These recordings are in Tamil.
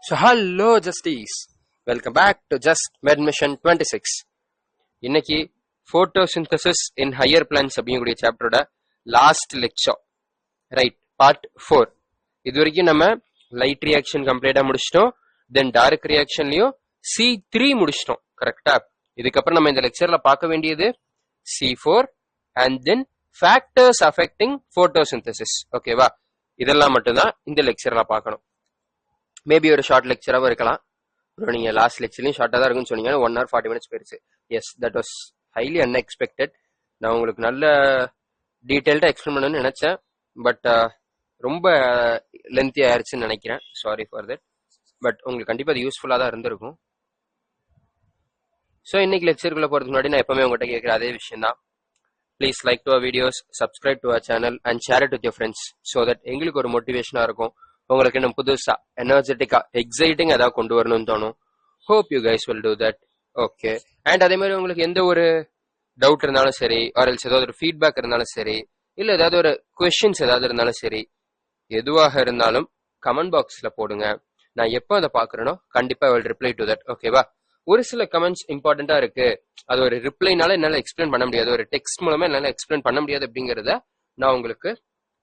So hello Justice, welcome back to Just Med Mission 26. இன்னைக்கு photosynthesis in higher plants அப்படிங்கக்கூடிய சாப்டரோட லாஸ்ட் லெக்சர், ரைட், பார்ட் 4. இது வரைக்கும் நம்ம லைட் ரியாக்ஷன் கம்ப்ளீட்டா முடிச்சிட்டோம், தென் டார்க் ரியாக்ஷன்லயும் C3 முடிச்சிட்டோம், கரெக்டா? இதுக்கப்புறம் நம்ம இந்த லெக்சர்ல பார்க்க வேண்டியது C4 and then factors affecting photosynthesis. ஓகேவா? இதெல்லாம் மட்டும்தான் இந்த லெக்சர்ல பார்க்கணும். மேபி ஒரு ஷார்ட் லெக்சராகவும் இருக்கலாம். நீங்க லாஸ்ட் லெக்சர்லையும் ஷார்ட்டாக தான் இருக்குன்னு சொன்னீங்க, 1 hour 40 minutes போயிருச்சு. Yes, that was highly unexpected. நான் உங்களுக்கு நல்ல டீட்டெயில்டாக எக்ஸ்பிளைன் பண்ணணும்னு நினைச்சேன், பட் ரொம்ப லென்த்தி ஆயிடுச்சுன்னு நினைக்கிறேன். Sorry for that. பட் உங்களுக்கு கண்டிப்பாக அது யூஸ்ஃபுல்லாக தான் இருந்திருக்கும். ஸோ இன்னைக்கு லெக்சருக்குள்ள போகிறதுக்கு முன்னாடி நான் எப்பவுமே உங்கள்கிட்ட கேட்குற அதே விஷயம் தான். Please like to our videos, subscribe to our channel and share it with your friends, so that எங்களுக்கு ஒரு மோட்டிவேஷனாக இருக்கும். உங்களுக்கு இன்னும் புதுசா எனர்ஜெட்டிக்கா எக்ஸைட்டிங் ஏதாவது கொண்டு வரணும்னு தோணும். Hope you guys will do that. Okay. And அதே மாதிரி உங்களுக்கு எந்த ஒரு டவுட் இருந்தாலும் சரி, ஆர் எல்ஸ் ஏதாவது ஒரு ஃபீட்பேக் இருந்தாலும் சரி, இல்ல ஏதாவது ஒரு கொஸ்டின்ஸ் ஏதாவது இருந்தாலும் சரி, எதுவாக இருந்தாலும் கமெண்ட் பாக்ஸ்ல போடுங்க. நான் எப்போ அதை பாக்குறேனோ கண்டிப்பா வில் ரிப்ளை டு தட். ஓகேவா? ஒரு சில கமெண்ட்ஸ் இம்பார்ட்டண்டா இருக்கு, அது ஒரு ரிப்ளைனால என்னால எக்ஸ்பிளைன் பண்ண முடியாது, ஒரு டெக்ஸ்ட் மூலமா என்னால எக்ஸ்பிளைன் பண்ண முடியாது அப்படிங்கறத நான் உங்களுக்கு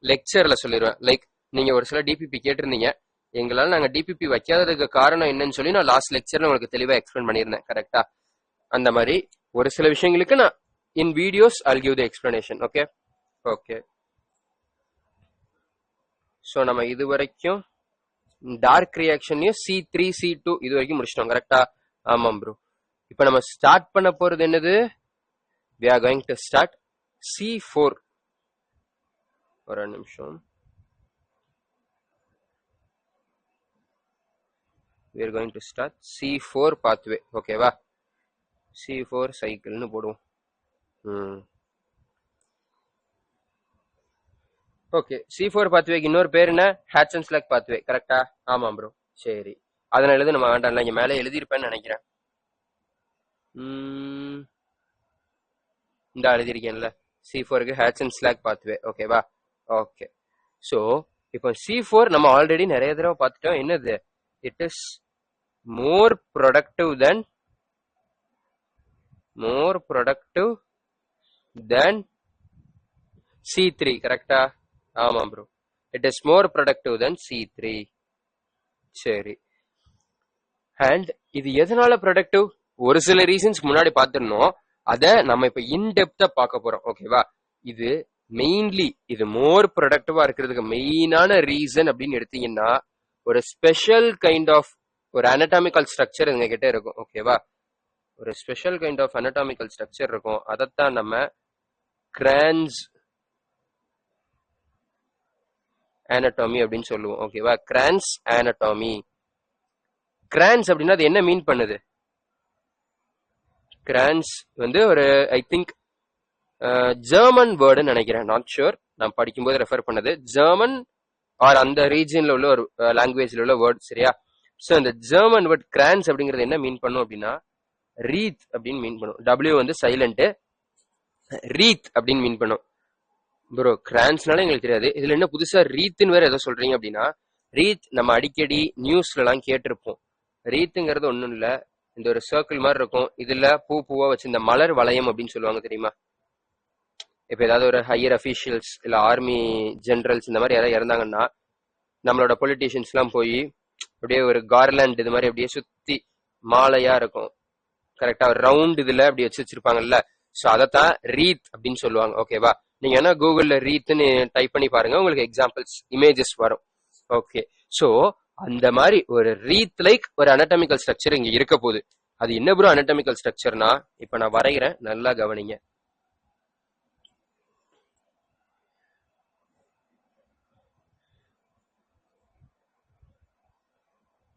லெக்சர்ல சொல்லிடுவேன். லைக், நீங்க ஒரு சில டிபிபி கேட்டிருந்தீங்க, எங்களால நாங்க டிபிபி வைக்காததுக்கு காரணம் என்னன்னு சொல்லி நான் லாஸ்ட் லெக்சர்ல உங்களுக்கு தெளிவா எக்ஸ்பிளைன் பண்ணியிருந்தேன், கரெக்டா? அந்த மாதிரி ஒரு சில விஷயங்களுக்கு நான் in videos I'll give the explanation. Okay okay. So நம்ம இது வரைக்கும் டார்க் ரியாக்ஷன்லயும் C3 C2 இது வரைக்கும் முடிச்சிட்டோம், கரெக்டா? ஆமாம் ப்ரோ. இப்போ நம்ம ஸ்டார்ட் பண்ண போறது என்னது? we are going to start C4. ஒரு நிமிஷம். we are going to start C4 pathway. ஓகேவா? C4 சைக்கிள்னு போடுவோம். ஓகே. C4 பாத்வேக்கு இன்னொரு பேர் என்ன? ஹேட்சன்ஸ்லாக் பாத்வே, கரெக்டா? ஆமாம் ப்ரோ. சரி, அதனால எழுத நம்ம வேண்டாம், இங்க மேலே எழுதியிருப்பேன்னு நினைக்கிறேன். இந்த எழுதியிருக்கேன்ல, C4க்கு ஹேட்சன்ஸ்லாக் பாத்வே. ஓகேவா? ஓகே. ஸோ இப்போ C4 நம்ம ஆல்ரெடி நிறைய தடவை பார்த்துட்டோம். என்னது? It is more productive than C3, கரெக்டா? ஆமா bro, it is more productive than C3. சரி, அண்ட் இது எதனால ப்ரொடக்டிவ்? ஒரு சில ரீசன்ஸ் முன்னாடி பார்த்துருந்தோம், அதை நம்ம இப்ப இன்டெப்தா பார்க்க போறோம். ஓகேவா? இது மெயின்லி இது மோர் ப்ரொடக்டிவா இருக்கிறதுக்கு மெயினான ரீசன் அப்படின்னு எடுத்தீங்கன்னா, ஒரு ஸ்பெஷல் கைண்ட் ஆஃப் ஒரு அனடாமிக்கல் ஸ்ட்ரக்சர் எங்க கிட்ட இருக்கும். ஓகேவா? ஒரு special kind of anatomical structure இருக்கும். அதைத்தான் நம்ம கிரான்ஸ் anatomy அப்படின்னு சொல்லுவோம். ஓகேவா? Crohn's anatomy. கிரான்ஸ் அப்படின்னா அது என்ன மீன் பண்ணுது? கிரான்ஸ் வந்து ஒரு ஐ திங்க் ஜெர்மன் வேர்டுன்னு நினைக்கிறேன், நாட் ஷூர். நான் படிக்கும்போது ரெஃபர் பண்ணது ஜெர்மன் ஆர் அந்த ரீஜன்ல உள்ள ஒரு லாங்குவேஜ்ல உள்ள வேர்ட், சரியா? ஸோ இந்த ஜெர்மன் வேர்ட் கிரான்ஸ் அப்படிங்கிறது என்ன மீன் பண்ணும் அப்படின்னா, ரீத் அப்படின்னு மீன் பண்ணும். டபிள்யூ வந்து சைலண்ட், ரீத் அப்படின்னு மீன் பண்ணும். ப்ரோ, கிரான்ஸ்னால எங்களுக்கு தெரியாது, இதுல என்ன புதுசா ரீத்துன்னு வேற ஏதோ சொல்றீங்க அப்படின்னா, ரீத் நம்ம அடிக்கடி நியூஸ்ல எல்லாம் கேட்டிருப்போம். ரீத்துங்கிறது ஒன்றும் இல்லை, இந்த ஒரு சர்க்கிள் மாதிரி இருக்கும், இதுல பூவா வச்சு இந்த மலர் வளையம் அப்படின்னு சொல்லுவாங்க, தெரியுமா? இப்ப ஏதாவது ஒரு ஹையர் அஃபீஷியல்ஸ் இல்ல ஆர்மி ஜெனரல்ஸ் இந்த மாதிரி யாராவது இறந்தாங்கன்னா, நம்மளோட பொலிட்டீஷியன்ஸ் எல்லாம் போய் அப்படியே ஒரு கார்லாண்ட் இது மாதிரி அப்படியே சுத்தி மாலையா இருக்கும், கரெக்டா? ரவுண்ட் இதுல அப்படி வச்சிருப்பாங்கல்ல, சோ அதைத்தான் ரீத் அப்படின்னு சொல்லுவாங்க. ஓகேவா? நீங்க என்ன கூகுள்ல ரீத்னு டைப் பண்ணி பாருங்க, உங்களுக்கு எக்ஸாம்பிள்ஸ் இமேஜஸ் வரும். ஓகே. சோ அந்த மாதிரி ஒரு ரீத் லைக் ஒரு அனடாமிக்கல் ஸ்ட்ரக்சர் இங்க இருக்க போகுது. அது என்ன ப்ரோ அனடாமிக்கல் ஸ்ட்ரக்சர்னா, இப்ப நான் வரைகிறேன், நல்லா கவனிங்க.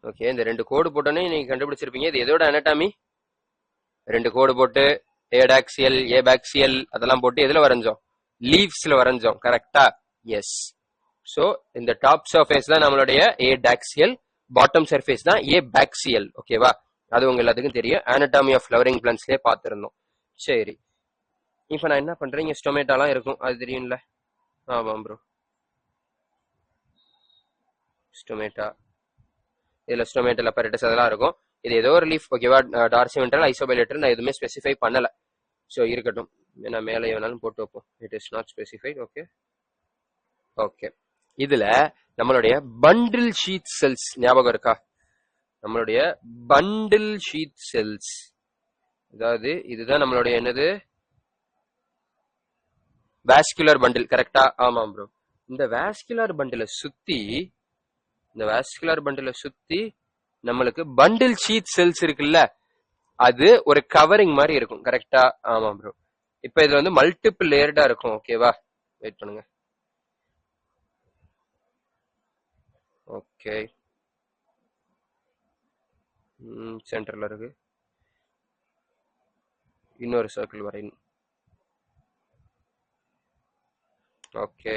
ஓகே, இந்த 2 கோடு போட்டோன்னே நீங்க கண்டுபிடிச்சிருப்பீங்க இது எதோட அனடாமி. 2 கோடு போட்டு ஏடாக்சியல் ஏபாக்சியல் அதெல்லாம் போட்டு எதுல வரைஞ்சோம்? லீவ்ஸ்ல வரைஞ்சோம், கரெக்டா? எஸ். சோ இந்த டாப் சர்ஃபேஸ் தான் நம்மளுடைய ஏடாக்சியல், பாட்டம் சர்ஃபேஸ் தான் ஏபாக்சியல். ஓகேவா? அது உங்க எல்லாத்துக்கும் தெரியும், அனடாமி ஆஃப் ஃப்ளவரிங் பிளான்ட்ஸ்லயே பார்த்திருந்தோம். சரி, இப்ப நான் என்ன பண்றேன், இங்க ஸ்டொமேட்டாலாம் இருக்கும், அது தெரியும்ல? ஆமாம் ப்ரோ, ஸ்டொமேட்டா. இதுல ஸ்டோமேட்டல் அப்பரேட்டஸ் அதெல்லாம் இருக்கும். இது ஏதோ ஒரு லீஃப் ஓகேவா, டார்சி வென்ட்ரல் ஐசோபைலேட்டர் நான் எதுவுமே ஸ்பெசிஃபை பண்ணல. ஸோ இருக்கட்டும், நான் மேலே வேணாலும் போட்டு வைப்போம். It is not specified. Okay okay. இதுல நம்மளுடைய பண்டில் ஷீத் செல்ஸ் ஞாபகம் இருக்கா? நம்மளுடைய பண்டில் ஷீத் செல்ஸ், அதாவது இதுதான் நம்மளுடைய என்னது, வாஸ்குலர் பண்டில். கரெக்டா? ஆமா ப்ரோ. இந்த வாஸ்குலர் பண்டில சுத்தி நம்மளுக்கு பண்டில் ஷீத் செல்ஸ் இருக்குல்ல, அது ஒரு கவரிங் மாதிரி இருக்கும். கரெக்டா? ஆமா ப்ரோ. இப்ப இதுல வந்து மல்டிபிள் லேயர்டா இருக்கும். ஓகேவா? வெயிட் பண்ணுங்க. ஓகே, சென்டர்ல இருக்கு. இன்னொரு சர்க்கிள் வரையணும். Okay,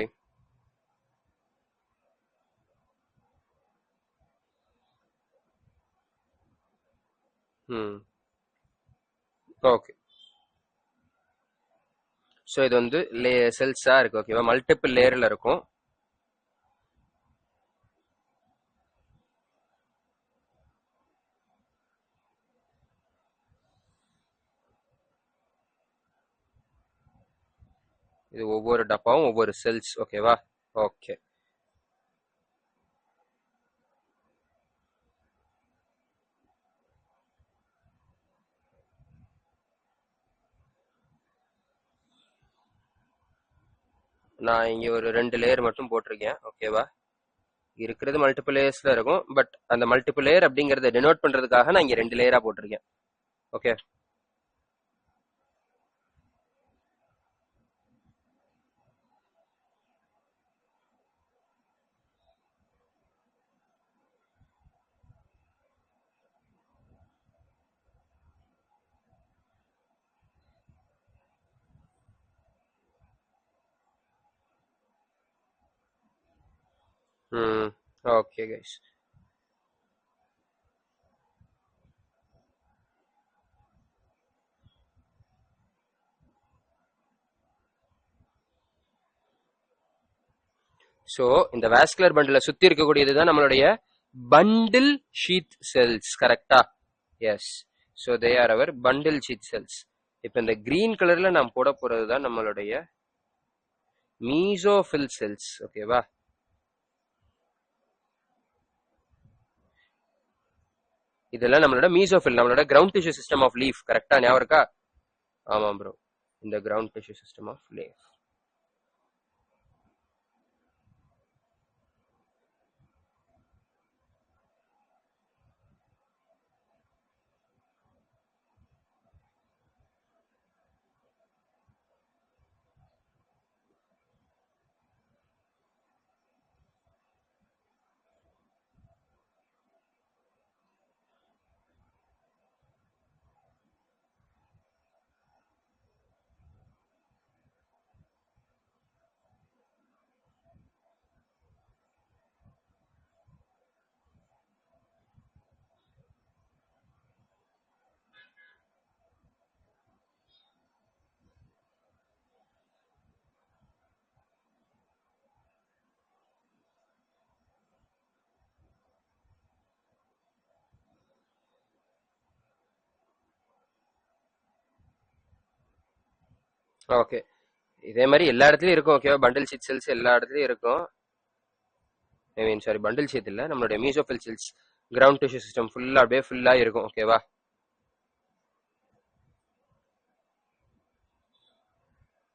okay. ஸோ இது வந்து செல்ஸா இருக்கு. ஓகேவா? மல்டிபிள் லேயர்ல இருக்கும். இது ஒவ்வொரு டப்பாவும் ஒவ்வொரு செல்ஸ். ஓகேவா? ஓகே. நான் இங்க ஒரு 2 லேயர் மட்டும் போட்டிருக்கேன். ஓகேவா? இருக்கிறது மல்டிபிள் லேயர்ஸ்ல இருக்கும். பட் அந்த மல்டிபிள் லேயர் அப்படிங்கறத டினோட் பண்றதுக்காக நான் இங்க 2 லேயரா போட்டிருக்கேன். ஓகே. Okay guys. ஸோ இந்த வாஸ்குலர் பண்டில சுத்தி இருக்கக்கூடியதுதான் நம்மளுடைய பண்டில் ஷீத் செல்ஸ். கரெக்டா? Yes. So they are our bundle sheath cells. இப்போ இந்த கிரீன் கலர்ல நாம் போட போறதுதான் நம்மளுடைய மீசோஃபில் செல்ஸ். ஓகேவா? இதெல்லாம் நம்மளோட மீசோஃபில், நம்மளோட ground tissue system of leaf. கரெக்டா? ஞாபகம் இருக்கா? ஆமா ப்ரோ. இந்த ground tissue system of leaf. Okay. இதே மாதிரி எல்லா இடத்துலயும் இருக்கும். ஓகேவா? பண்டில் ஷீட் செல்ஸ் எல்லா இடத்துலயும் இருக்கும். I mean sorry, bundle sheath இல்ல, நம்மளுடைய mesophyll cells ground tissue system ஃபுல்லா அப்படியே ஃபுல்லா இருக்கும். ஓகேவா?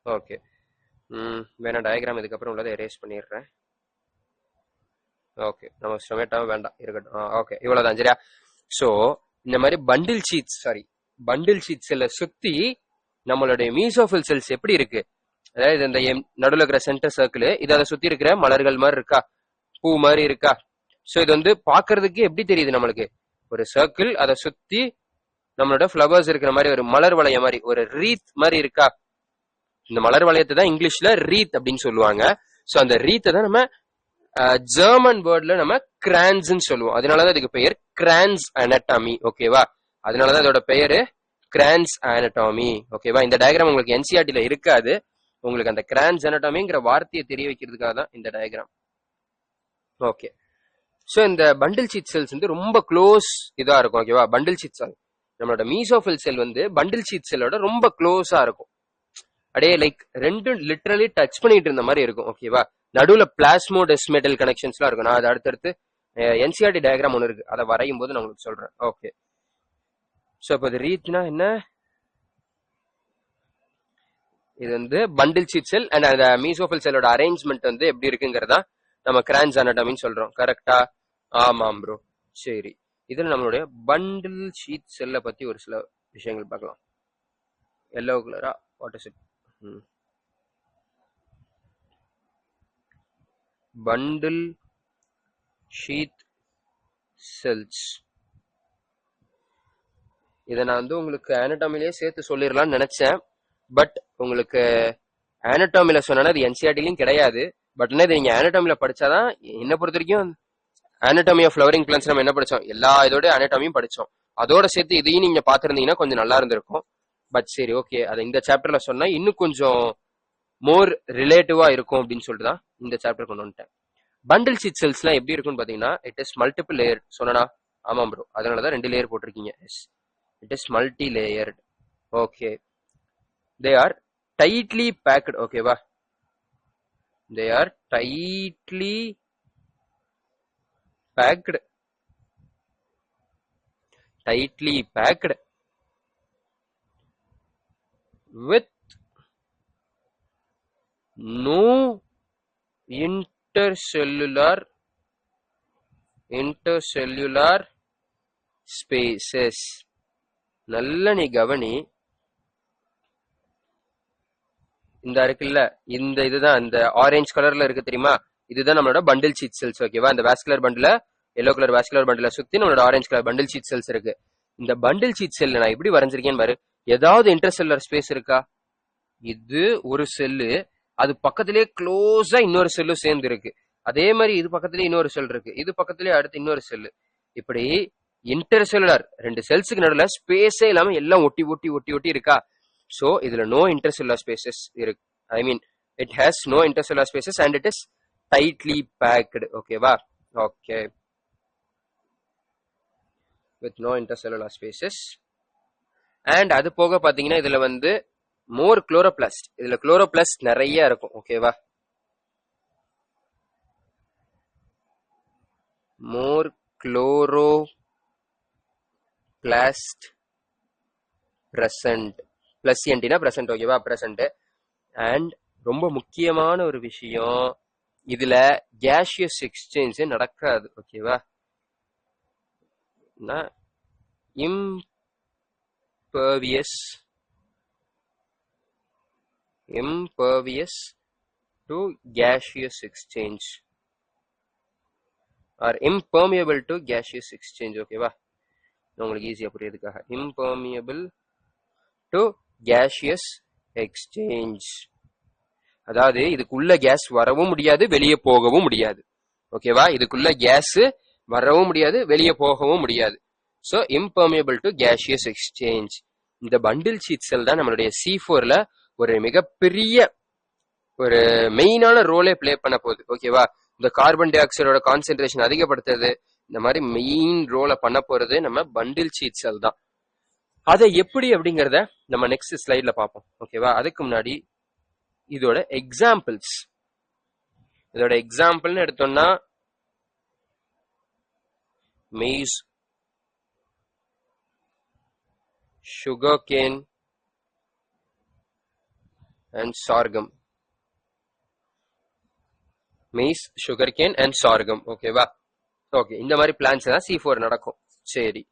ஓகே. வேணா டயக்ராம் இதுக்கப்புறம் உள்ளதை எரேஸ் பண்ணிடுறேன். ஓகே, நம்ம ஸ்டொமேட்டோ வேண்டாம், இருக்கட்டும். ஓகே, இவ்வளவுதான். சரியா? ஸோ இந்த மாதிரி பண்டில் ஷீட்ஸ்ல சுத்தி நம்மளுடைய மீசோஃபில் செல்ஸ் எப்படி இருக்கு, அதாவது இந்த நடுவில் இருக்கிற சென்டர் சர்க்கிள், இது அதை சுத்தி இருக்கிற மலர்கள் மாதிரி இருக்கா, பூ மாதிரி இருக்கா. ஸோ இது வந்து பாக்குறதுக்கு எப்படி தெரியுது நம்மளுக்கு, ஒரு சர்க்கிள், அதை சுத்தி நம்மளோட ஃபிளவர்ஸ் இருக்கிற மாதிரி ஒரு மலர் வளையம் மாதிரி ஒரு ரீத் மாதிரி இருக்கா. இந்த மலர் வளையத்தை தான் இங்கிலீஷ்ல ரீத் அப்படின்னு சொல்லுவாங்க. ஸோ அந்த ரீத்தை தான் நம்ம ஜெர்மன் வேர்ட்ல நம்ம கிரான்ஸ் சொல்லுவோம். அதனாலதான் இதுக்கு பெயர் கிரான்ஸ் அனட்டாமி. ஓகேவா? அதனாலதான் இதோட பெயரு கிரான்ஸ் அனட்டாமி. ஓகேவா? இந்த டயக்ராம் உங்களுக்கு என்சிஆர்டில இருக்காது. உங்களுக்கு அந்த கிரான்ஸ் அனட்டாமிங்கிற வார்த்தையை தெரிய வைக்கிறதுக்காக தான் இந்த டயக்ராம். ஓகே. ஸோ இந்த பண்டில் ஷீட் செல்ஸ் வந்து ரொம்ப க்ளோஸ் இதா இருக்கும். ஓகேவா? பண்டில் ஷீட் செல், நம்மளோட மீசோஃபில் செல் வந்து பண்டில் ஷீட் செல்லோட ரொம்ப க்ளோஸா இருக்கும். அப்படியே லைக் ரெண்டும் லிட்டரலி டச் பண்ணிட்டு இருந்த மாதிரி இருக்கும். ஓகேவா? நடுவுல பிளாஸ்மோடெஸ்மெட்டல் கனெக்ஷன்ஸ்லாம் இருக்கும். நான் அதை அடுத்தடுத்து என்சிஆர்டி டயக்ராம் ஒன்று இருக்கு, அதை வரையும் போது நான் உங்களுக்கு சொல்றேன். ஓகே. ஸோ இப்போ இது ரீச்னா என்ன, இது வந்து பண்டில் ஷீட் செல் அண்ட் அந்த மீசோஃபில் செல்லோட அரேஞ்ச்மெண்ட் வந்து எப்படி இருக்குங்கிறதா நம்ம கிரான்ஸ் அனாட்டமின்னு சொல்றோம். கரெக்டா? ஆமாம் ப்ரோ. சரி, இதுல நம்மளுடைய பண்டில் ஷீட் செல்லை பத்தி ஒரு சில விஷயங்கள் பார்க்கலாம். எல்லோ கலரா, what is it? Bundle sheath cells. இதை நான் வந்து உங்களுக்கு ஆனட்டாமிலேயே சேர்த்து சொல்லிடலாம்னு நினைச்சேன். பட் உங்களுக்கு ஆனட்டாமில சொன்னா அது என்சிஆர்டிலையும் கிடையாது. பட் இது நீங்க ஆனட்டாமில படிச்சாதான், என்ன பொறுத்த வரைக்கும் ஆனட்டாமி ஆஃப் ஃப்ளவரிங் பிளான்ஸ் நம்ம என்ன படிச்சோம், எல்லா இதோட ஆனட்டாமியும் படிச்சோம். அதோட சேர்த்து இதையும் நீங்க பாத்திருந்தீங்கன்னா கொஞ்சம் நல்லா இருந்திருக்கும். பட் சரி, ஓகே, அதை இந்த சாப்டர்ல சொன்னா இன்னும் கொஞ்சம் மோர் ரிலேட்டிவா இருக்கும் அப்படின்னு சொல்லிட்டு தான் இந்த சாப்டர் கொண்டு வந்துட்டேன். பண்டில் ஷீட் செல்ஸ்லாம் எப்படி இருக்கும்னு பாத்தீங்கன்னா, இட் இஸ் மல்டிபிள் லேயர். சொன்னா ஆமாம் ப்ரோ, அதனாலதான் 2 லேயர் போட்டிருக்கீங்க. It is multi layered. Okay. They are tightly packed. ஓகேவா? they are tightly packed with no intercellular spaces. நல்ல நீ கவனி. இந்த இருக்குல்ல, இந்த இதுதான் இந்த ஆரஞ்சு கலர்ல இருக்கு தெரியுமா, இதுதான் நம்மளோட பண்டில் ஷீட் செல்ஸ். ஓகேவா? இந்த வாஸ்குலர் பண்டில, எல்லோ கலர் வாஸ்குலர் பண்டில சுத்தி நம்மளோட orange colour bundle sheath cells இருக்கு. இந்த பண்டில் ஷீட் செல் நான் எப்படி வரைஞ்சிருக்கேன்னு பாரு. ஏதாவது இன்டர்செல்லுலர் ஸ்பேஸ் இருக்கா? இது ஒரு செல்லு, அது பக்கத்திலேயே க்ளோஸா இன்னொரு செல்லும் சேர்ந்து இருக்கு. அதே மாதிரி இது பக்கத்திலேயே இன்னொரு செல் இருக்கு, இது பக்கத்திலேயே அடுத்து இன்னொரு செல்லு. இப்படி இன்டர்செல்லுலர் 2 செல்ஸுக்கு நடுவில் ஸ்பேஸே இல்லாம எல்லாம் ஒட்டி ஒட்டி ஒட்டி ஒட்டி இருக்கா. ஸோ இதுல நோ இன்டர்செல்லுலர் ஸ்பேசஸ் இருக்கு. I mean it has no intercellular spaces and it is tightly packed. ஓகேவா? Okay, with no intercellular spaces. And அது போக பாத்தீங்கன்னா இதுல வந்து மோர் குளோரோபிளாஸ்ட், இதுல குளோரோபிளாஸ்ட் நிறைய இருக்கும். ஓகேவா? மோர் குளோரோபிளாஸ்ட் பிரசன்ட், பிளஸ் என்டினா பிரசன்ட். ஓகேவா? பிரசன்ட். அண்ட் ரொம்ப முக்கியமான ஒரு விஷயம், இதுல கேஷியஸ் எக்ஸ்சேஞ்ச் நடக்காது. ஓகேவா? impervious to gaseous exchange or impermeable to gaseous exchange. ஓகேவா? உங்களுக்கு ஈஸியா புரியுதுக்காக impermeable to gaseous exchange. அதாவது இதுக்குள்ள கேஸ் வரவும் முடியாது, வெளியே போகவும் முடியாது. ஓகேவா? இதுக்குள்ள கேஸ் வரவும் முடியாது, வெளியே போகவும் முடியாது. So impermeable to gaseous exchange. இந்த பண்டில் ஷீட் செல் தான் நம்மளுடைய C4ல ஒரு மிகப்பெரிய ஒரு மெயினான ரோலே பிளே பண்ண போகுது. ஓகேவா? இந்த கார்பன் டை ஆக்சைடோட கான்சென்ட்ரேஷன் அதிகப்படுத்துறது, இந்த மாதிரி மெயின் ரோலை பண்ண போறது நம்ம பண்டில் ஷீட் செல் தான். அதை எப்படி அப்படிங்கறத நம்ம நெக்ஸ்ட் ஸ்லைட்ல பார்ப்போம். ஓகேவா? அதுக்கு முன்னாடி இதோட எக்ஸாம்பிள்ஸ், இதோட எக்ஸாம்பிள்னு எடுத்தோம்னா maize, sugarcane and sorghum. maize, sugarcane and sorghum. ஓகேவா? ஓகே, இந்த மாதிரி பிளான்ஸ் தான் C4 நடக்கும். சரி,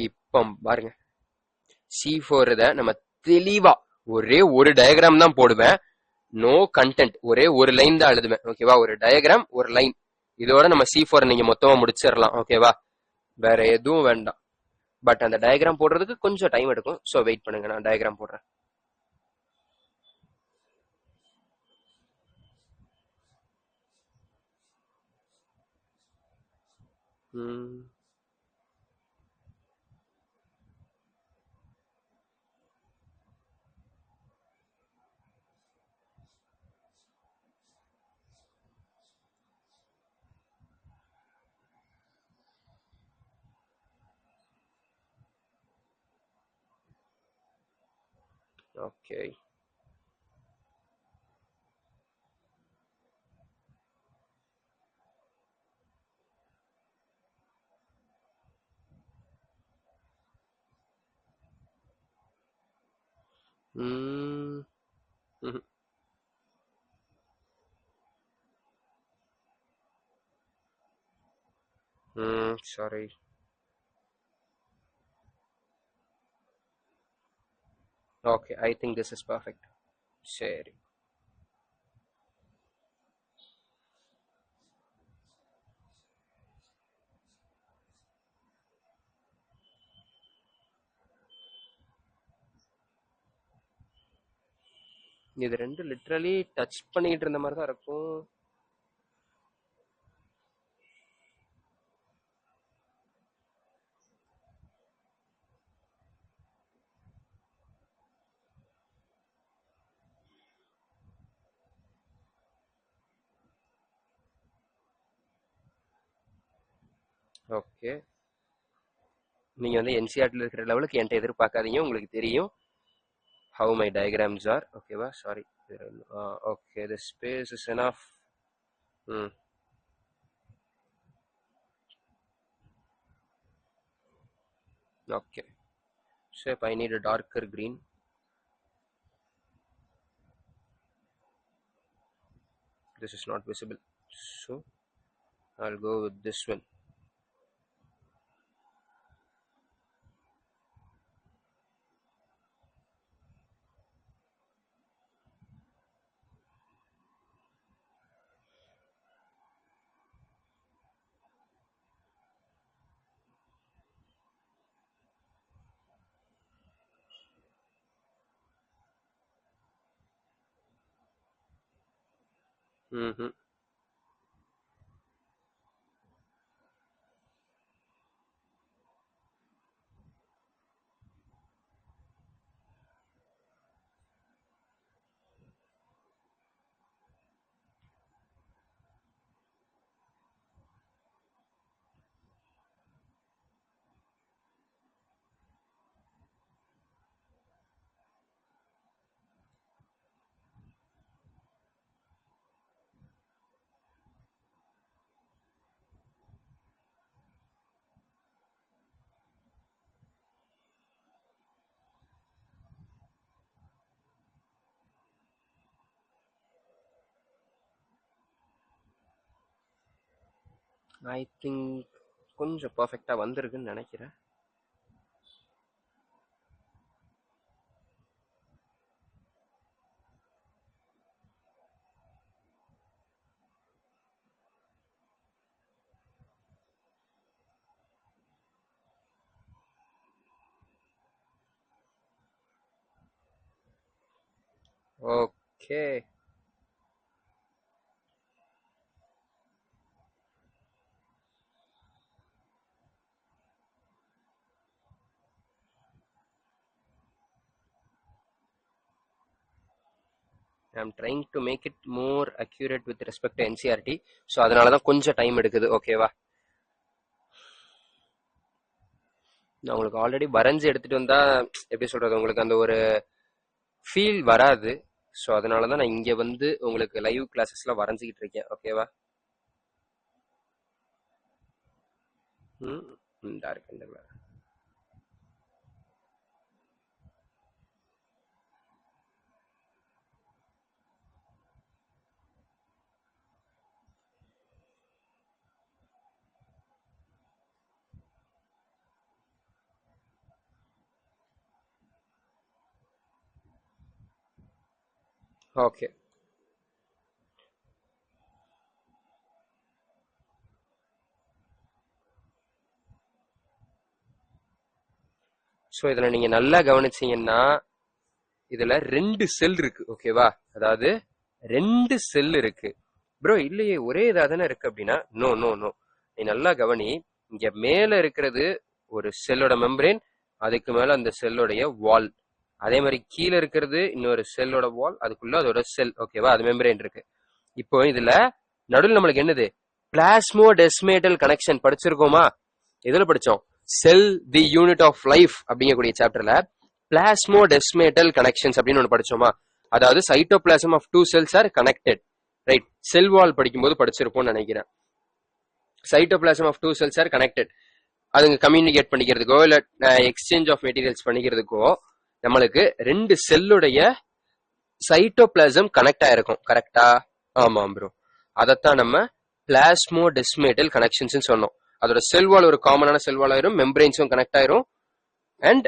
இப்போ பாருங்க, C4 நம்ம தெளிவா ஒரே ஒரு டயக்ராம் தான் போடுவேன். நோ கண்டென்ட், ஒரே ஒரு லைன் தான் எழுதுவேன். ஓகேவா? ஒரு டயக்ராம், ஒரு லைன். இதோட நம்ம C4 நீங்க மொத்தமா முடிச்சிடலாம். ஓகேவா? வேற எதுவும் வேண்டாம். பட் அந்த டயக்ராம் போடுறதுக்கு கொஞ்சம் டைம் எடுக்கும். ஸோ வெயிட் பண்ணுங்க, நான் டயக்ராம் போடுறேன். Okay. Sorry. Okay, I think this is perfect. சரி. இது ரெண்டு லிட்ரலி டச் பண்ணிட்டு இருந்த மாதிரி தான் இருக்கும். ஓகே, நீங்க வந்து என்சிஆர்டில் இருக்கிற லெவலுக்கு என்கிட்ட எதிர்பார்க்காதீங்க, உங்களுக்கு தெரியும் how my diagrams are. ஓகேவா? Sorry. Okay, the space is enough. Okay, so if I need a darker green, this is not visible, so I'll go with this one. I think கொஞ்சம் பர்ஃபெக்டா வந்திருக்குன்னு நினைக்கிறேன். Okay, I'm trying to make it more accurate with respect to NCERT. So அதனால தான் கொஞ்சம் டைம் எடுக்குது. ஓகேவா? நான் உங்களுக்கு ஆல்ரெடி வரைஞ்சி எடுத்துட்டு வந்தா எப்படி சொல்றது, உங்களுக்கு அந்த ஒரு ஃபீல் வராது. ஸோ அதனால தான் நான் இங்கே வந்து உங்களுக்கு லைவ் கிளாஸஸ்ல வரைஞ்சிக்கிட்டு இருக்கேன். ஓகேவா? இந்த இருக்கு இந்த ஓகே. ஸோ இதில் நீங்கள் நல்லா கவனிச்சீங்கன்னா இதில் 2 செல் இருக்கு. ஓகேவா? அதாவது 2 செல் இருக்கு. ப்ரோ இல்லையே ஒரே இதாக தானே இருக்கு அப்படின்னா, நோ நோ நோ, நீ நல்லா கவனி. இங்க மேல இருக்கிறது ஒரு செல்லோட மெம்பரேன், அதுக்கு மேல அந்த செல்லோடைய வால். அதே மாதிரி கீழே இருக்கிறது இன்னொரு செல்லோட வால், அதுக்குள்ள அதோட செல். ஓகேவா? அது மெம்பரேன் இருக்கு. இப்போ இதுல நடுவில் நம்மளுக்கு என்னது, பிளாஸ்மோடெஸ்மேட்டல் கனெக்ஷன் படிச்சிருக்கோமா? எதுல படிச்சோம்? Cell the unit of life அப்படிங்கக்கூடிய சாப்டர்ல பிளாஸ்மோடெஸ்மேட்டல் கனெக்ஷன்ஸ் அப்படின்னு ஒன்று படிச்சோமா, அதாவது cytoplasm of two cells are connected, right? Cell wall படிக்கும்போது படிச்சிருப்போம்னு நினைக்கிறேன். Cytoplasm of two cells are connected, அதுங்க கம்யூனிகேட் பண்ணிக்கிறதுக்கோ இல்ல எக்ஸ்சேஞ்ச் ஆஃப் மெட்டீரியல்ஸ் பண்ணிக்கிறதுக்கோ நம்மளுக்கு ரெண்டு செல்லுடைய சைட்டோபிளாசம் கனெக்ட் ஆயிருக்கும், கரெக்டா? ஆமாம் ப்ரோ, அதைத்தான் நம்ம பிளாஸ்மோடெஸ்மேட்டல் கனெக்ஷன்ஸ் சொன்னோம். அதோட செல்வால் ஒரு காமனான செல்வால் ஆயிரும், மெம்பரைன்ஸும் கனெக்ட் ஆயிரும், அண்ட்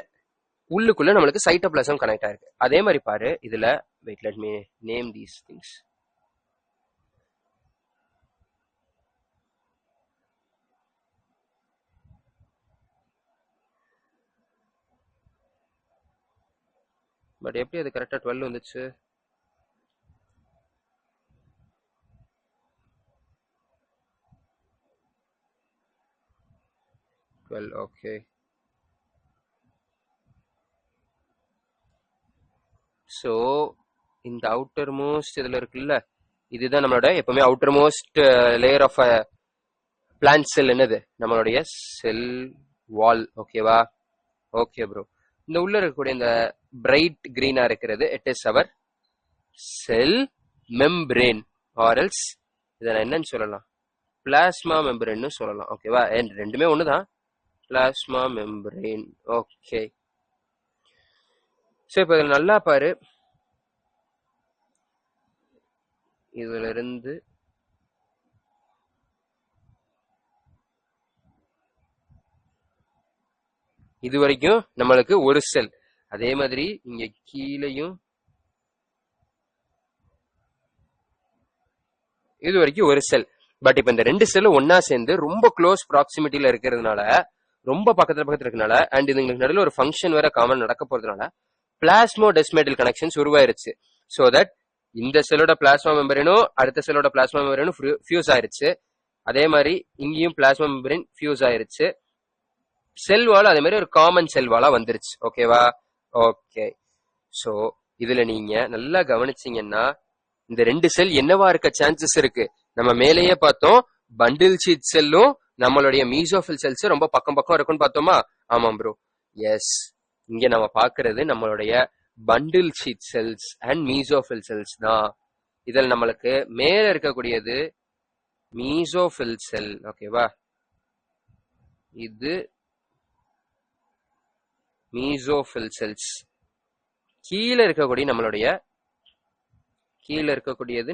உள்ளுக்குள்ள நம்மளுக்கு சைட்டோபிளாசம் கனெக்ட் ஆயிருக்கு. அதே மாதிரி பாரு இதுல, wait let me name these things. But எப்படி அது கரெக்டா 12 வந்துச்சு? ஓகே. ஸோ இந்த அவுட்டர் மோஸ்ட் இதுல இருக்குல்ல, இதுதான் நம்மளோட எப்பவுமே outermost layer of plant cell. என்னது? நம்மளுடைய செல் வால். ஓகேவா? Okay bro. இந்த உள்ள இருக்கக்கூடிய இந்த பிரைட் கிரீனா இருக்கிறது, it is our cell membrane, or else இதை நான் என்னன்னு சொல்லலாம், பிளாஸ்மா மெம்பரேன்னு சொல்லலாம். ஓகேவா? ரெண்டுமே ஒண்ணுதான், பிளாஸ்மா மெம்பரேன். ஓகே. ஸோ இப்போ இதில் நல்லா பாரு, இதுல இருந்து இது வரைக்கும் நம்மளுக்கு ஒரு செல். அதே மாதிரி இங்க கீழையும் இது வரைக்கும் ஒரு செல். பட் இப்ப இந்த ரெண்டு செல்லும் ஒன்னா சேர்ந்து ரொம்ப க்ளோஸ் ப்ராக்சிமிட்டியில இருக்கிறதுனால, ரொம்ப பக்கத்துல இருக்கிறதுனால, அண்ட் இதுங்களுக்கு நடுவில் ஒரு ஃபங்க்ஷன் வேற காமன் நடக்க போறதுனால பிளாஸ்மோடெஸ்மேட்டல் கனெக்ஷன்ஸ் உருவாயிருச்சு. சோ தட் இந்த செல்லோட பிளாஸ்மா மெம்பரேனும் அடுத்த செல்லோட பிளாஸ்மா மெம்பரேனும் ஃபியூஸ் ஆயிருச்சு. அதே மாதிரி இங்கேயும் பிளாஸ்மா மெம்பரேன் ஃபியூஸ் ஆயிருச்சு. செல் வால் அதே மாதிரி ஒரு காமன் செல் வாலா வந்துருச்சு. ஓகேவா? ஓகே. சோ இதுல நீங்க நல்லா கவனிச்சீங்கன்னா இந்த ரெண்டு செல் என்னவா இருக்க சான்சஸ் இருக்கு? நம்ம மேலேயே பார்த்தோம், பண்டில் ஷீட் செல்லும் நம்மளுடைய மீசோஃபில் செல்ஸ் ரொம்ப பக்கம் பக்கம் இருக்கும்னு பார்த்தோமா? ஆமாம் ப்ரோ, எஸ். இங்க நம்ம பாக்குறது நம்மளுடைய bundle sheath cells and mesophyll cells தான். இதில் நம்மளுக்கு மேல இருக்கக்கூடியது மீசோஃபில் செல். ஓகேவா? இது மீசோஃபில் செல்ஸ். கீழே இருக்கக்கூடியது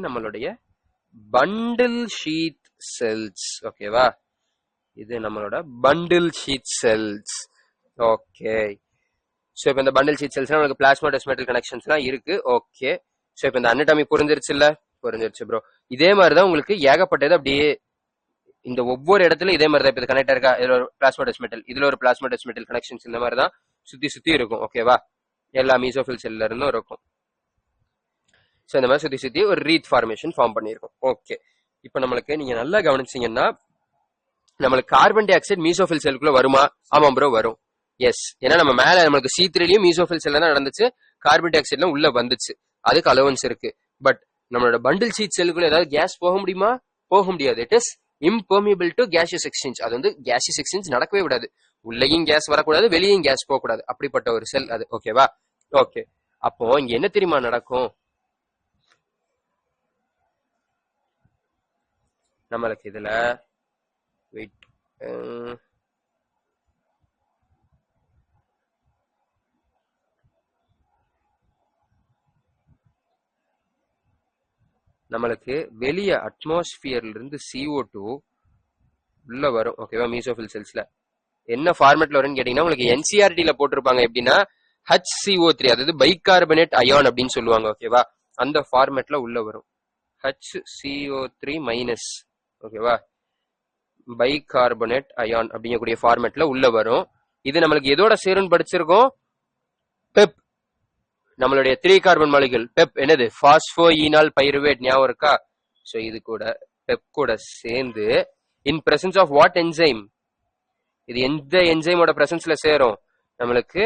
நம்மளுடைய பண்டில் ஷீட் செல்ஸ். ஓகேவா? இது நம்மளோட bundle sheath cells. Okay. So இப்போ இந்த பண்டில் ஷீட் செல்ஸ் நமக்கு பிளாஸ்மோடெஸ்மேட்டல் கனெக்ஷன்ஸ்லாம் இருக்கு. ஓகே. ஸோ இப்போ இந்த அனடாமி புரிஞ்சிருச்சுல்ல? புரிஞ்சிருச்சு ப்ரோ. இதே மாதிரிதான் உங்களுக்கு ஏகப்பட்டது அப்படியே இந்த ஒவ்வொரு இடத்துல இதே மாதிரி தான். இப்போ கனெக்ட் இருக்கா, இதுல ஒரு பிளாஸ்மோடெஸ்மேட்டல், இதுல ஒரு பிளாஸ்மோடெஸ்மேட்டல் கனெக்ஷன்ஸ் இந்த மாதிரி தான் சுத்தி சுத்தி இருக்கும். ஓகேவா? எல்லா மீசோஃபில் செல்ல இருந்தும் இருக்கும். ஸோ இந்த மாதிரி சுத்தி சுத்தி ஒரு ரீத் ஃபார்மேஷன் ஃபார்ம் பண்ணியிருக்கும். ஓகே. இப்போ நம்மளுக்கு நீங்க நல்லா கவனிச்சீங்கன்னா நம்மளுக்கு கார்பன் டை ஆக்சைடு மீசோஃபில் செல்லுக்குள்ள வருமா? ஆமாம் ப்ரோ, வரும். எஸ். ஏன்னா நம்ம மேல நம்மளுக்கு C3லயும் மீசோஃபில் செல் தான் நடந்துச்சு, கார்பன் டை ஆக்சைடுலாம் உள்ள வந்துச்சு, அதுக்கு அலவன்ஸ் இருக்கு. பட் நம்மளோட பண்டில் ஷீட் செல்லுக்குள்ள ஏதாவது கேஸ் போக முடியுமா? போக முடியாது. It is impermeable to gaseous exchange. அது வந்து கேஷியஸ் எக்ஸ்சேஞ்ச் நடக்கவே விடாது. உள்ளேயும் கேஸ் வரக்கூடாது, வெளியும் கேஸ் போகக்கூடாது. அப்படிப்பட்ட ஒரு செல் அது. ஓகேவா? ஓகே. அப்போ இங்க என்ன தெரியுமா நடக்கும்? நம்மளுக்கு இதுல வெயிட், நம்மளுக்கு வெளிய அட்மாஸ்பியர்ல இருந்து CO2 உள்ள வரும். ஓகேவா? மீசோஃபில் செல்ஸ்ல என்ன ஃபார்மேட்ல வரும்னு கேட்டீங்கன்னா உங்களுக்கு NCERT-ல போட்டிருப்பாங்க. எப்படின்னா HCO3, அதாவது பைகார்பனேட் அயான் அப்படின்னு சொல்லுவாங்க. ஓகேவா? அந்த ஃபார்மேட்ல உள்ள வரும், HCO3-. ஓகேவா? பைகார்பனேட் அயான் அப்படிங்கக்கூடிய ஃபார்மேட்ல உள்ள வரும். இது நம்மளுக்கு எதோட சேரும்னு படிச்சிருக்கோம்? பெப், நம்மளுடைய 3 கார்பன் மாலிகுல் பெப். என்னது? Phosphoenol pyruvate. ஞாபகம் இருக்கா? சோ இது கூட பெப் கூட சேர்ந்து in presence of what enzyme? இது எந்த என்சைமோட பிரசன்ஸ்ல சேரும்? நம்மளுக்கு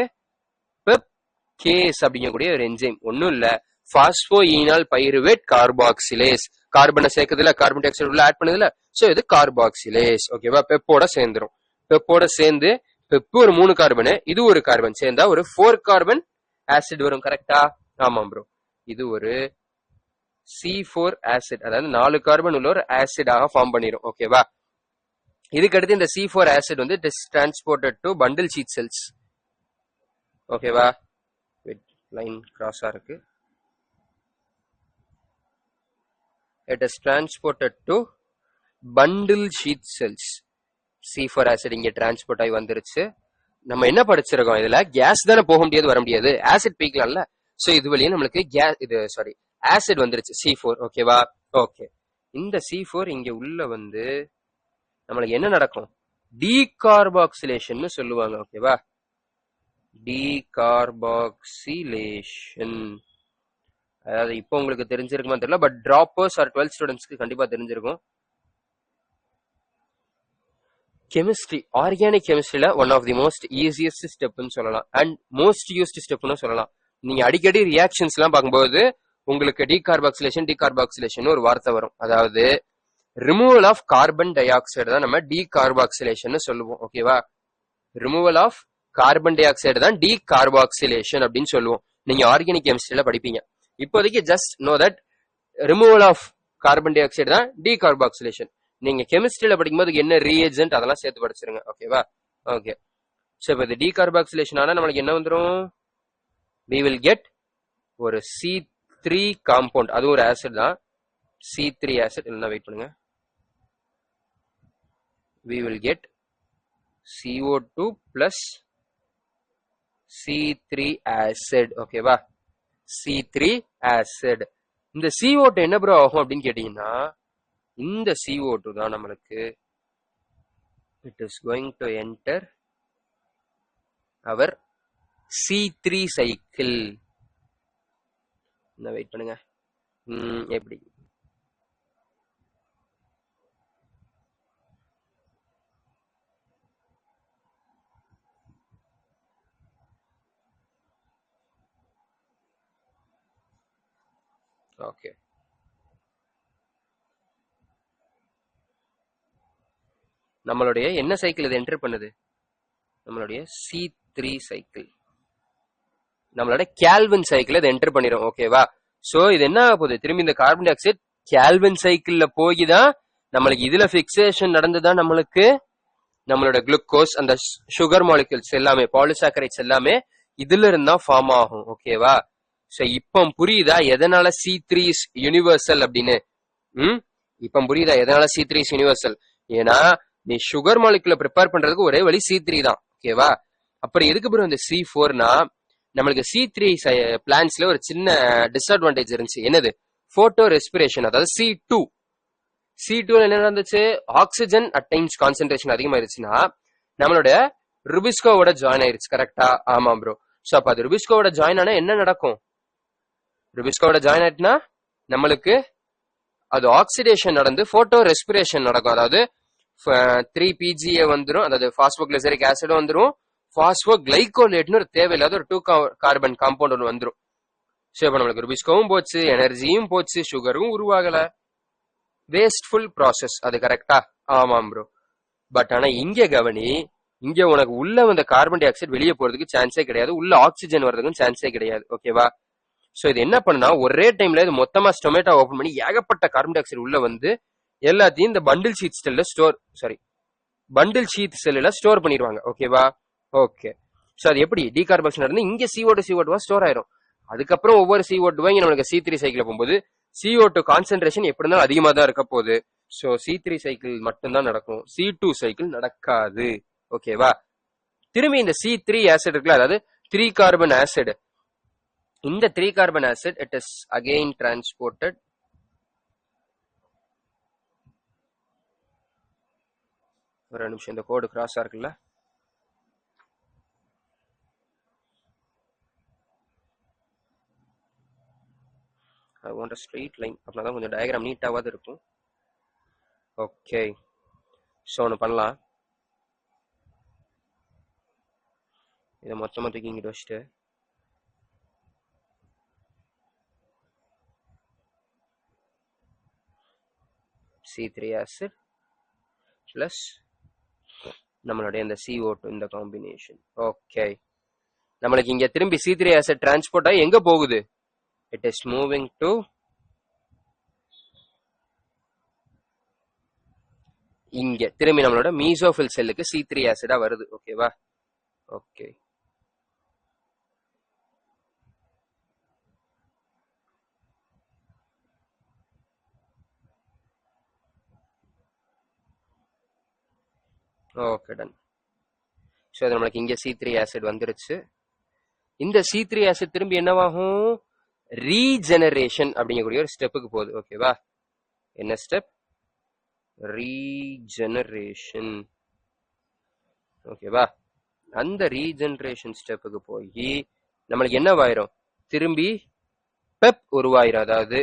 பெப் கேஸ் அப்படிங்கக்கூடிய ஒரு என்சைம். ஒன்னும் இல்ல, பாஸ்போஈனால் பைருவேட் கார்பாக்சிலேஸ். கார்பனை சேர்க்குதுல, கார்பன் டை ஆக்சைடு உள்ள ஆட் பண்ணுதுல, சோ இது கார்பாக்சிலேஸ். ஓகேவா? பெப்போட சேர்ந்துரும். பெப்போட சேர்ந்து பெப்பு ஒரு 3 கார்பன், இது ஒரு கார்பன் சேர்ந்தா ஒரு 4 கார்பன் ஆசிட் வரும். கரெக்டா? ஆமாம் ப்ரோ. இது ஒரு C4 ஆசிட், அதாவது 4 கார்பன் உள்ள ஒரு ஆசிடாக ஃபார்ம் பண்ணிரும். ஓகேவா? இதுக்கு அடுத்து இந்த C4 ஆசிட் வந்து it is transported to bundle sheath cells. ஓகேவா? லைன் கிராஸா இருக்கு. It is transported to bundle sheath cells. C4 acid இங்க டிரான்ஸ்போர்ட் ஆகி வந்துருச்சு. நம்ம என்ன படிச்சிருக்கோம், இதுல கேஸ் தானே போக முடியாது, வர முடியாது, ஆசிட் பீக்கலாம்ல. சோ இது வழியா நம்மளுக்கு ஆசிட் வந்துருச்சு C4. ஓகேவா? ஓகே. இந்த C4 இங்க உள்ள வந்து நம்மளுக்கு என்ன நடக்கும், டீகார்பாக்சிலேஷன் சொல்லுவாங்க. ஓகேவா? டீகார்பாக்சிலேஷன், அதாவது இப்போ உங்களுக்கு தெரிஞ்சிருக்குமா தெரியல, பட் டிராப்பர்ஸ் ஆர் 12th ஸ்டூடெண்ட்ஸ்க்கு கண்டிப்பா தெரிஞ்சிருக்கும். கெமிஸ்ட்ரி, ஆர்கானிக் கெமிஸ்ட்ரியில one of the most easiest ஸ்டெப்னு சொல்லலாம், அண்ட் மோஸ்ட் யூஸ்ட் ஸ்டெப்னு சொல்லலாம். நீங்க அடிக்கடி ரியாக்ஷன்ஸ் எல்லாம் பார்க்கும்போது உங்களுக்கு டீகார்பாக்சிலேஷன் ஒரு வார்த்தை வரும். அதாவது removal of carbon dioxide தான் நம்ம டீகார்பாக்சிலேஷன் சொல்லுவோம். ஓகேவா? Removal of carbon dioxide தான் டீகார்பாக்சிலேஷன் அப்படின்னு சொல்லுவோம். நீங்க ஆர்கானிக் கெமிஸ்ட்ரியில படிப்பீங்க. இப்போதைக்கு just know that removal of carbon dioxide தான் டீகார்பாக்சிலேஷன். நீங்க கெமிஸ்ட்ரியில படிக்கும்போது என்ன ரீஏஜென்ட் அதெல்லாம் சேர்த்து படிச்சிருங்க. ஓகேவா? ஓகே. சோ இப்போ இது டீகார்பாக்சிலேஷன் ஆனா நம்மளுக்கு என்ன வந்துடும், we will get ஒரு C3 காம்பவுண்ட், அது ஒரு ஆசிட் தான், C3 ஆசிட். இல்லைன்னா வெயிட் பண்ணுங்க, we will get CO2 plus C3 acid. ஓகேவா? C3 acid. இந்த CO2 என்ன ப்ரோ ஆகும் அப்படின்னு கேட்டீங்கன்னா, இந்த CO2 தான் நம்மளுக்கு it is going to enter our C3 cycle. Wait பண்ணுங்க, எப்படி ஓகே. நம்மளுடைய என்ன சைக்கிள் இது என்டர் பண்ணுது, நம்மளுடைய C3 சைக்கிள், நம்மளோட கேல்வின் சைக்கிள் இது என்டர் பண்ணிரும். ஓகேவா? சோ இது என்ன ஆக போகுது, திரும்பி இந்த கார்பன் டை ஆக்சைடு கேல்வின் சைக்கிள்ல போய்தான் நம்மளுக்கு இதுல பிக்சேஷன் நடந்துதான் நம்மளுக்கு நம்மளோட குளுக்கோஸ், அந்த சுகர் மாலிகுல்ஸ் எல்லாமே, பாலிசாக்கரைட்ஸ் எல்லாமே இதுல இருந்தா ஃபார்ம் ஆகும். ஓகேவா? சோ இப்ப புரியுதா எதனால C3 யூனிவர்சல் அப்படின்னு? இப்ப புரியுதா எதனால C3 யூனிவர்சல்? ஏன்னா நீ சுகர் மாலிகுல ப்ரிப்பேர் பண்றதுக்கு ஒரே வழி C3 தான். ஓகேவா? அப்புறம் எதுக்கு அப்புறம் இந்த C4னா, நம்மளுக்கு C3 பிளான்ஸ்ல ஒரு சின்ன டிஸ்அட்வான்டேஜ் இருந்துச்சு. என்னது? Photo respiration. அதாவது C2 என்ன நடந்துச்சு, ஆக்சிஜன் அட் டைம்ஸ் கான்சென்ட்ரேஷன் அதிகமாயிருச்சுன்னா நம்மளோட ருபிஸ்கோவோட ஜாயின் ஆயிருச்சு. கரெக்டா? ஆமா ப்ரோ. சோ அப்ப அது ருபிஸ்கோவோட ஜாயின் ஆனா என்ன நடக்கும், ருபிஸ்கோவோட ஜாயின் ஆயிட்டுனா நம்மளுக்கு அது ஆக்சிடேஷன் நடந்து போட்டோ ரெஸ்பிரேஷன் நடக்கும். அதாவது 3PGA வந்துடும், அதாவது பாஸ்போகிளிசரிக் ஆசிட் வந்துடும், பாஸ்போகிளைகோலேட்னு ஒரு தேவையில்லாத ஒரு 2 கார்பன் காம்பவுண்ட் ஒன்று வந்துடும். சோ இப்ப நம்மளுக்கு ருபிஸ்கோவும் போச்சு, எனர்ஜியும் போச்சு, சுகரும் உருவாகல, வேஸ்ட்ஃபுல் ப்ராசஸ். அது கரெக்டா? ஆமாம் ப்ரோ. பட் ஆனா இங்க கவனி, இங்க உனக்கு உள்ள வந்த கார்பன் டை ஆக்சைடு வெளியே போறதுக்கு சான்ஸே கிடையாது, உள்ள ஆக்சிஜன் வர்றதுக்கும் சான்ஸே கிடையாது. ஓகேவா? சோ இது என்ன பண்ணா, ஒரே டைம்ல இது மொத்தமா ஸ்டொமேட்டோ ஓபன் பண்ணி ஏகப்பட்ட கார்பன் டை ஆக்சைடு உள்ள வந்து எல்லாத்தையும் இந்த பண்டில் ஷீட் செல்ல ஸ்டோர் பண்ணிடுவாங்க. ஓகேவா? ஓகே. சோ அது எப்படி டீகார்பாக்சிலேஷன் நடந்து இங்க CO2 ஸ்டோர் ஆயிரும். அதுக்கப்புறம் ஒவ்வொரு CO2 இங்க நம்மளுக்கு C3 சைக்கிள் போகும்போது CO2 கான்சென்ட்ரேஷன் எப்படி இருந்தாலும் அதிகமா தான் இருக்க போகுது. சோ C3 சைக்கிள் மட்டும்தான் நடக்கும், C2 சைக்கிள் நடக்காது. ஓகேவா? திரும்பி இந்த C3 ஆசிட் இருக்குல்ல, அதாவது 3 கார்பன் ஆசிட், இந்த 3 carbon acid it is again transported ஒரு நிமிஷம், இந்த கோடு கிராஸா இருக்குல்ல, I want a straight line, அப்படின்னா கொஞ்சம் டயக்ராம் நீட்டாவது இருக்கும். ஓகே. சோ ஒன்று பண்ணலாம், இதை மொத்தமா தூக்கி இங்கிட்டு வச்சுட்டு C3 ஆசிட் பிளஸ் நம்மளுடைய இந்த CO2 இந்த காம்பினேஷன். ஓகே. நம்மளுக்கு இங்க திரும்பி C3 ஆசிட் டிரான்ஸ்போர்ட் ஆகி எங்க போகுது? இட் இஸ் மூவிங் டு இங்க திரும்பி நம்மளோட மீசோஃபில் செல்லுக்கு C3 ஆசிடா வருது. ஓகேவா? ஓகே. Okay done. ஸோ அது நம்மளுக்கு இங்க C3 ஆசிட் வந்துருச்சு. இந்த C3 ஆசிட் திரும்பி என்னவாகும்? ரீஜெனரேஷன் அப்படிங்கக்கூடிய ஒரு ஸ்டெப்புக்கு போகுது. ஓகேவா? என்ன ஸ்டெப்? ரீஜெனரேஷன். ஓகேவா? அந்த ரீஜெனரேஷன் ஸ்டெப்புக்கு போய் நம்மளுக்கு என்னவாயிரும்? திரும்பி பெப் உருவாயிரும். அதாவது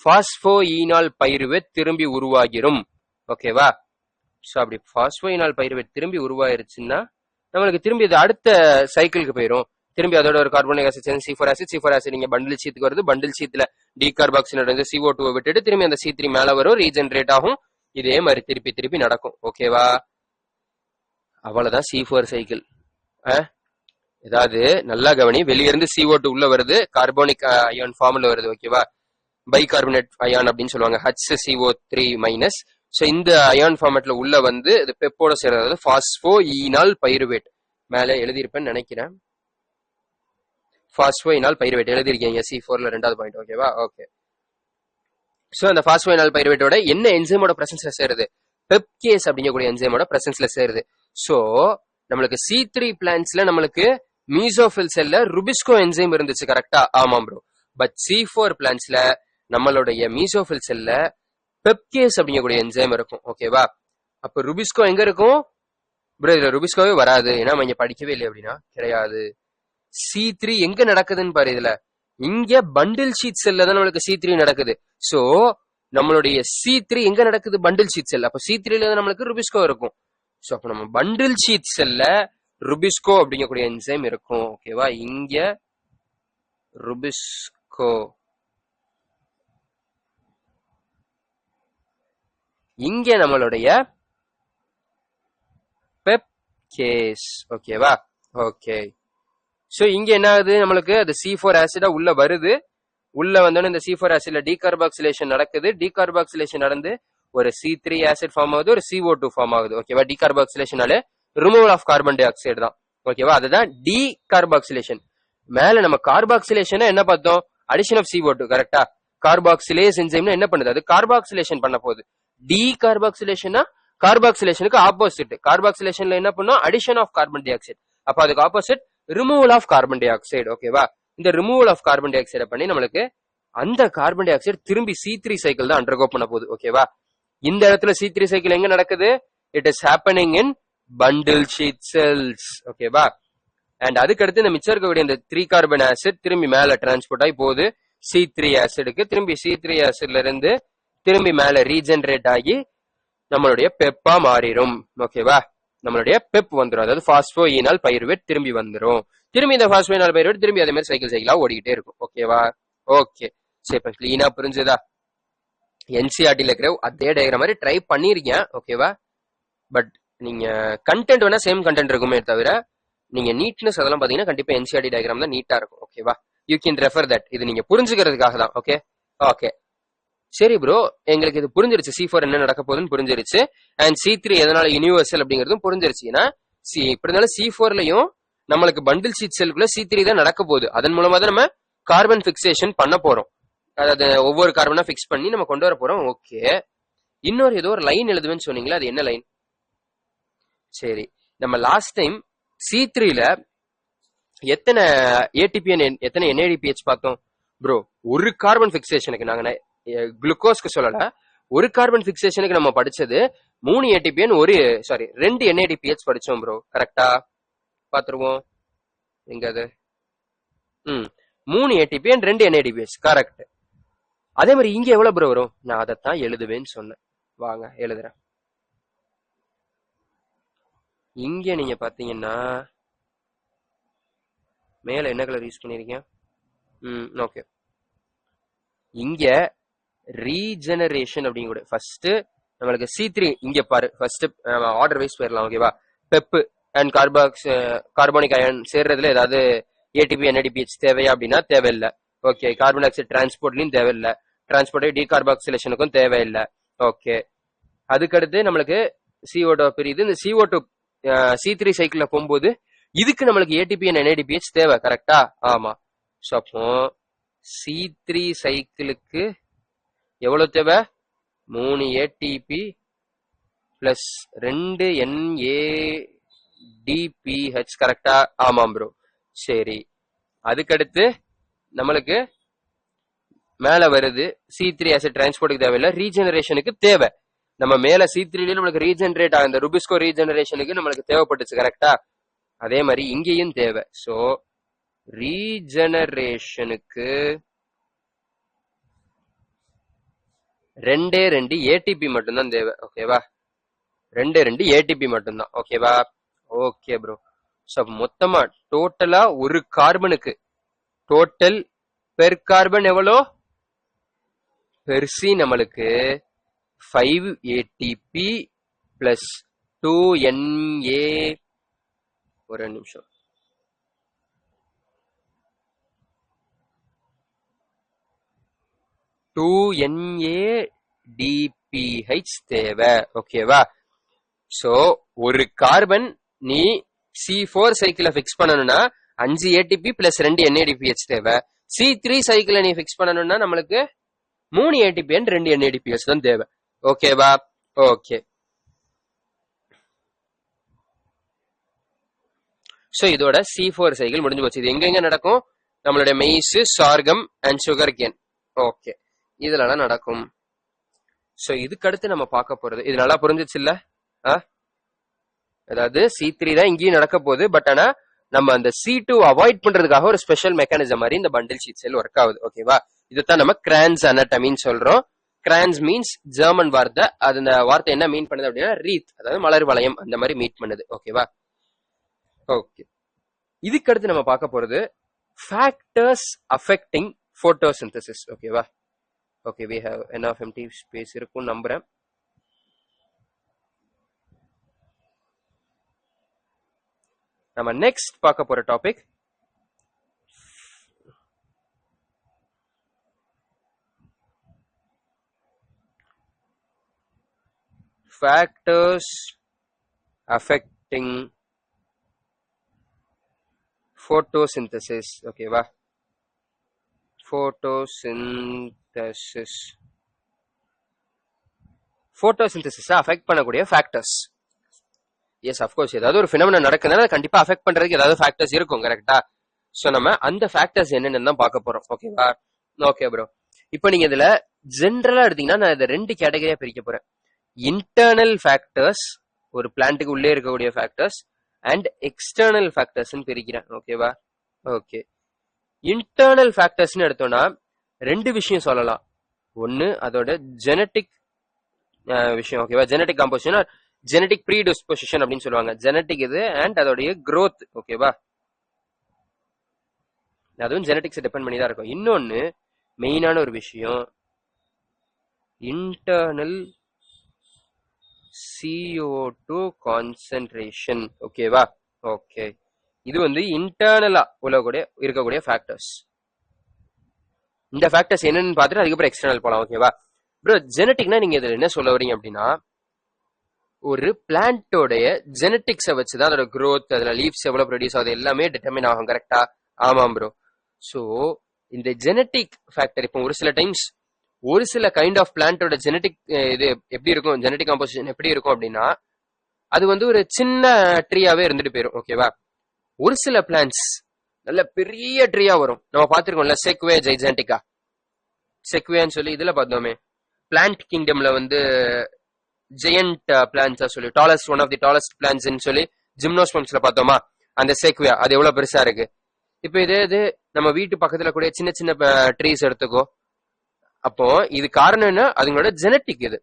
பாஸ்போஈனால் பைருவேட் திரும்பி உருவாகிரும். ஓகேவா? ஸோ அப்படி பாஸ்போயினால் பைருவேட் திரும்பி உருவாயிருச்சுன்னா நம்மளுக்கு திரும்பி இது அடுத்த சைக்கிளுக்கு போயிடும். திரும்பி அதோட ஒரு கார்போனிக் ஆசிட் சேர்ந்து C4 ஆசிட். C4 ஆசிட் நீங்க பண்டில் சீத்துக்கு வருது. பண்டில் சீத்துல டீகார்பாக்சிலேட் வந்து CO2 விட்டுட்டு திரும்பி அந்த C3 மேல வரும், ரீஜெனரேட் ஆகும். இதே மாதிரி திருப்பி திருப்பி நடக்கும். ஓகேவா? அவ்வளவுதான் C4 சைக்கிள். ஏதாவது நல்லா கவனி, வெளியிருந்து CO2 உள்ள வருது, கார்போனிக் அயான் ஃபார்ம்ல வருது. ஓகேவா? பைகார்பனேட் அயான் அப்படின்னு சொல்லுவாங்க, HCO3-. ஸோ இந்த அயான் ஃபார்மேட்ல உள்ள வந்து இது பெப்போட சேர்றது பாஸ்போஈனால் பைருவேட். மேல எழுதியிருப்பேன்னு நினைக்கிறேன். பாஸ்போயினால் பைருவேட் எழுதிருக்கீங்க C4ல 2வது பாயிண்ட். ஓகேவா? ஓகே. சோ அந்த பாஸ்போயினால் பைருவேட்டோட என்ன என்சைமோட பிரசன்ஸ்ல சேருது? பெப்கேஸ் அப்படிங்கக்கூடிய என்சைமோட பிரசன்ஸ்ல சேருது. சோ நம்மளுக்கு C3 பிளான்ட்ஸ்ல நம்மளுக்கு மீசோஃபில் செல்ல ருபிஸ்கோ என்சைம் இருந்துச்சு. கரெக்டா? ஆமாம் ப்ரோ. பட் C4 பிளான்ட்ஸ்ல நம்மளுடைய மீசோஃபில் செல்ல பெப்கேஸ் அப்படிங்கக்கூடிய என்சைம் இருக்கும். ஓகேவா? அப்ப ருபிஸ்கோ எங்க இருக்கும் ப்ரோ? இதுல ருபிஸ்கோவே வராது. ஏன்னா நம்ம இங்க படிக்கவே இல்லை அப்படின்னா கிடையாது. C3 எங்க நடக்குதுன்னு பாரு. இதுல இங்க பண்டில் ஷீட் செல்ல தான் நம்மளுக்கு C3 நடக்குது. சோ நம்மளுடைய C3 எங்க நடக்குது? பண்டில் ஷீட் செல். அப்ப C3ல தான் நம்மளுக்கு ருபிஸ்கோ இருக்கும். சோ அப்ப நம்ம பண்டில் ஷீட் செல்ல ருபிஸ்கோ அப்படிங்கக்கூடிய என்சைம் இருக்கும். ஓகேவா? இங்க ருபிஸ்கோ, இங்க நம்மளுடைய பெப்கேஸ். ஓகேவா? ஓகே. சோ இங்க என்ன ஆகுது? நம்மளுக்கு அது C4 ஆசிடா உள்ள வருது. உள்ள வந்தோன்னு இந்த C4 ஆசிட்ல டீகார்பாக்சிலேஷன் நடக்குது. டீகார்பாக்சிலேஷன் நடந்து ஒரு C3 ஆசிட் ஃபார்ம் ஆகுது, ஒரு CO2 ஃபார்ம் ஆகுது. ஓகேவா? டீகார்பாக்சிலேஷனால removal of carbon dioxide தான். ஓகேவா? அதுதான் டீகார்பாக்சிலேஷன். மேல நம்ம கார்பாக்சிலேஷன் என்ன பார்த்தோம்? Addition of CO2. கரெக்டா? கார்பாக்சிலேஸ் என்சைம்னா என்ன பண்ணுது? அது கார்பாக்சிலேஷன் பண்ண போகுது. டீகார்பாக்சிலேஷனா கார்பாக்சிலேஷனுக்கு ஆப்போசிட். கார்பாக்சிலேஷன்ல என்ன பண்ணும்? Addition of carbon dioxide. அப்ப அதுக்கு opposite removal of carbon dioxide. ஓகேவா? இந்த ரிமூவல் ஆஃப் கார்பன் டை ஆக்சைடை பண்ணி நம்மளுக்கு அந்த கார்பன் டை ஆக்சைடு திரும்பி C3 சைக்கிள் தான் அண்டர்கோ பண்ண போகுது. ஓகேவா? இந்த இடத்துல C3 சைக்கிள் எங்க நடக்குது? It is happening in bundle sheath cells. ஓகேவா? அண்ட் அதுக்கு அடுத்து இந்த மிச்சம் இருக்கக்கூடிய இந்த 3 கார்பன் ஆசிட் திரும்பி மேல டிரான்ஸ்போர்ட் ஆகி போகுது C3 ஆசிடுக்கு. திரும்பி C3 ஆசிட்ல இருந்து திரும்பி மேல ரீஜெனரேட் ஆகி நம்மளுடைய பெப்பா மாறிடும். ஓகேவா? நம்மளுடைய பெப் வந்துடும். அதாவது பாஸ்போஈனால் பைருவேட் திரும்பி வந்துடும். திரும்பி இந்த பாஸ்போயினால் பைருவேட் திரும்பி அதே மாதிரி சைக்கிளா ஓடிக்கிட்டே இருக்கும். ஓகேவா? ஓகே. சரி, இப்ப கிளீனா புரிஞ்சுதா? NCERTல இருக்கிற அதே டயக்ராம் மாதிரி ட்ரை பண்ணிருக்கேன். ஓகேவா? பட் நீங்க கண்டென்ட் வேணா சேம் கண்டென்ட் இருக்குமே தவிர நீங்க நீட்னஸ் அதெல்லாம் பாத்தீங்கன்னா கண்டிப்பா NCERT டயக்ராம் தான் நீட்டா இருக்கும். ஓகேவா? You can refer that. இது நீங்க புரிஞ்சுக்கிறதுக்காக தான். Okay okay. சரி ப்ரோ, எங்களுக்கு இது புரிஞ்சிருச்சு. C4 என்ன நடக்க போகுதுன்னு புரிஞ்சிருச்சு. அண்ட் C3 எதனால யூனிவர்சல் அப்படிங்கிறதும் புரிஞ்சிருச்சு. ஏன்னா இப்படி இருந்தாலும் C4லயும் நம்மளுக்கு பண்டில் ஷீட் செல்குள்ள C3 தான் நடக்க போகுது. அதன் மூலமா தான் நம்ம கார்பன் பிக்சேஷன் பண்ண போறோம். அதாவது ஒவ்வொரு கார்பனா பிக்ஸ் பண்ணி நம்ம கொண்டு வர போறோம். ஓகே. இன்னொரு ஏதோ ஒரு லைன் எழுதுவேன்னு சொன்னீங்களா, அது என்ன லைன்? சரி, நம்ம லாஸ்ட் டைம் C3ல எத்தனை ATP எத்தனை NADPH பார்த்தோம் ப்ரோ? ஒரு கார்பன் பிக்சேஷனுக்கு நாங்க குளுக்கோஸ்க்கு சொல்லல, ஒரு கார்பன் பிக்சேஷனுக்கு நம்ம படிச்சது 3 ATP ஒரு 2 NADPH படிச்சோம் ப்ரோ. கரெக்டா? பாத்துருவோம் எங்க அது. 3 ATP 2 NADPH. கரெக்ட். அதே மாதிரி இங்க எவ்வளவு ப்ரோ வரும்? நான் அதைத்தான் எழுதுவேன்னு சொன்னேன். வாங்க எழுதுறேன். இங்க நீங்க பாத்தீங்கன்னா மேல என்ன கலர் யூஸ் பண்ணிருக்கீங்க? ஓகே. இங்க ரீஜெனரேஷன் அப்படிங்க ஃபர்ஸ்ட் நம்மளுக்கு C3 இங்க பாரு. ஃபர்ஸ்ட் ஆர்டர் வைஸ் போயிடலாம். ஓகேவா? பெப் அண்ட் கார்பானிக் அயன் சேர்றதுல ஏதாவது ஏடிபி NADPH தேவையா அப்படின்னா தேவையில்லை. ஓகே, கார்பன் டை ஆக்சைடு டிரான்ஸ்போர்ட்லயும் தேவையில்லை, டிரான்ஸ்போர்ட் டீகார்பாக்சிலேஷனுக்கும் தேவையில்லை. ஓகே, அதுக்கடுத்து நம்மளுக்கு CO2 பிரியுது. இந்த CO2 C3 சைக்கிள்ல போகும்போது இதுக்கு நம்மளுக்கு ATP and NADPH தேவை, கரெக்டா? ஆமா. ஸோ அப்போ C3 சைக்கிளுக்கு எவ்வளவு தேவை? 3 ATP பிளஸ் 2 NADPH, கரெக்டா? ஆமாம் ப்ரோ. சரி, அதுக்கடுத்து நம்மளுக்கு மேல வருது C3 ஆசிட் டிரான்ஸ்போர்ட்டுக்கு தேவையில்லை, ரீஜெனரேஷனுக்கு தேவை. நம்ம மேல C3 நம்மளுக்கு ரீஜெனரேட் ஆகும், இந்த ருபிஸ்கோ ரீஜெனரேஷனுக்கு நம்மளுக்கு தேவைப்பட்டுச்சு, கரெக்டா? அதே மாதிரி இங்கேயும் தேவை. ஸோ ரீஜெனரேஷனுக்கு 2 ATP மட்டும்தான் தேவை. ஓகேவா? 2 ATP மட்டும்தான். ஓகேவா? Okay bro. ஸோ மொத்தமா டோட்டலா ஒரு கார்பனுக்கு டோட்டல் பெர் கார்பன் எவ்வளோ? பெர்சி நம்மளுக்கு 5 ATP பிளஸ் 2 NA, ஒரு நிமிஷம், 2 NADPH தேவை. ஓகேவா? சோ ஒரு கார்பன் நீ C4 சைக்கிள பிக்ஸ் பண்ணணும்னா 5 ATP பிளஸ் 2 NADPH தேவை. C3 சைக்கிள நீ பிக்ஸ் பண்ணணும்னா நம்மளுக்கு 3 ATP and 2 NADPH தான் தேவை. ஓகேவா? ஓகே. சோ இதோட C4 சைக்கிள் முடிஞ்சு போச்சு. இது எங்க நடக்கும்? நம்மளுடைய maize, sorghum and sugar cane. Okay, இதுலலாம் நடக்கும். சோ இதுக்கு அடுத்து நம்ம பார்க்க போறது, இது நல்லா புரிஞ்சிச்சு இல்ல? அதாவது C3 தான் இங்கேயும் நடக்க போகுது. பட் ஆனா நம்ம அந்த C2 அவாய்ட் பண்றதுக்காக ஒரு ஸ்பெஷல் மெக்கானிசம் மாதிரி இந்த பண்டில் ஷீட் செல் ஒர்க் ஆகுது. ஓகேவா? இதுதான் நம்ம கிரான்ஸ் அனட்டமின்னு சொல்றோம். கிரான்ஸ் மீன்ஸ் ஜெர்மன் வார்த்தை. அது அந்த வார்த்தை என்ன மீன் பண்ணுது அப்படின்னா ரீத், அதாவது மலர் வளையம், அந்த மாதிரி மீட் பண்ணுது. ஓகேவா? ஓகே, இதுக்கு அடுத்து நம்ம பார்க்க போறது ஃபேக்டர்ஸ் அஃபெக்டிங் போட்டோசிந்தசிஸ். ஓகேவா? Okay, we have enough empty space இருக்கும் நம்புறேன். நம்ம நெக்ஸ்ட் பார்க்க போற டாபிக் ஃபேக்டர்ஸ் அஃபெக்டிங் photosynthesis. ஓகேவா? photosynthesis அஃபெக்ட் பண்ணக்கூடிய ஃபேக்டர்ஸ். எஸ், அஃப்கோர்ஸ், ஏதாவது ஒரு பினாமினா நடக்குதுன்னா கண்டிப்பா அஃபெக்ட் பண்றதுக்கு ஏதாவது ஃபேக்டர்ஸ் இருக்கும், கரெக்டா? சோ நம்ம அந்த ஃபேக்டர்ஸ் என்னன்னு தான் பார்க்க போறோம். ஓகேவா? Okay bro. இப்போ நீங்க இதுல ஜென்ரலா எடுத்தீங்கன்னா நான் இதை 2 கேட்டகரியா பிரிக்க போறேன். இன்டர்னல் ஃபேக்டர்ஸ், ஒரு பிளான்ட்டுக்கு உள்ளே இருக்கக்கூடிய ஃபேக்டர்ஸ், அண்ட் எக்ஸ்டர்னல் ஃபேக்டர்ஸ் பிரிக்கிறேன். ஓகேவா? ஓகே, இன்டர்னல் ஃபேக்டர்ஸ் எடுத்தோம்னா 2 விஷயம் சொல்லலாம். ஒன்னு அதோட ஜெனட்டிக் விஷயம். ஓகேவா? ஜெனட்டிக் காம்போசிஷன், ஜெனட்டிக் ப்ரீடிஸ்போசிஷன் அப்படின்னு சொல்லுவாங்க. ஜெனட்டிக் இது அண்ட் அதோடைய growth. ஓகேவா? அதுவும் ஜெனட்டிக்ஸ் டிபெண்ட் பண்ணி தான் இருக்கும். இன்னொன்னு மெயினான ஒரு விஷயம், இன்டர்னல் CO2 கான்சென்ட்ரேஷன். ஓகேவா? ஓகே, இது இன்டர்னலா இருக்கக்கூடிய ஃபேக்டர்ஸ். இந்த ஃபேக்டர்ஸ் என்னன்னு பார்த்துட்டு அதுக்கப்புறம் எக்ஸ்டர்னல் போலாம். ஓகேவா ப்ரோ? ஜெனட்டிக்னா நீங்க இதுல என்ன சொல்ல வரீங்க அப்படின்னா, ஒரு பிளான்ட்டோடைய ஜெனட்டிக்ஸை வச்சுதான் அதோட growth, அதுல லீவ்ஸ் எவ்வளவு ப்ரொடியூஸ் ஆகுது எல்லாமே டிட்டர்மின் ஆகும், கரெக்டா? ஆமாம் ப்ரோ. சோ இந்த ஜெனட்டிக் ஃபேக்டர் இப்போ ஒரு சில டைம்ஸ் ஒரு சில கைண்ட் ஆஃப் பிளான்ட்டோட ஜெனட்டிக் இது எப்படி இருக்கும், ஜெனட்டிக் காம்போசிஷன் எப்படி இருக்கும் அப்படின்னா, அது ஒரு சின்ன ட்ரீயாவே இருந்துட்டு போயிடும். ஓகேவா? ஒரு சில பிளான்ட்ஸ் நல்ல பெரிய ட்ரீயா வரும். நம்ம பார்த்திருக்கோம்ல, செக்வே ஜைஜாண்டிகா, செக்வேன்னு சொல்லி இதுல பார்த்தோமே, பிளான்ட் கிங்டம்ல ஜெயண்ட் பிளான்ட்ஸா சொல்லி tallest, one of the tallest plants சொல்லி ஜிம்னோஸ்பம்ஸ்ல பார்த்தோமா, அந்த செக்வே அது எவ்வளவு பெருசா இருக்கு. இப்ப இது நம்ம வீட்டு பக்கத்துல கூட சின்ன சின்ன ட்ரீஸ் எடுத்துக்கோ. அப்போ இது காரணம் என்ன? அதுங்களோட ஜெனட்டிக் இது.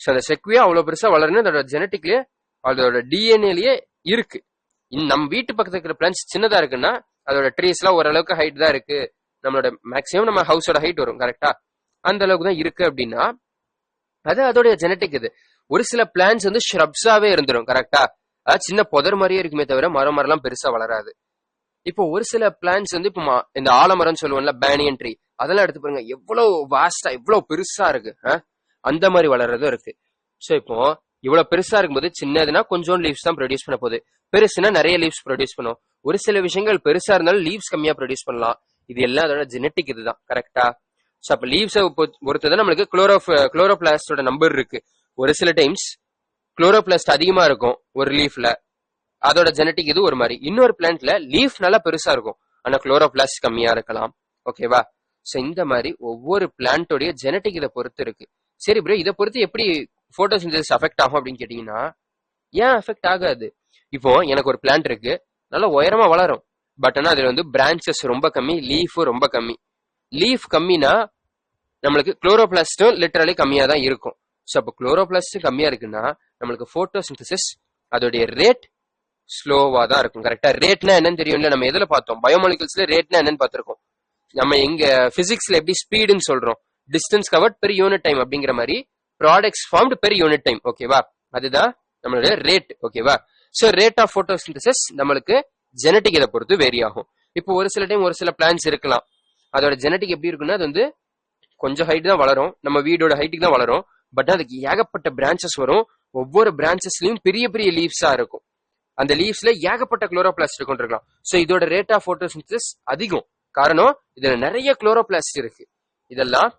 ஸோ அந்த செக்வே அவ்வளவு பெருசா வளரணும், அதோட ஜெனட்டிக்லயே அதோட டிஎன்ஏலயே இருக்கு. நம்ம வீட்டு பக்கத்துல இருக்கிற பிளான்ஸ் சின்னதா இருக்குன்னா அதோட ட்ரீஸ் எல்லாம் ஓரளவுக்கு ஹைட் தான் இருக்கு. நம்மளோட மேக்சிமம் நம்ம ஹவுஸோட ஹைட் வரும், கரெக்டா? அந்த அளவுக்கு தான் இருக்கு அப்படின்னா அது அதோட ஜெனட்டிக் இது. ஒரு சில பிளான்ஸ் ஷ்ரப்ஸாவே இருந்துரும், கரெக்டா? அது சின்ன புதர் மாதிரியே இருக்குமே தவிர மரம் எல்லாம் பெருசா வளராது. இப்போ ஒரு சில பிளான்ஸ் வந்து இப்போ இந்த ஆலமரம் சொல்லுவோம்ல, பேனியன் ட்ரீ, அதெல்லாம் எடுத்து பாருங்க எவ்வளவு வாஸ்டா எவ்வளவு பெருசா இருக்கு. அந்த மாதிரி வளர்றதும் இருக்கு. ஸோ இப்போ இவ்வளவு பெருசா இருக்கும்போது சின்னதுன்னா கொஞ்சம் லீவ்ஸ் தான் ப்ரொடியூஸ் பண்ண போகுது, பெருசுனா நிறைய லீவ்ஸ் ப்ரொடியூஸ் பண்ணும். ஒரு சில விஷயங்கள் பெருசா இருந்தாலும் லீவ்ஸ் கம்மியா ப்ரொடியூஸ் பண்ணலாம். இது எல்லாம் அதோட ஜெனட்டிக் இதுதான். கரெக்டா? ஸோ அப்ப லீவ்ஸை பொறுத்ததான் நம்மளுக்கு குளோரோபிளாஸ்டோட நம்பர் இருக்கு. ஒரு சில டைம்ஸ் குளோரோபிளாஸ்ட் அதிகமா இருக்கும் ஒரு லீஃப்ல, அதோட ஜெனட்டிக் இது ஒரு மாதிரி. இன்னொரு பிளான்ட்ல லீஃப் நல்லா பெருசா இருக்கும், ஆனா குளோரோபிளாஸ்ட் கம்மியா இருக்கலாம். ஓகேவா? சோ இந்த மாதிரி ஒவ்வொரு பிளான்ட்டோடைய ஜெனட்டிக் இதை பொறுத்து இருக்கு. சரி ப்ரோ, இதை பொறுத்து எப்படி போட்டோசிந்தசிஸ் அஃபெக்ட் ஆகும் அப்படின்னு கேட்டீங்கன்னா, ஏன் அஃபெக்ட் ஆகாது? இப்போ எனக்கு ஒரு பிளான்ட் இருக்கு, நல்லா உயரமா வளரும், பட் ஆனா அதுல வந்து பிரான்ச்சஸ் ரொம்ப கம்மி, லீஃபும் ரொம்ப கம்மி. லீஃப் கம்மினா நம்மளுக்கு குளோரோபிளாஸ்டும் லிட்டரலி கம்மியா தான் இருக்கும். ஸோ அப்போ குளோரோபிளாஸ்ட் கம்மியா இருக்குன்னா நம்மளுக்கு போட்டோசிந்தசிஸ் அதோடைய ரேட் ஸ்லோவா தான் இருக்கும். கரெக்டா? ரேட்னா என்னன்னு தெரியும்ல, நம்ம எதுல பார்த்தோம், பயோமாலிகுல்ஸ்ல ரேட்னா என்னன்னு பார்த்திருக்கோம். நம்ம எங்க பிசிக்ஸ்ல எப்படி ஸ்பீடுன்னு சொல்றோம், distance covert per unit time அப்படிங்கிற மாதிரி products formed per unit time. ஓகேவா? அதுதான் நம்மளுடைய ரேட். ஓகேவா? ஸோ ரேட் ஆஃப் போட்டோசிந்தசிஸ் நம்மளுக்கு ஜெனட்டிக் இதை பொறுத்து வேரி ஆகும். இப்போ ஒரு சில டைம் ஒரு சில பிளான்ஸ் இருக்கலாம், அதோட ஜெனட்டிக் எப்படி இருக்குன்னா அது வந்து கொஞ்சம் ஹைட் தான் வளரும், நம்ம வீடோட ஹைட்டுக்கு தான் வளரும், பட் அதுக்கு ஏகப்பட்ட பிரான்ச்சஸ் வரும். ஒவ்வொரு பிரான்ச்சஸ்லயும் பெரிய பெரிய லீவ்ஸா இருக்கும், அந்த லீவ்ஸ்ல ஏகப்பட்ட குளோரோபிளாஸ்ட் இருக்கும். சோ இதோட ரேட் ஆஃப் போட்டோசிந்தசிஸ் அதிகம். காரணம் இதுல நிறைய குளோரோபிளாஸ்ட் இருக்கு. இதெல்லாம்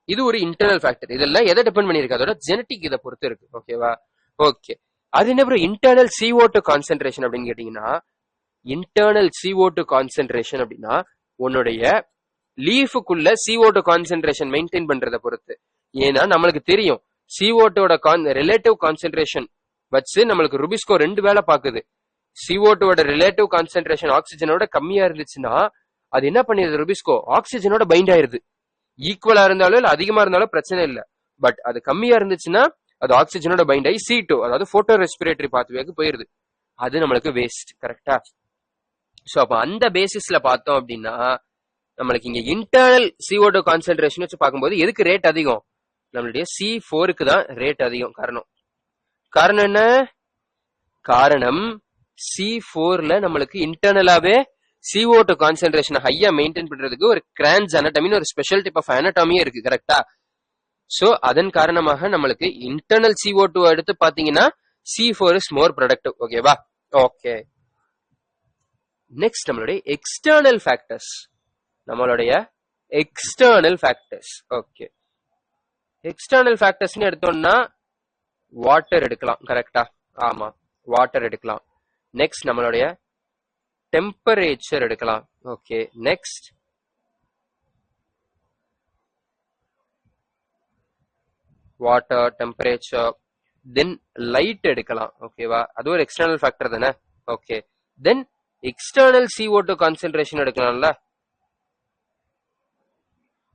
இது ஒரு இன்டர்னல் ஃபேக்டர். இதெல்லாம் எதை டிபெண்ட் பண்ணிருக்கு, அதோட ஜெனட்டிக் இதை பொறுத்து இருக்கு. ஓகேவா? ஓகே. அது என்ன ப்ரோ இன்டர்னல் CO2 கான்சென்ட்ரேஷன் அப்படின்னு கேட்டீங்கன்னா, இன்டர்னல் CO2 கான்சென்ட்ரேஷன் அப்படின்னா உன்னுடைய லீஃபுக்குள்ள CO2 கான்சென்ட்ரேஷன் மெயின்டைன் பண்றதை பொறுத்து. ஏன்னா நம்மளுக்கு தெரியும் CO2 ரிலேட்டிவ் கான்சென்ட்ரேஷன் வச்சு நம்மளுக்கு ருபிஸ்கோ 2 வேலை பாக்குது. CO2 ரிலேட்டிவ் கான்சென்ட்ரேஷன் ஆக்சிஜனோட கம்மியா இருந்துச்சுன்னா அது என்ன பண்ணிடுது, ருபிஸ்கோ ஆக்சிஜனோட பைண்ட் ஆயிருது. ஈக்குவலா இருந்தாலும் இல்ல அதிகமா இருந்தாலும் பிரச்சனை இல்லை, பட் அது கம்மியா இருந்துச்சுன்னா அது ஆக்சிஜனோட பைண்ட் ஆகி C2 அதாவது போட்டோ ரெஸ்பிரேட்டரி பாத்வேக்கு போயிருது. அது நம்மளுக்கு வேஸ்ட். கரெக்டா? சோ அப்ப அந்த பேசிஸ்ல பார்த்தோம் அப்படின்னா நம்மளுக்கு இங்க இன்டர்னல் CO2 கான்சென்ட்ரேஷன் வச்சு பார்க்கும்போது எதுக்கு ரேட் அதிகம், நம்மளுடைய C4க்கு தான் ரேட் அதிகம். காரணம் என்ன? காரணம் C4ல நம்மளுக்கு இன்டர்னலாவே CO2 கான்சென்ட்ரேஷன் ஹையா மெயின்டைன் பண்றதுக்கு ஒரு கிரான்ஸ் அனட்டமின்னு ஒரு ஸ்பெஷல் டைப் ஆஃப் அனட்டமியே இருக்கு. கரெக்டா? சோ அதன் காரணமாக நம்மளுக்கு இன்டர்னல் CO2 எடுத்து பாத்தீங்கன்னா C4 இஸ் மோர் ப்ரொடக்டிவ். ஓகேவா? ஓகே. நெக்ஸ்ட் நம்மளுடைய எக்ஸ்டர்னல் ஃபேக்டர்ஸ். ஓகே. எக்ஸ்டர்னல் ஃபேக்டர்ஸ்னு எடுத்தோம்னா வாட்டர் எடுக்கலாம். கரெக்டா? ஆமா, வாட்டர் எடுக்கலாம். நெக்ஸ்ட் நம்மளுடைய டெம்பரேச்சர் எடுக்கலாம். Okay. Next water, temperature, then light எடுக்கலாம். ஓகேவா? அது ஒரு எக்ஸ்டர்னல் ஃபேக்டர் தானே. Okay. Then external CO2 concentration எடுக்கலாம்ல.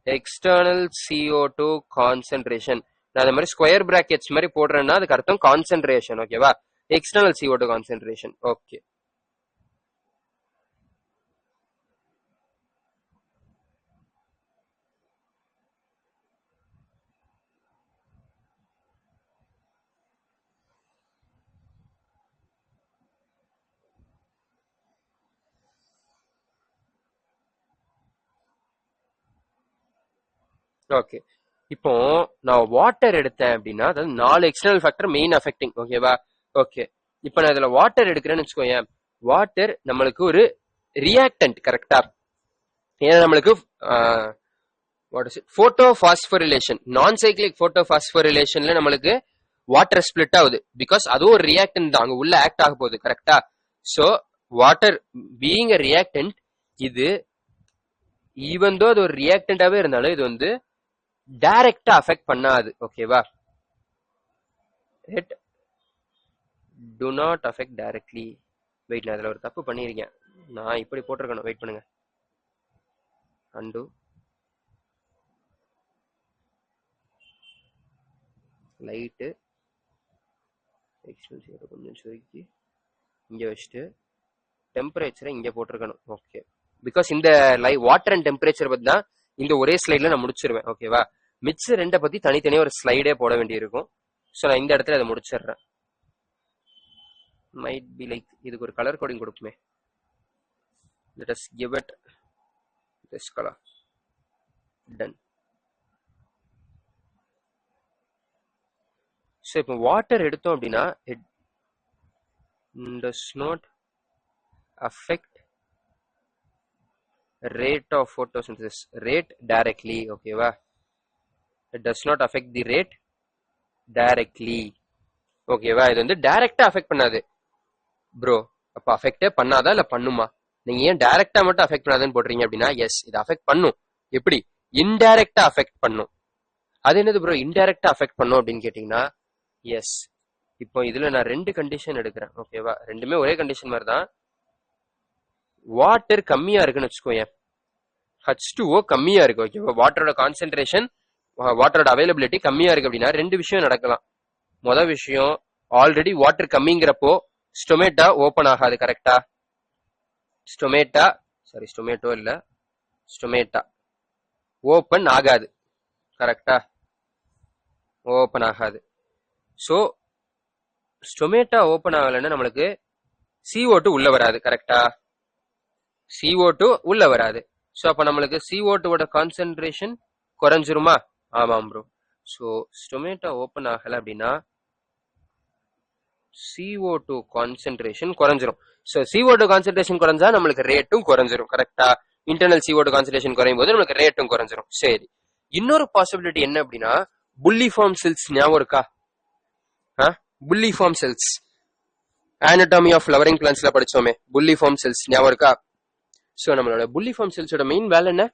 எக்ஸ்டர்னல் CO2 கான்சென்ட்ரேஷன் நான் அந்த மாதிரி ஸ்கொயர் பிராக்கெட்ஸ் மாதிரி போடுறேன்னா அதுக்கு அர்த்தம் கான்சென்ட்ரேஷன். ஓகேவா? External CO2 concentration. Okay. Okay. இப்போ நான் வாட்டர் எடுத்தேன் அப்படின்னா அதாவது 4 எக்ஸ்டர்னல் ஃபேக்டர் மெயின் அஃபெக்டிங். ஓகேவா? ஓகே. இப்போ நான் இதுல வாட்டர் எடுக்கிறேன்னு வச்சுக்கோங்க, வாட்டர் நம்மளுக்கு ஒரு ரியாக்டன்ட். கரெக்டா? ஏன்னா நம்மளுக்கு போட்டோ பாஸ்போரிலேஷன், நான் சைக்கிளிக் போட்டோ பாஸ்போரிலேஷன்ல நம்மளுக்கு வாட்டர் ஸ்பிளிட் ஆகுது. பிகாஸ் அதுவும் ஒரு ரியாக்டன்ட் தான், அங்க உள்ள ஆக்ட் ஆக போகுது. கரெக்டா? So water being a reactant, இது ஈவன் தோ அது ஒரு ரியாக்டன்டாவே இருந்தாலும் இது வந்து டைரக்டா அஃபெக்ட் பண்ணாது. ஓகேவா? It do not affect directly. Wait, நான் அதுல ஒரு தப்பு பண்ணிருக்கேன், நான் இப்படி போட்டிருக்கணும். வெயிட் பண்ணுங்க, அண்டு லைட்டு எக்ஸ்டென்சிவ் கொஞ்சம் சுருக்கி இங்க வச்சுட்டு டெம்பரேச்சரை இங்க போட்டிருக்கணும். ஓகே. பிகாஸ் இந்த வாட்டர் அண்ட் டெம்பரேச்சர் பத்தி தான் இந்த ஒரே ஸ்லைட்ல நான் முடிச்சிருவேன். ஓகேவா? மிச்ச ரெண்டை பத்தி தனித்தனியா ஒரு ஸ்லைடே போட வேண்டியிருக்கும். ஸோ நான் இந்த இடத்துல அதை முடிச்சிடுறேன். மைட் பி லைக் இதுக்கு ஒரு கலர் கோடிங் கொடுக்குமே. let us give it this color. Done. So இப்போ வாட்டர் எடுத்தோம் அப்படின்னா it does not affect rate of photosynthesis rate directly. ஓகேவா? It does not affect the rate directly. ஓகேவா? இது வந்து டைரக்டா அஃபெக்ட் பண்ணாது ப்ரோ. அப்ப அஃபெக்டே பண்ணாதா இல்ல பண்ணுமா? நீங்க ஏன் டைரக்டா மட்டும் அஃபெக்ட் பண்ணாதுன்னு போடுறீங்க அப்படின்னா, எஸ் இது அஃபெக்ட் பண்ணும். எப்படி? இன்டைரக்டா அஃபெக்ட் பண்ணும். அது என்னது ப்ரோ இன்டைரக்டா அஃபெக்ட் பண்ணும் அப்படின்னு கேட்டீங்கன்னா, எஸ். இப்போ இதுல நான் 2 கண்டிஷன் எடுக்கிறேன். ஓகேவா? ரெண்டுமே ஒரே கண்டிஷன் மாதிரி தான். வாட்டர் கம்மியா இருக்குன்னு வச்சுக்கோங்க, H2O கம்மியா இருக்கு. ஓகேவா? வாட்டரோட கான்சென்ட்ரேஷன், வாட்டரோட அவைலபிலிட்டி கம்மியா இருக்கு அப்படின்னா 2 விஷயம் நடக்கலாம். முதல் விஷயம், ஆல்ரெடி வாட்டர் கம்மிங்கிறப்போ ஸ்டொமேட்டா ஓபன் ஆகாது. கரெக்டா? ஸ்டொமேட்டோ இல்ல, ஸ்டொமேட்டா ஓபன் ஆகாது. கரெக்டா? ஓபன் ஆகாது. சோ ஸ்டொமேட்டா ஓபன் ஆகலைன்னா நம்மளுக்கு CO2 உள்ள வராது. கரெக்டா? CO2 உள்ள வராது. சோ அப்ப நம்மளுக்கு CO2 கான்சென்ட்ரேஷன் குறைஞ்சிருமா? ஆமாம் ப்ரோ. சோ ஸ்டொமேட்டா ஓபன் ஆகல அப்படின்னா CO2 கான்சென்ட்ரேஷன் குறைஞ்சிரும். சோ CO2 கான்சென்ட்ரேஷன் குறைஞ்சா நம்மளுக்கு ரேட்டும் குறைஞ்சிரும். கரெக்டா? இன்டர்னல் CO2 கான்சென்ட்ரேஷன் குறையும் போது நம்மளுக்கு ரேட்டும் குறைஞ்சிரும். சரி, இன்னொரு பாசிபிலிட்டி என்ன அப்படின்னா, புல்லிஃபார்ம் செல்ஸ் ஞாபகம் இருக்கா? Bulliform cells anatomy of flowering plants படிச்சோமே, புல்லிஃபார்ம் செல்ஸ் ஞாபகம் இருக்கா? சோ நம்மளோட புல்லிஃபார்ம் செல்ஸோட மெயின் வேலை என்ன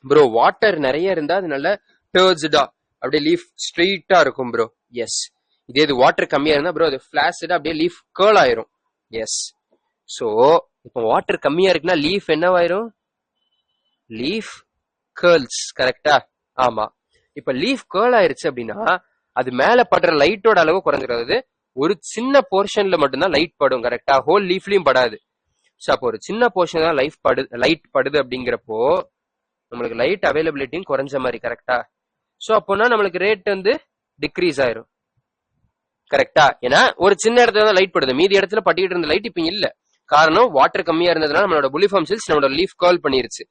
ப்ரோ? வாட்டர் நிறைய இருந்தா அது நல்ல டர்ஸ்டா அப்படியே லீஃப் ஸ்ட்ரெயிட்டா இருக்கும் ப்ரோ. எஸ். இதே இது வாட்டர் கம்மியா இருந்தா ப்ரோ அது ஃபிளாசிடா அப்படியே லீஃப் கேர்ள் ஆயிரும். எஸ். சோ இப்போ வாட்டர் கம்மியா இருக்குன்னா லீஃப் என்னவாயிரும்? Leaf girls. கரெக்டா? ஆமா. இப்ப லீஃப் கேர்ள் ஆயிருச்சு அப்படின்னா அது மேல படுற லைட்டோட அளவு குறைஞ்சிடாது. ஒரு சின்ன போர்ஷன்ல மட்டும்தான் லைட் படும். கரெக்டா? ஹோல் லீஃப்லயும் படாது. சோ அப்போ ஒரு சின்ன போர்ஷன் தான் லைட் படுது அப்படிங்கிறப்போ நம்மளுக்கு லைட் அவைலபிலிட்டியும் குறைஞ்ச மாதிரி. கரெக்டா? சோ அப்போனா நம்மளுக்கு ரேட் வந்து டிக்ரீஸ் ஆயிரும். கரெக்டா? ஏன்னா ஒரு சின்ன இடத்துல தான் லைட் படுது, மீதி இடத்துல பட்டிக்கிட்டு இருந்த லைட் இப்ப இல்ல. காரணம் வாட்டர் கம்மியா இருந்ததுனால நம்மளோட புல்லிஃபார்ம் செல்ஸ் நம்மளோட லீஃப் கேர்ள் பண்ணிருச்சு.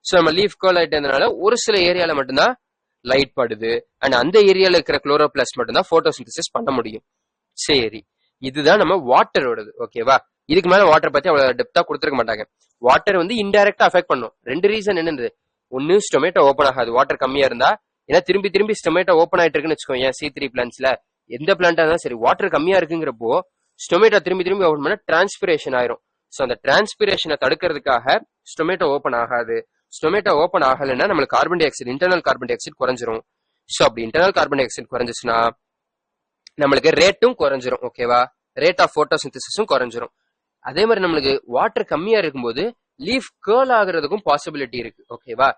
சோ நம்ம லீஃப் கேர்ள் ஆயிட்டு இருந்தனால ஒரு சில ஏரியால மட்டும்தான் லைட் படுது. அண்ட் அந்த ஏரியால இருக்கிற குளோரோபிளாஸ்ட் மட்டும்தான் போட்டோசிந்தசிஸ் பண்ண முடியும். சரி, இதுதான் நம்ம வாட்டரோடது. ஓகேவா? இதுக்கு மேல வாட்டர் பத்தி அவ்வளவு டெப்தா கொடுத்துருக்க மாட்டாங்க. வாட்டர் வந்து இன்டைரக்டா அஃபெக்ட் பண்ணும். 2 ரீசன் என்னது? ஒன்னு ஸ்டொமேட்டோ ஓபன் ஆகாது வாட்டர் கம்மியா இருந்தா. ஏன்னா திரும்பி ஸ்டொமேட்டோ ஓபன் ஆயிட்டு இருக்குன்னு வச்சுக்கோங்க, C3 பிளான்ட்ஸ்ல எந்த பிளான்டா இருந்தாலும் சரி, வாட்டர் கம்மியா இருக்குங்கிறப்போ ஸ்டொமேட்டோ திரும்பி ஓபன் பண்ணா டிரான்ஸ்பிரேஷன் ஆயிரும். சோ அந்த டிரான்ஸ்பிரேஷனை தடுக்கிறதுக்காக ஸ்டொமேட்டோ ஓபன் ஆகாது. ஸ்டொமேட்டோ ஓபன் ஆகலைன்னா நம்மளுக்கு carbon di oxide, internal carbon di oxide குறைஞ்சிரும். சோ அப்படி இன்டர்னல் கார்பன் டை ஆக்சைடு குறைஞ்சிச்சுன்னா நம்மளுக்கு ரேட்டும் குறைஞ்சிரும். ஓகேவா? ரேட் ஆஃப் போட்டோசிந்தசிஸும் குறைஞ்சிரும். அதே மாதிரி நம்மளுக்கு வாட்டர் கம்மியா இருக்கும்போது லீஃப் கேர்ள் ஆகுறதுக்கும் பாசிபிலிட்டி இருக்கு. ஓகேவா?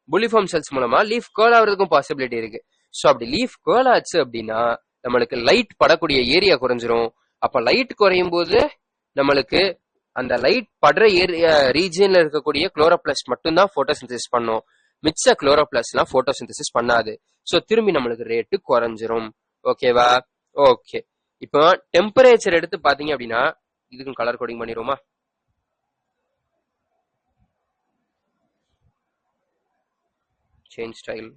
புல்லிஃபார்ம் செல்ஸ் மூலமா லீஃப் கேர்ள் ஆகுறதுக்கும் பாசிபிலிட்டி இருக்கு. சோ அப்படி லீஃப் கேர்ள் ஆச்சு அப்படின்னா நம்மளுக்கு லைட் படக்கூடிய ஏரியா குறைஞ்சிரும். அப்ப லைட் குறையும் போது நம்மளுக்கு அந்த லைட் படுற ஏரியா ரீஜியன்ல இருக்கக்கூடிய குளோரோபிளாஸ்ட் மட்டும்தான் போட்டோசிந்தசிஸ் பண்ணும். மிச்ச குளோரோபிளாஸ்ட் எல்லாம் போட்டோசிந்தசிஸ் பண்ணாது. சோ திரும்பி நம்மளுக்கு ரேட்டு குறைஞ்சிரும். ஓகேவா? ஓகே. இப்போ டெம்பரேச்சர் எடுத்து பாத்தீங்க அப்படின்னா இதுக்கும் கலர் கோடிங் பண்ணிடுவோமா? Change style.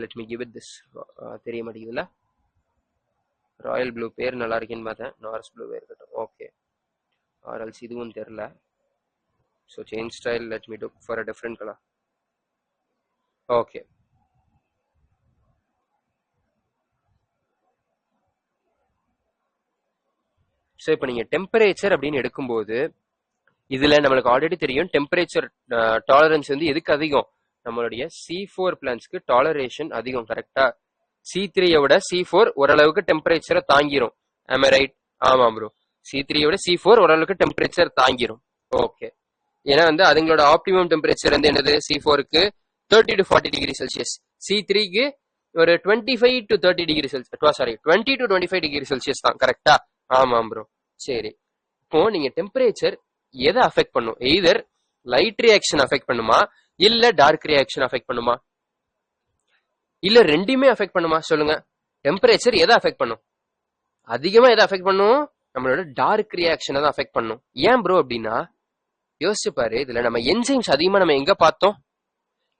Let me give it this. தெரிய மாட்டேங்குதுல்ல? ராயல் ப்ளூ பேர் நல்லா இருக்குன்னு பார்த்தேன், நார்ஸ் ப்ளூ இருக்கட்டும். ஓகே, ஆர்எல்ஸ் இதுவும் தெரியல. So change style, let me look for a different colour. Okay, so இப்போ நீங்கள் டெம்பரேச்சர் அப்படின்னு எடுக்கும்போது இதில் நம்மளுக்கு ஆல்ரெடி தெரியும் டெம்பரேச்சர் டாலரன்ஸ் வந்து எதுக்கு அதிகம்? நம்மளுடைய C4 பிளான்ஸ்க்கு டாலரேஷன் அதிகம். கரெக்டா? C3யோட C4 ஓரளவுக்கு டெம்பரேச்சரை தாங்கிரும். ஆம் ஐ ரைட்? ஆமாம் ப்ரோ. C3யோட C4 ஓரளவுக்கு டெம்பரேச்சர் தாங்கிரும். ஓகே, ஏன்னா வந்து அதுங்களோட ஆப்டிமம் டெம்பரேச்சர் வந்து என்னது? C4க்கு 30 to 40 டிகிரி செல்சியஸ், C3க்கு ஒரு 25 to 30 degree Celsius, sorry 20 to 25 degree Celsius தான். கரெக்டா? ஆமாம் ப்ரோ. சரி, இப்போ நீங்க டெம்பரேச்சர் எதை அஃபெக்ட் பண்ணும்? எய்தர் லைட் ரியாக்ஷன் அஃபெக்ட் பண்ணுமா, இல்ல டார்க் ரியாக்ஷன் அஃபெக்ட் பண்ணுமா, இல்ல ரெண்டுமே அஃபெக்ட் பண்ணுமா? சொல்லுங்க, டெம்பரேச்சர் எதை அஃபெக்ட் பண்ணும்? அதிகமா எதை அஃபெக்ட் பண்ணும்? நம்மளோட டார்க் ரியாக்ஷனை தான் அஃபெக்ட் பண்ணும். ஏன் ப்ரோ அப்படின்னா, யோசிச்சு பாரு, இதுல நம்ம என்சைம்ஸ் அதிகமா நம்ம எங்க பார்த்தோம்?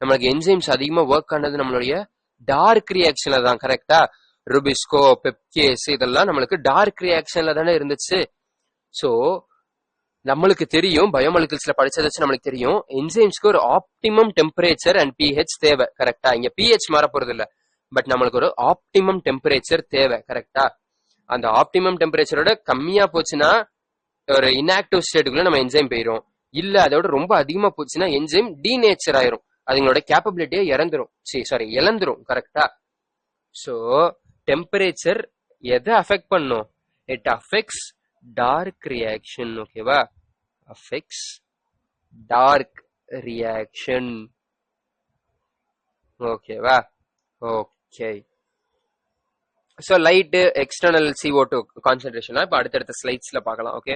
நம்மளுக்கு என்சைம்ஸ் அதிகமா ஒர்க் ஆனது நம்மளுடைய டார்க் ரியாக்ஷன்ல தான். கரெக்டா? ருபிஸ்கோ, பெப்கேஸ் இதெல்லாம் நம்மளுக்கு டார்க் ரியாக்ஷன்ல தானே இருந்துச்சு. சோ நம்மளுக்கு தெரியும், பயோமாலிகுல்ஸ்ல படிச்சதை வச்சு நம்மளுக்கு தெரியும், என்சைம்ஸ்க்கு ஒரு ஆப்டிமம் டெம்பரேச்சர் அண்ட் பிஹெச் தேவை. கரெக்டா? இங்க பிஹெச் மாற போறது இல்ல, பட் நம்மளுக்கு ஒரு ஆப்டிமம் டெம்பரேச்சர் தேவை. கரெக்டா? அந்த ஆப்டிமம் டெம்பரேச்சரோட கம்மியா போச்சுன்னா ஒரு இன்ஆக்டிவ் ஸ்டேட்டுக்குள்ள நம்ம என்சைம் போயிரும். இல்ல அதோட ரொம்ப அதிகமா போச்சுன்னா என்சைம் டீநேச்சர் ஆயிரும், அதுங்களோட கேப்பபிலிட்டியை இழந்துரும். கரெக்டா? சோ டெம்பரேச்சர் எதை அஃபெக்ட் பண்ணும்? It affects dark reaction. ஓகேவா? Affects dark reaction. ஓகேவா? Okay. So light external CO2 concentration இப்ப அடுத்தடுத்த ஸ்லைட்ஸ்ல பார்க்கலாம். ஓகே,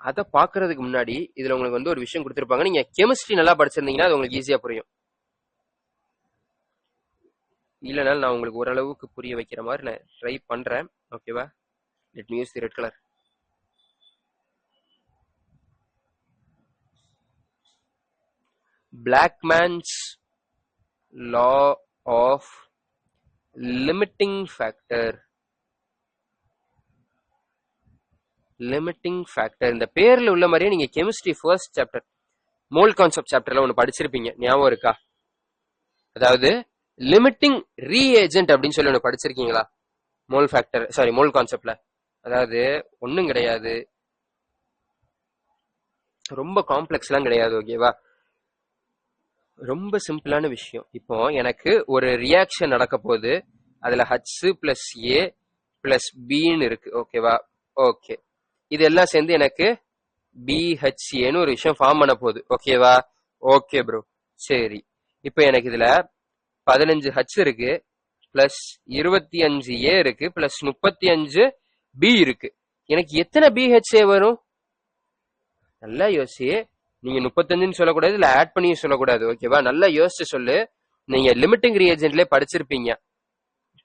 அதை பாக்குறதுக்கு முன்னாடி இதுல உங்களுக்கு வந்து ஒரு விஷயம் கொடுத்திருப்பாங்க. நீங்க கெமிஸ்ட்ரி நல்லா படிச்சிருந்தீங்கன்னா அது உங்களுக்கு ஈஸியா புரியும். இல்லைனாலும் நான் உங்களுக்கு ஓரளவுக்கு புரிய வைக்கிற மாதிரி நான் ட்ரை பண்றேன். ஓகேவா? Let me use the red colour. Blackman's law of limiting factor. Limiting factor இந்த பேர்ல உள்ள மாதிரியே நீங்க chemistry first chapter mole concept சாப்டர்ல ஒன்னு படிச்சிருப்பீங்க, ஞாபகம் இருக்கா? அதாவது லிமிட்டிங் ரீஏஜென்ட் அப்படின்னு சொல்லி ஒன்னு படிச்சிருக்கீங்களா? மோல் கான்செப்ட்ல. அதாவது ஒன்னும் கிடையாது, ரொம்ப காம்ப்ளெக்ஸ்லாம் கிடையாது. ஓகேவா? ரொம்ப சிம்பிளான விஷயம். இப்போ எனக்கு ஒரு ரியாக்ஷன் நடக்க போகுது, அதுல H பிளஸ் A பிளஸ் பின்னு இருக்கு. ஓகேவா? ஓகே, இதெல்லாம் சேர்ந்து எனக்கு BHAன்னு ஒரு விஷயம் ஃபார்ம் பண்ண போகுது. ஓகேவா? ஓகே ப்ரோ, சரி. இப்போ எனக்கு இதுல 15H இருக்கு, பிளஸ் 25A இருக்கு, பிளஸ் 35B இருக்கு. எனக்கு எத்தனை BHA வரும்? நல்லா யோசி. நீங்க 35ன்னு சொல்லக்கூடாது, இல்ல ஆட் பண்ணி சொல்லக்கூடாது. ஓகேவா? நல்லா யோசிச்சு சொல்லு. நீங்க லிமிட்டிங் ரியேஜென்ட்லயே படிச்சிருப்பீங்க.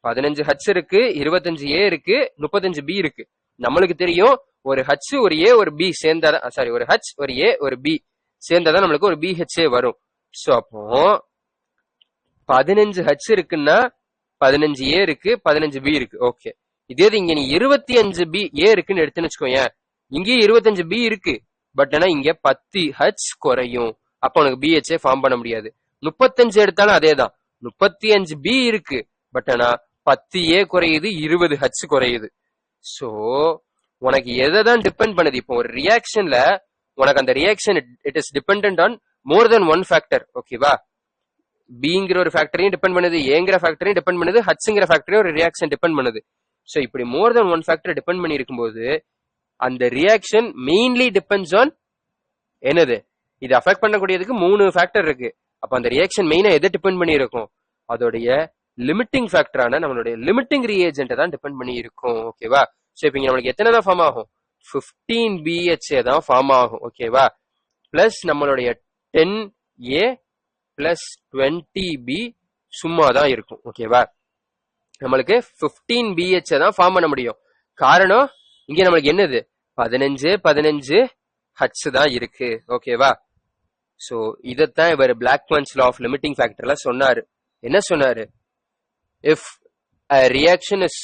15H இருக்கு, 25A இருக்கு, 35B இருக்கு. நம்மளுக்கு தெரியும் ஒரு H ஒரு A ஒரு B சேர்ந்தாதான், ஒரு H ஒரு A ஒரு B சேர்ந்தாதான் நம்மளுக்கு ஒரு BHA வரும். சோ அப்போ 15H இருக்குன்னா 15A இருக்கு, 15B இருக்கு. ஓகே, இதே இங்க நீ 25BA இருக்குன்னு எடுத்துன்னு வச்சுக்கோங்க, இங்கேயும் 25B இருக்கு, பட் ஆனா இங்க 10H குறையும். அப்ப உனக்கு BHA ஃபார்ம் பண்ண முடியாது. 35 எடுத்தாலும் அதே தான், 35B இருக்கு, பட் ஆனா 10A குறையுது, 20H குறையுது. சோ உனக்கு எதை தான் டிபெண்ட் பண்ணுது? இப்போ ஒரு ரியாக்ஷன்ல உனக்கு அந்த reaction it is dependent on more then one factor. ஓகேவா? பிங்கிற ஒரு ஃபேக்டரையும் டிபெண்ட் பண்ணுது, ஏங்கிற ஃபேக்டரையும் டிபெண்ட் பண்ணுது, ஹச்ங்கிற ஃபேக்டரையும் ஒரு ரியாக்ஷன் டிபெண்ட் பண்ணுது. சோ இப்படி மோர் தென் ஒன் ஃபேக்டர் டிபெண்ட் பண்ணி இருக்கும்போது அந்த ரியாக்ஷன் மெயின்லி டிபெண்ட்ஸ் ஆன் என்னது? இது அஃபெக்ட் பண்ணக்கூடியதுக்கு 3 ஃபேக்டர் இருக்கு. அப்ப அந்த ரியாக்ஷன் மெயினா எதை டிபெண்ட் பண்ணி இருக்கும்? அதோடைய லிமிட்டிங் ஃபேக்டரான நம்மளுடைய லிமிட்டிங் ரியேஜென்ட் தான் டிபெண்ட் பண்ணி இருக்கும். ஓகேவா? சோ இப்போ நம்மளுக்கு எத்தனை தான் ஃபார்ம் ஆகும்? 15 BHA தான் ஃபார்ம் ஆகும். ஓகேவா? பிளஸ் நம்மளுடைய 10A பிளஸ் 20B சும்மா தான் இருக்கும். ஓகேவா? நம்மளுக்கு 15 BHA தான் ஃபார்ம் பண்ண முடியும். காரணம் இங்க நம்மளுக்கு என்னது? 15H தான் இருக்கு. ஓகேவா? சோ இதத்தான் இவர் பிளாக்மேன்ஸ் லா ஆஃப் லிமிட்டிங் ஃபேக்டர்ல சொன்னாரு. என்ன சொன்னாரு? If a reaction is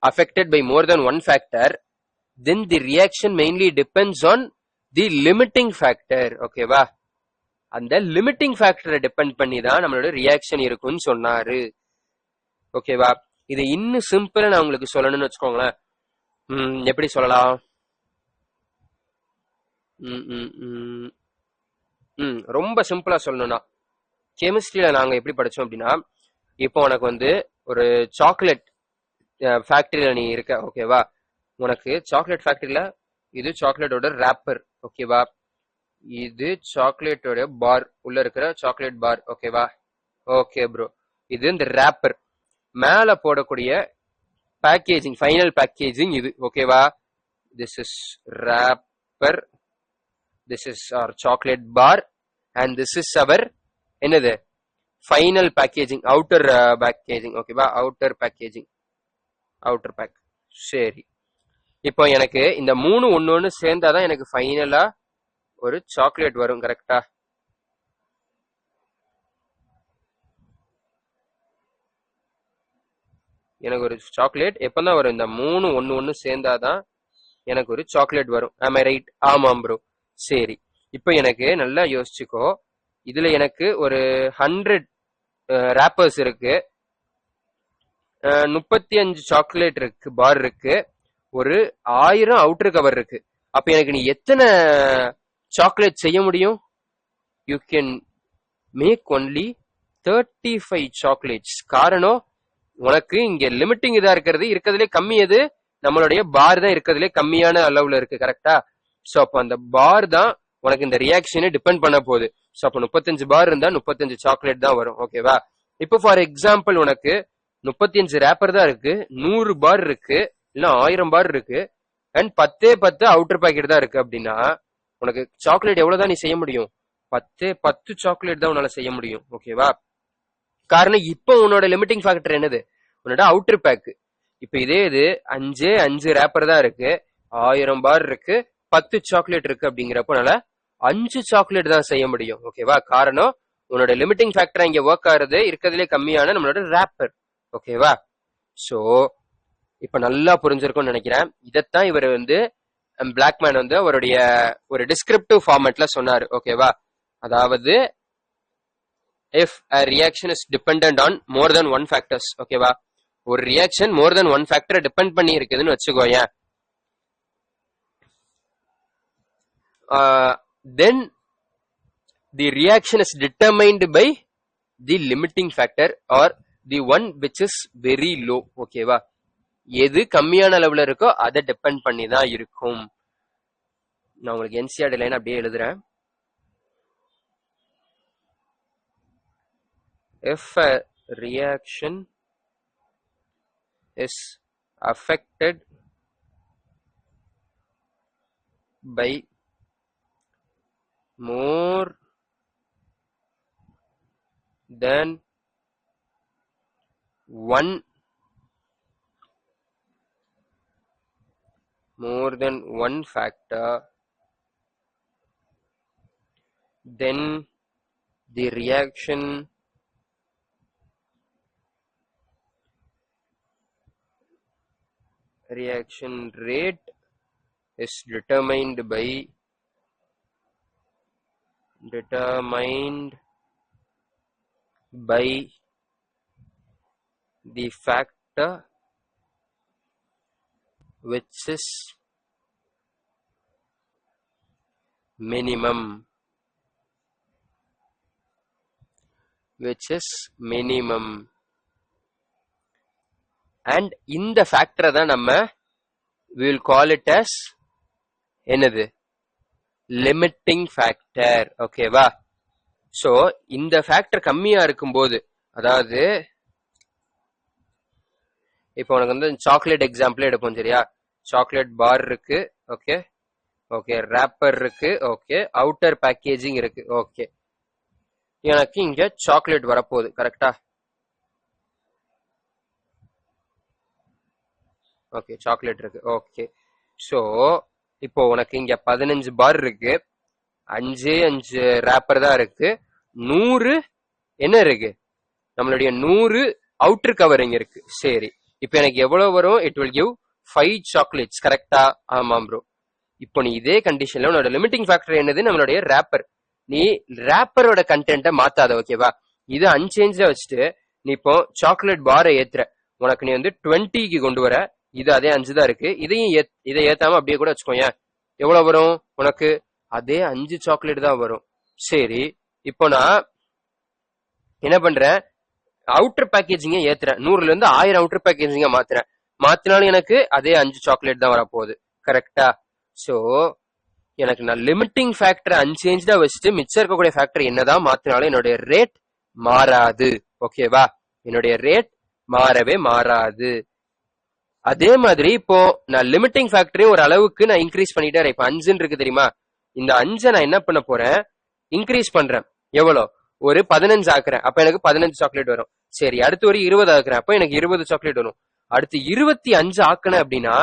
affected by more than one factor, then the reaction mainly depends on the limiting factor. ஓகேவா? அந்த லிமிட்டிங் ஃபேக்டரை டிபெண்ட் பண்ணி தான் நம்மளோட ரியாக்ஷன் இருக்கும்னு சொன்னாரு. ஓகேவா? இது இன்னும் சிம்பிளா நான் உங்களுக்கு சொல்லணும்னு வச்சுக்கோங்களேன். எப்படி சொல்லலாம்? ரொம்ப சிம்பிளா சொல்லணும்னா, கெமிஸ்ட்ரியில நாங்க எப்படி படிச்சோம் அப்படின்னா, இப்போ உனக்கு வந்து ஒரு சாக்லேட் ஃபேக்டரியில நீ இருக்க. ஓகேவா? உனக்கு சாக்லேட் ஃபேக்டரியில இது சாக்லேட்டோட ரேப்பர். ஓகேவா? இது சாக்லேட்டோட பார், உள்ள இருக்கிற சாக்லேட் பார். ஓகேவா? ஓகே ப்ரோ, இது இந்த ரேப்பர் மேல போடக்கூடிய பேக்கேஜிங், ஃபைனல் பேக்கேஜிங் இது. ஓகேவா? This is wrapper, this is our chocolate bar and this is our என்னது? Final packaging, outer packaging. ஓகேவா? Outer packaging, outer pack. சரி, இப்போ எனக்கு இந்த 3 ஒண்ணு சேர்ந்தாதான் எனக்கு ஃபைனலா ஒரு சாக்லேட் வரும். கரெக்டா? எனக்கு ஒரு சாக்லேட் எப்பதான் வரும்? இந்த 3 ஒண்ணு சேர்ந்தாதான் எனக்கு ஒரு சாக்லேட் வரும். ஆம் ஐ ரைட்? ஆமாம் ப்ரோ. சரி, இப்போ எனக்கு நல்லா யோசிச்சுக்கோ. இதுல எனக்கு ஒரு 100 ரேப்பர்ஸ் இருக்கு, 35 சாக்லேட் இருக்கு, பார் இருக்கு, ஒரு 1000 அவுட்டர் கவர் இருக்கு. அப்ப எனக்கு நீ எத்தனை சாக்லேட் செய்ய முடியும்? You can make only 35 chocolates. காரணம், உனக்கு இங்க லிமிட்டிங் இதா இருக்கிறதுலே கம்மி எது? நம்மளுடைய பார் தான் இருக்கிறதுலே கம்மியான அளவுல இருக்கு. கரெக்டா? சோ அப்ப அந்த பார் தான் உனக்கு இந்த ரியாக்ஷனை டிபெண்ட் பண்ண போகுது. சோ அப்ப 35 பார் இருந்தா 35 சாக்லேட் தான் வரும். ஓகேவா? இப்போ ஃபார் எக்ஸாம்பிள் உனக்கு 35 ரேப்பர் தான் இருக்கு, 100 பார் இருக்கு, இல்ல 1000 பார் இருக்கு, அண்ட் 10 அவுட்டர் பாக்கெட் தான் இருக்கு. அப்படின்னா உனக்கு சாக்லேட் எவ்வளவுதான் நீ செய்ய முடியும்? 10 சாக்லேட் தான் உன்னால செய்ய முடியும். ஓகேவா? காரணம், இப்போ உன்னோட லிமிட்டிங் ஃபேக்டர் என்னது? உன்னோட அவுட்டர் பேக். இப்ப இதே இது 5 ரேப்பர் தான் இருக்கு, 1000 பார் இருக்கு, 10 சாக்லேட் இருக்கு. அப்படிங்கிறப்ப உன்னால 5 சாக்லேட் தான் செய்ய முடியும். ஓகேவா? காரணம், உன்னோட லிமிட்டிங் ஃபேக்டர் இங்க ஒர்க் ஆகுறது இருக்கிறதுலே கம்மியான நம்மளோட ரேப்பர். ஓகேவா? சோ இப்ப நல்லா புரிஞ்சிருக்கும்னு நினைக்கிறேன். இதத்தான் இவர் பிளாக்மேன் அவருடைய ஒரு டிஸ்கிரிப்டிவ் ஃபார்மேட்ல சொன்னாரு. ஓகேவா? அதாவது if a reaction is dependent on more than one factors. ஓகேவா? ஒரு ரியாக்ஷன் மோர் தென் ஒன் ஃபேக்டரை டிபெண்ட் பண்ணி இருக்குதுன்னு வச்சுக்கோயேன், then the reaction is determined by the limiting factor or the one which is very low. ஓகேவா? எது கம்மியான அளவுல இருக்கோ அதை டிபெண்ட் பண்ணி தான் இருக்கும். நான் உங்களுக்கு என்சிஆர்டி லைன் அப்படியே எழுதுறேன். If a reaction is affected by more than one factor, then the reaction rate is determined by the factor which is minimum. And இந்த ஃபேக்டரை தான் நம்ம we will call it as என்னது? Limiting factor. ஓகேவா? சோ இந்த ஃபேக்டர் கம்மியா இருக்கும்போது, அதாவது இப்போ உனக்கு சாக்லேட் எக்ஸாம்பிள் எடுப்போம். சரியா? சாக்லேட் பார் இருக்கு, ஓகே ஓகே, ரேப்பர் இருக்கு, ஓகே, அவுட்டர் பேக்கேஜிங் இருக்கு. ஓகே, எனக்கு இங்க சாக்லேட் வரப்போகுது. கரெக்டா? ஓகே, சாக்லேட் இருக்கு. ஓகே, சோ இப்போ உனக்கு இங்க 15 பார் இருக்கு, 5 ரேப்பர் தான் இருக்கு, 100 என்ன இருக்கு? நம்மளுடைய 100 அவுட்டர் கவரிங் இருக்கு. சரி, இப்போ எனக்கு எவ்வளவு வரும்? It will give 5 chocolates. கரெக்டா? ஆமாம் ப்ரோ. இப்போ நீ இதே கண்டிஷன்ல உன்னோட லிமிட்டிங் ஃபேக்டர் என்னது? நம்மளுடைய ரேப்பர். நீ ரேப்பரோட கண்டென்ட்டை மாத்தாத. ஓகேவா? இது அன்சேஞ்சா வச்சுட்டு நீ இப்போ சாக்லேட் பாரை ஏத்துற, உனக்கு நீ 20க்கு கொண்டு வர, இது அதே 5 தான் இருக்கு, இதை ஏத்தாம அப்படியே கூட வச்சுக்கோங்க, எவ்வளவு வரும் உனக்கு? அதே 5 சாக்லேட் தான் வரும். சரி, இப்போ நான் என்ன பண்றேன்? அவுட்டர் பேக்கேஜிங்க ஏத்துறேன், 100ல இருந்து 1000 அவுட்டர் பேக்கேஜிங்க மாத்தினாலும் எனக்கு அதே 5 சாக்லேட் தான் வரப்போகுது. கரெக்டா? சோ எனக்கு நான் லிமிட்டிங் ஃபேக்டர் அன்சேஞ்சா வச்சுட்டு மிச்சம் இருக்கக்கூடிய ஃபேக்டர் என்னதான் மாத்தினாலும் என்னுடைய ரேட் மாறாது. ஓகேவா? என்னுடைய ரேட் மாறவே மாறாது. அதே மாதிரி இப்போ நான் லிமிட்டிங் ஃபேக்டரையும் ஒரு அளவுக்கு நான் இன்க்ரீஸ் பண்ணிட்டே, இப்ப 5 இருக்கு தெரியுமா? இந்த 5 நான் என்ன பண்ண போறேன்? இன்க்ரீஸ் பண்றேன். எவ்வளவு? ஒரு 15 ஆக்குறேன், அப்ப எனக்கு 15 சாக்லேட் வரும். சரி, அடுத்து ஒரு 20 ஆக்குறேன், அப்ப எனக்கு 20 சாக்லேட் வரும். அடுத்து 25 ஆக்கணும் அப்படின்னா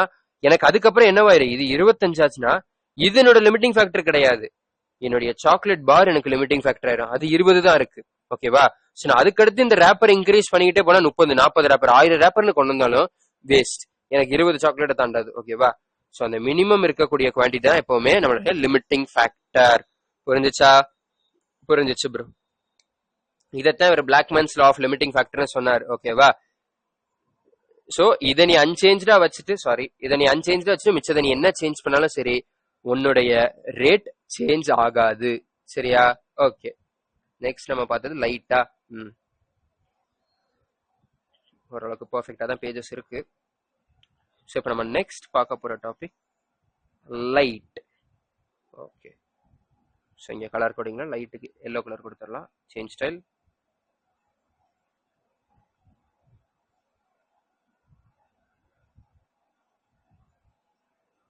எனக்கு அதுக்கப்புறம் என்னவாயிரு, இது 25 ஆச்சுன்னா இது என்னோட லிமிட்டிங் ஃபேக்டர் கிடையாது, என்னுடைய சாக்லேட் பார் எனக்கு லிமிட்டிங் ஃபேக்டர் ஆயிரும். அது 20 தான் இருக்கு. ஓகேவா? சோ நான் அதுக்கடுத்து இந்த ரேப்பர் இன்க்ரீஸ் பண்ணிக்கிட்டே போனா 30 40 ரேப்பர் 1000 ரேப்பர்னு கொண்டு வந்தாலும் வேஸ்ட். எனக்கு 20 சாக்லேட் தாண்டாது. ஓகேவா? சோ அந்த மினிமம் இருக்கக்கூடிய குவான்டிட்டி தான் எப்பவுமே நம்மளுடைய லிமிட்டிங் ஃபேக்டர். புரிஞ்சுச்சா? புரிஞ்சிச்சு ப்ரோ. இதத்தான் இவர் பிளாக்மேன்ஸ் லா ஆஃப் லிமிட்டிங் ஃபேக்டர்னு சொன்னார். ஓகேவா? சோ இதை நீ அன்சேஞ்சா வச்சுட்டு, இதை நீ அன்சேஞ்சா வச்சுட்டு மிச்சத்தை நீ என்ன சேஞ்ச் பண்ணாலும் சரி, உன்னுடைய ரேட் சேஞ்ச் ஆகாது. சரியா? ஓகே. நெக்ஸ்ட் நம்ம பார்த்தது லைட்டா. ஓரளவுக்கு பர்ஃபெக்டா தான் பேஜஸ் இருக்கு. ஸோ இப்போ நம்ம நெக்ஸ்ட் பார்க்க போற டாபிக் லைட். ஓகே. ஸோ இங்கே கலர் கோடிங்ல லைட்டுக்கு எல்லோ கலர் கொடுத்துடலாம். Change style.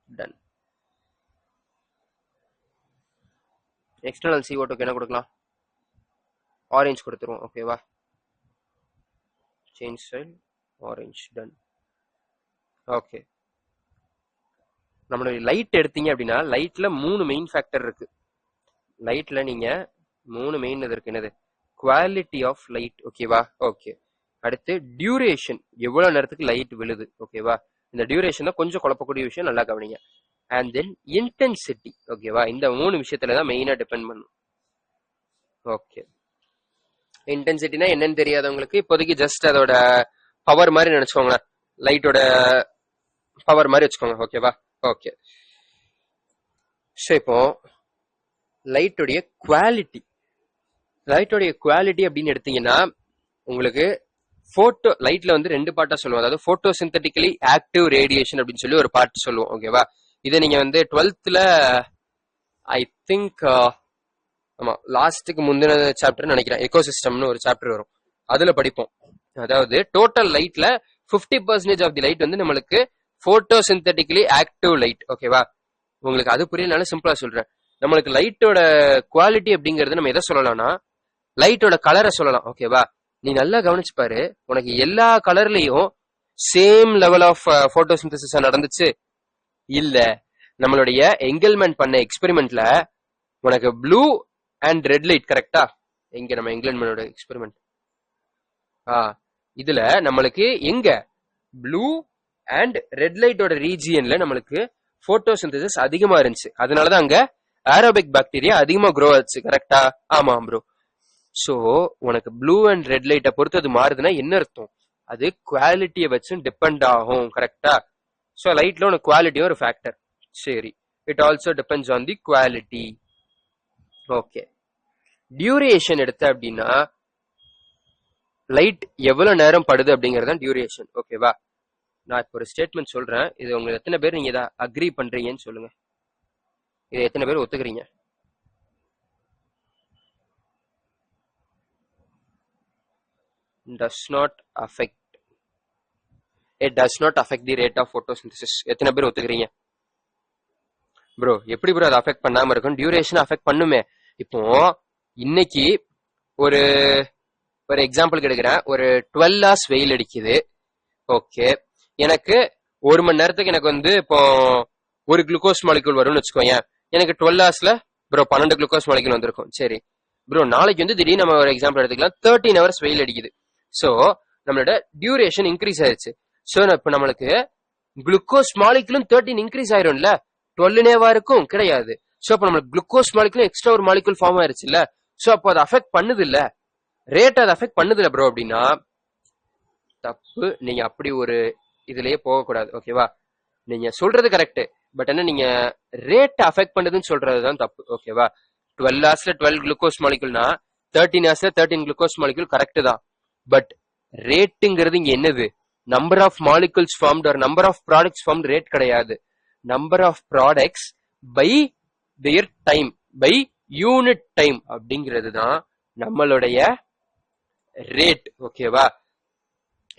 டன். எக்ஸ்டர்னல் CO2க்கு என்ன கொடுக்கலாம்? ஆரஞ்சு கொடுத்துருவோம். ஓகேவா? Change style orange. Done. Okay. நம்மளுடைய லைட் எடுத்தீங்க அப்படின்னா லைட்ல 3 மெயின் ஃபேக்டர் இருக்கு. லைட்ல நீங்க 3 மெயின் இருக்கு. என்னது? Quality of light. ஓகேவா? ஓகே. அடுத்து டியூரேஷன், எவ்வளவு நேரத்துக்கு லைட் விழுது. ஓகேவா? இந்த டியூரேஷன் தான் கொஞ்சம் குழப்பக்கூடிய விஷயம், நல்லா கவனிங்க. And then intensity. ஓகேவா? இந்த 3 விஷயத்துல தான் மெயினா டிபெண்ட் பண்ணும். ஓகே. இன்டென்சிட்டினா என்னன்னு தெரியாதவங்களுக்கு இப்போதைக்கு ஜஸ்ட் அதோட பவர் மாதிரி நினைச்சுக்கோங்க, லைட்டோட பவர் மாதிரி வச்சுக்கோங்க. ஓகேவா? ஓகே. ஸோ இப்போ லைட்டோடைய குவாலிட்டி, அப்படின்னு எடுத்தீங்கன்னா உங்களுக்கு போட்டோ லைட்ல வந்து 2 பார்ட்டா சொல்லுவோம். அதாவது போட்டோ சிந்தட்டிக்கலி ஆக்டிவ் ரேடியேஷன் அப்படின்னு சொல்லி ஒரு பார்ட் சொல்லுவோம். ஓகேவா? இதை நீங்க வந்து 12th ஐ திங்க் ஆமா லாஸ்ட்டுக்கு முந்தின சாப்டர் நினைக்கிறேன், எக்கோசிஸ்டம்னு ஒரு சாப்டர் வரும், அதுல படிப்போம். அதாவது டோட்டல் லைட்ல 50% ஆஃப் தி லைட் வந்து நம்மளுக்கு போட்டோ சிந்தட்டிக்கலி ஆக்டிவ் லைட். ஓகேவா? உங்களுக்கு அது புரியலனாலும் சிம்பிளா சொல்றேன். நம்மளுக்கு லைட்டோட குவாலிட்டி அப்படிங்கறது நம்ம எதை சொல்லலாம்னா லைட்டோட கலரை சொல்லலாம். ஓகேவா? நீ நல்லா கவனிச்சு பாரு, உனக்கு எல்லா கலர்லயும் சேம் லெவல் ஆஃப் போட்டோசிந்தசிஸ் நடந்துச்சு இல்ல? நம்மளுடைய எங்கெல்மெண்ட் பண்ண எக்ஸ்பெரிமெண்ட்ல உனக்கு ப்ளூ அண்ட் ரெட் லைட் கரெக்டா? எங்க நம்ம எங்கெல்மெண்டோட எக்ஸ்பெரிமெண்ட் இதுல நம்மளுக்கு எங்க ப்ளூ அண்ட் ரெட் லைட்டோட ரீஜியன்ல நம்மளுக்கு போட்டோசிந்தசிஸ் அதிகமா இருந்துச்சு. அதனாலதான் அங்க ஏரோபிக் பாக்டீரியா அதிகமா க்ரோ ஆச்சு. கரெக்டா? ஆமா ப்ரோ. சோ உனக்கு ப்ளூ அண்ட் ரெட் லைட்டை பொறுத்து அது மாறுதுன்னா என்ன அர்த்தம்? அது குவாலிட்டியை வச்சு டிபெண்ட் ஆகும். கரெக்டா? சோ லைட்ல உனக்கு குவாலிட்டி ஒரு ஃபேக்டர். சரி, it also depends on the quality. Okay. Duration எடுத்த அப்படின்னா லைட் எவ்வளவு நேரம் படுது அப்படிங்கறது டியூரேஷன். ஓகேவா? நான் இப்போ ஒரு ஸ்டேட்மெண்ட் சொல்றேன், இது உங்களுக்கு எத்தனை பேர் நீங்க இதை அக்ரி பண்றீங்கன்னு சொல்லுங்க. இதை எத்தனை பேர் ஒத்துக்கிறீங்க? does not affect the rate of photosynthesis. எத்தனை பேர் ஒத்துக்கிறீங்க? ப்ரோ எப்படி ப்ரோ அதை அஃபெக்ட் பண்ணாம இருக்கும்? டியூரேஷன் அஃபெக்ட் பண்ணுமே. இப்போ இன்னைக்கு ஒரு எக்ஸாம்பிள் எடுக்கிறேன், ஒரு 12 hours வெயில் அடிக்குது. ஓகே, எனக்கு 1 மணி நேரத்துக்கு எனக்கு வந்து இப்போ ஒரு குளுக்கோஸ் மாலிகுல் வரும்னு வச்சுக்கோங்க. எனக்கு 12 hours ப்ரோ 12 குளுக்கோஸ் மாலிகுல் வந்திருக்கும். சரி ப்ரோ, நாளைக்கு வந்து திடீர்னு நம்ம ஒரு எக்ஸாம்பிள் எடுத்துக்கலாம், 13 hours வெயில் அடிக்குது. சோ நம்மளோட டியூரேஷன் இன்க்ரீஸ் ஆயிருச்சு. சோ இப்ப நம்மளுக்கு குளுக்கோஸ் மாலிகுலும் 13 இன்க்ரீஸ் ஆயிரும்ல, 12 இருக்கும் கிடையாது. சோ அப்ப நம்மளுக்கு குளுக்கோஸ் மாலிகுலும் எக்ஸ்ட்ரா ஒரு மாலிகுல் ஃபார்ம் ஆயிருச்சு இல்ல. சோ அப்போ அதை அஃபெக்ட் பண்ணுது இல்ல, ரேட் அதை அஃபெக்ட் பண்ணுது இல்ல ப்ரோ அப்படின்னா தப்பு. நீங்க அப்படி ஒரு இதுலயே போகக்கூடாது. ஓகேவா? நீங்க சொல்றது கரெக்ட், பட் என்ன நீங்க ரேட் அஃபெக்ட் பண்ணுதுன்னு சொல்றதுதான் தப்பு. ஓகேவா? 12 hours 12 குளுக்கோஸ் மாலிகுல்னா 13 hours 13 குளுக்கோஸ் மாலிகுல் கரெக்ட் தான். பட் ரேட்டுங்கிறது இங்க என்னது? Number of molecules formed or number of products formed rate கிடையாது. Number of products by their time, by unit time அப்படிங்கிறது தான் நம்மளுடைய ரேட். ஓகேவா?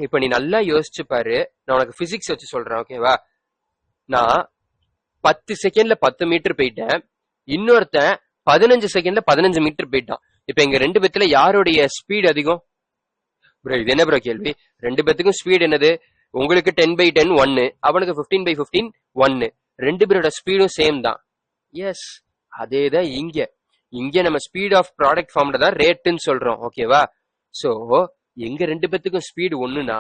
இப்ப நீ நல்லா யோசிச்சு பாரு, நான் உனக்கு பிசிக்ஸ் வச்சு சொல்றேன். ஓகேவா? நான் 10 செகண்ட்ல 10 மீட்டர் போயிட்டேன், இன்னொருத்தன் 15 செகண்ட்ல 15 மீட்டர் போயிட்டான். இப்ப எங்க 2 பேத்துல யாருடைய ஸ்பீட் அதிகம்? ப்ரோ இது என்ன ப்ரோ கேள்வி? 2 பேத்துக்கும் ஸ்பீட் என்னது? உங்களுக்கு 10/10 1, அவனுக்கு 15/15 1. ரெண்டு பேரோட ஸ்பீடும் சேம் தான். எஸ், அதேதான் இங்க. இங்க நம்ம ஸ்பீட் ஆஃப் ப்ராடக்ட் ஃபார்ம்ல தான் ரேட்டுன்னு சொல்றோம். ஓகேவா? சோ எங்க ரெண்டு பேத்துக்கும் ஸ்பீடு ஒண்ணுனா,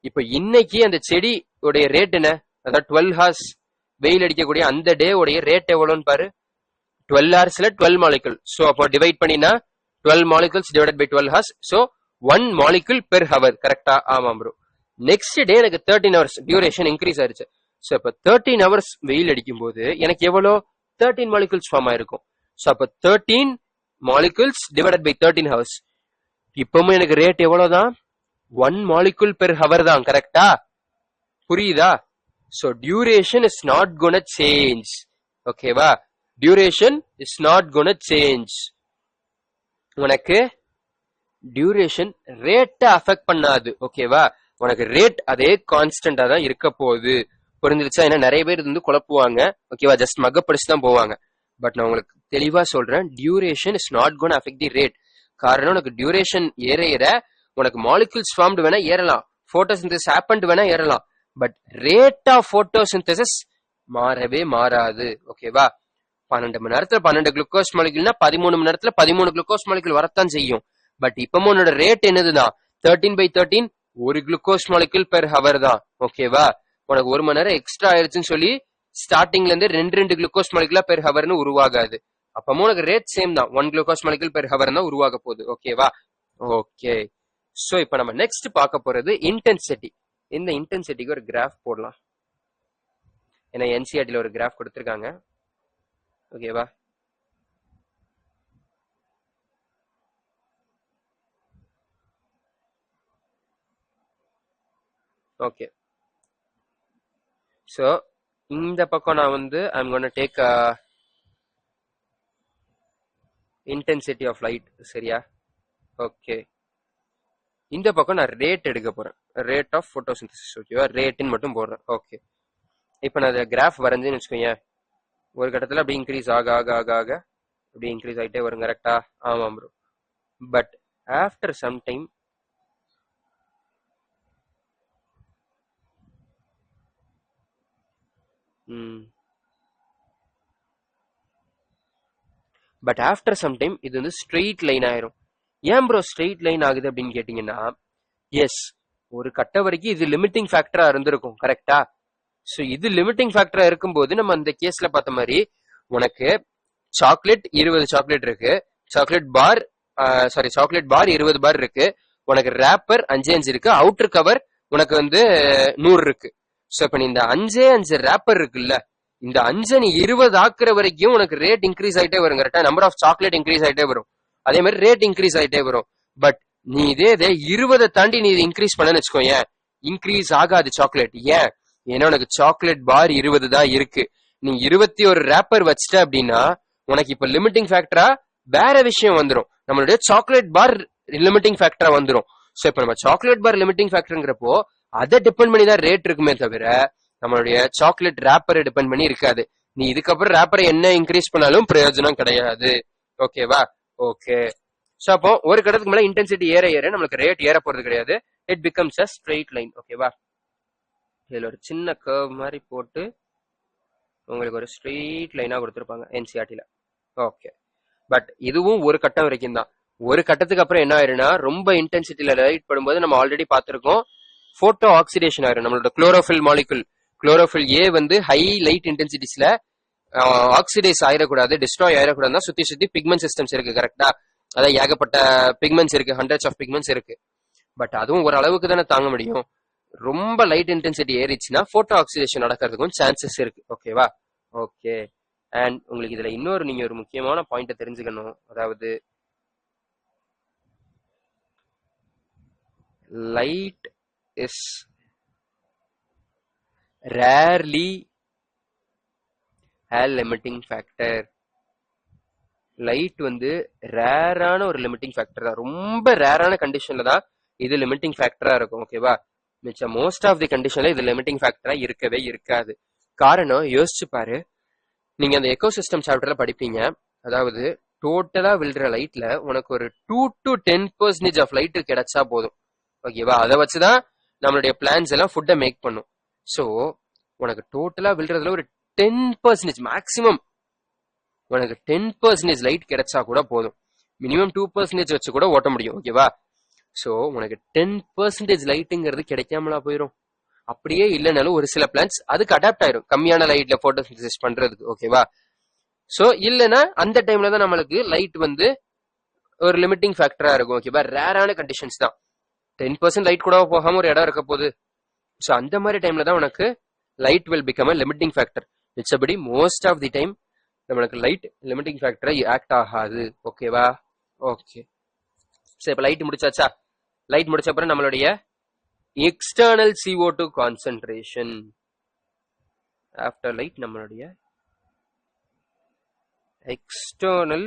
இப்ப இன்னைக்கு அந்த செடி உடைய ரேட் என்ன, அதாவது 12 ஹார்ஸ் வெயில் அடிக்கக்கூடிய அந்த டே உடைய ரேட் எவ்வளவுன்னு பாரு. 12 ஹார்ஸ்ல 12 மாலிகுல். சோ அப்போ டிவைட் பண்ணினா 12 molecules divided by 12 hours. So 1 molecule per hour. கரெக்டா? ஆமா ப்ரோ. நெக்ஸ்ட் டே எனக்கு 13 ஹவர்ஸ் டியூரேஷன் இன்க்ரீஸ் ஆயிருச்சு. சோ இப்ப 13 ஹவர்ஸ் வெயில் அடிக்கும் போது எனக்கு எவ்வளோ 13 மாலிகுல்ஸ் ஃபார்ம் ஆயிருக்கும். சோ அப்ப 13 மாலிகுல்ஸ் டிவைடட் பை 13 ஹவர்ஸ். இப்பவும் எனக்கு ரேட் எவ்வளவுதான்? 1 மாலிகுல் பெர் ஹவர் தான். கரெக்டா? புரியுதா? So duration is not gonna change. ஓகேவா? Duration is not gonna change. உனக்கு டியூரேஷன் ரேட்டை அஃபெக்ட் பண்ணாது. ஓகேவா? உனக்கு ரேட் அதே கான்ஸ்டன்டா தான் இருக்க போகுது. புரிஞ்சிருச்சா? ஏன்னா நிறைய பேர் வந்து குழப்புவாங்க. ஓகேவா? ஜஸ்ட் மகப்படிச்சு தான் போவாங்க. பட் நான் உங்களுக்கு தெளிவா சொல்றேன், duration is not gonna affect the rate. காரணம், உனக்கு டியூரேஷன் ஏற ஏற உனக்கு மாலிகுல்ஸ் ஃபார்ம்டு வேணா ஏறலாம், போட்டோசிந்தசிஸ் ஹேப்பன்ட் வேணா ஏறலாம், பட் ரேட் ஆஃப் போட்டோசிந்தசிஸ் மாறவே மாறாது. ஓகேவா? 12 மணி நேரத்துல 12 குளுக்கோஸ் மாலிகுல்னா 13 மணி நேரத்துல 13 குளுக்கோஸ் மாலிகுல் வரத்தான் செய்யும். பட் இப்பவும் உன்னோட ரேட் என்னதுதான்? 13/13 ஒரு குளுக்கோஸ் மாலிகுல் பெர் ஹவர் தான். ஓகேவா? உனக்கு 1 மணி நேரம் எக்ஸ்ட்ரா ஆயிடுச்சுன்னு சொல்லி ஸ்டார்டிங்ல இருந்து 2 குளுக்கோஸ் மாலிகுலா பெர் ஹவர்னு உருவாகாது. அப்பவும் உனக்கு ரேட் சேம் தான். 1 குளுக்கோஸ் மாலிகுல் பெர் ஹவர் தான் உருவாக போகுது. ஓகேவா? ஓகே. சோ இப்ப நம்ம நெக்ஸ்ட் பார்க்க போறது இன்டென்சிட்டி. இந்த இன்டென்சிட்டிக்கு ஒரு கிராஃப் போடலாம். ஏன்னா என்சிஆர்டில ஒரு கிராஃப் கொடுத்திருக்காங்க. ஓகேவா? ஓகே. சோ இந்த பக்கம் நான் வந்து I'm gonna take intensity of light. சரியா? ஓகே. இந்த பக்கம் நான் ரேட் எடுக்க போறேன். Rate of photosynthesis. ஓகேவா? ரேட்னு மட்டும் போடுறேன். ஓகே. இப்போ நான் அந்த கிராஃப் வரைஞ்சேன்னு வச்சுக்கோங்க. ஒரு கட்டத்துல அப்படி இன்க்ரீஸ் ஆக ஆக ஆக ஆக அப்படி இன்க்ரீஸ் ஆகிட்டே வரும். கரெக்டா? ஆமாம் bro. But after some time இது வந்து ஸ்ட்ரெயிட் லைன் ஆயிரும். ஏன் ப்ரோ ஸ்ட்ரெயிட் லைன் ஆகுது அப்படின்னு கேட்டீங்கன்னா, எஸ், ஒரு கட்ட வரைக்கும் இது லிமிட்டிங் ஃபேக்டரா இருந்திருக்கும். கரெக்டா? ஸோ இது லிமிட்டிங் ஃபேக்டரா இருக்கும்போது நம்ம அந்த கேஸ்ல பார்த்த மாதிரி உனக்கு சாக்லேட் 20 சாக்லேட் இருக்கு, சாக்லேட் பார் 20 பார் இருக்கு, உனக்கு ரேப்பர் 5 இருக்கு, அவுட்டர் கவர் உனக்கு வந்து 100 இருக்கு. ஸோ இப்ப நீ இந்த 5 ரேப்பர் இருக்குல்ல, இந்த 5 நீ 20 ஆக்குற வரைக்கும் உனக்கு ரேட் இன்க்ரீஸ் ஆயிட்டே வரும். கரெக்டா? நம்பர் ஆஃப் சாக்லேட் இன்க்ரீஸ் ஆயிட்டே வரும். அதே மாதிரி ரேட் இன்க்ரீஸ் ஆயிட்டே வரும். பட் நீ இதே 20 தாண்டி நீ இன்க்ரீஸ் பண்ணன்னு வச்சுக்கோங்க, இன்க்ரீஸ் ஆகாது சாக்லேட். ஏன்? ஏன்னா உனக்கு சாக்லேட் பார் 20 தான் இருக்கு. நீ 21 ரேப்பர் வச்சிட்ட அப்படின்னா உனக்கு இப்ப லிமிட்டிங் ஃபேக்டரா வேற விஷயம் வந்துடும். நம்மளுடைய சாக்லேட் பார் லிமிட்டிங் ஃபேக்டரா வந்துடும். சோ இப்ப நம்ம சாக்லேட் பார் லிமிட்டிங் ஃபேக்டர்ங்கிறப்போ அதை டிபெண்ட் பண்ணி தான் ரேட் இருக்குமே தவிர நம்மளுடைய சாக்லேட் ரேப்பரை டிபெண்ட் பண்ணி இருக்காது. நீ இதுக்கப்புறம் ரேப்பரை என்ன இன்க்ரீஸ் பண்ணாலும் பிரயோஜனம் கிடையாது. ஓகேவா? ஓகே. சோ அப்போ ஒரு கடத்துக்கு மேல இன்டென்சிட்டி ஏற ஏற நம்மளுக்கு ரேட் ஏற போறது கிடையாது. It becomes a straight line. ஓகேவா? இதுல ஒரு சின்ன கர்வ் மாதிரி போட்டு உங்களுக்கு ஒரு ஸ்ட்ரெயிட் லைனா கொடுத்துருப்பாங்க என்சிஆர்டில. ஓகே. பட் இதுவும் ஒரு கட்டம் வரைக்கும் தான். ஒரு கட்டத்துக்கு அப்புறம் என்ன ஆயிருன்னா, ரொம்ப இன்டென்சிட்டியில லைட் படும்போது நம்ம ஆல்ரெடி பார்த்திருக்கோம், போட்டோ ஆக்சிடேஷன் ஆயிரும். நம்மளோட குளோரோஃபில் மாலிகுல், குளோரோஃபில் ஏ வந்து ஹை லைட் இன்டென்சிட்டிஸ்ல ஆக்சிடைஸ் ஆயிடக்கூடாது, டிஸ்ட்ராய் ஆயிடக்கூடாதுன்னா சுத்தி சுத்தி பிக்மெண்ட் சிஸ்டம்ஸ் இருக்கு. கரெக்டா? அதான் ஏகப்பட்ட பிக்மெண்ட்ஸ் இருக்கு, ஹண்ட்ரட்ஸ் ஆஃப் பிக்மெண்ட்ஸ் இருக்கு. பட் அதுவும் ஒரு அளவுக்கு தானே தாங்க முடியும். ரொம்ப லைட் இன்டென்சிட்டி ஏறிச்சுன்னா போட்டோ ஆக்சிடேஷன் நடக்கிறதுக்கும் சான்சஸ் இருக்கு. ஓகேவா? ஓகே. அண்ட் உங்களுக்கு இதுல இன்னொரு நீங்க ஒரு முக்கியமான பாயிண்ட தெரிஞ்சுக்கணும். அதாவது light is rarely a limiting factor. Light வந்து ரேரான ஒரு லிமிட்டிங் ஃபேக்டர் தான். ரொம்ப ரேரான கண்டிஷன்ல தான் இது லிமிட்டிங் ஃபேக்டரா இருக்கும். ஓகேவா? மிச்சம் மோஸ்ட் ஆஃப் தி கண்டிஷன்ல இது லிமிட்டிங் ஃபேக்டரா இருக்கவே இருக்காது. காரணம் யோசிச்சு பாரு, நீங்க அந்த எக்கோசிஸ்டம் சாப்டர்ல படிப்பீங்க. அதாவது டோட்டலா விழுற லைட்ல உனக்கு ஒரு 2 to 10% ஆஃப் லைட் கிடைச்சா போதும். ஓகேவா? அதை வச்சுதான் நம்மளுடைய பிளான்ஸ் எல்லாம் ஃபுட்டை மேக் பண்ணும். ஸோ உனக்கு டோட்டலா விழுறதுல ஒரு 10% மேக்சிமம் உனக்கு 10% லைட் கிடைச்சா கூட போதும். மினிமம் 2% வச்சு கூட ஓட்ட முடியும். ஓகேவா? ஸோ உனக்கு 10% லைட்டுங்கிறது கிடைக்காமலா போயிடும். அப்படியே இல்லைனாலும் ஒரு சில பிளான்ஸ் அதுக்கு அடாப்ட் ஆயிரும் கம்மியான லைட்ல போட்டோசிந்தசிஸ் பண்றதுக்கு. ஓகேவா? ஸோ இல்லைன்னா அந்த டைம்ல தான் நம்மளுக்கு லைட் வந்து ஒரு லிமிட்டிங் ஃபேக்டரா இருக்கும். ஓகேவா? ரேரான கண்டிஷன்ஸ் தான். 10% லைட் கூட போகாம ஒரு இடம் இருக்க போகுது. ஸோ அந்த மாதிரி டைம்ல தான் உனக்கு light will become a limiting factor. மிச்சபடி மோஸ்ட் ஆஃப் தி டைம் நம்மளுக்கு லைட் லிமிட்டிங் ஃபேக்டரை ஆக்ட் ஆகாது. ஓகேவா? ஓகே. சரி, இப்போ லைட் முடிச்சாச்சா? லைட் முடிச்ச அப்புறம் நம்மளுடைய external CO2 concentration. After light நம்மளுடைய எக்ஸ்டர்னல்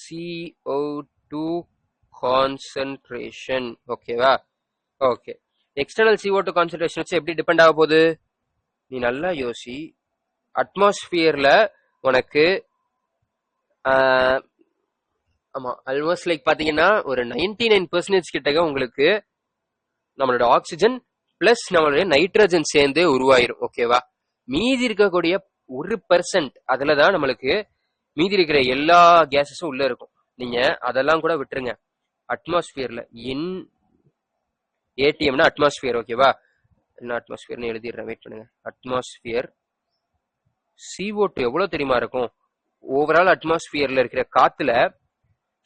CO2 கான்சென்ட்ரேஷன். ஓகேவா? ஓகே. எக்ஸ்டர்னல் CO2 கான்சென்ட்ரேஷன் வச்சு எப்படி டிபெண்ட் ஆக போகுது? நீ நல்லா யோசி. அட்மாஸ்பியர்ல உனக்கு ஆமா ஆல்மோஸ்ட் லைக் பாத்தீங்கன்னா ஒரு 99% கிட்டக்க உங்களுக்கு நம்மளோட ஆக்சிஜன் பிளஸ் நம்மளுடைய நைட்ரஜன் சேர்ந்து உருவாயிரும். ஓகேவா? மீதி இருக்கக்கூடிய 1% அதுலதான் நம்மளுக்கு மீதி இருக்கிற எல்லா கேஸஸும் உள்ள இருக்கும். நீங்க அதெல்லாம் கூட விட்டுருங்க. அட்மாஸ்பியர்ல ஏடிஎம்னா அட்மாஸ்பியர். ஓகேவா? என்ன அட்மாஸ்பியர்னு எழுதிடுறேன், வெயிட் பண்ணுங்க. அட்மாஸ்பியர் CO2 எவ்வளவு தெரியுமா இருக்கும்? ஓவரால் அட்மாஸ்பியர்ல இருக்கிற காத்துல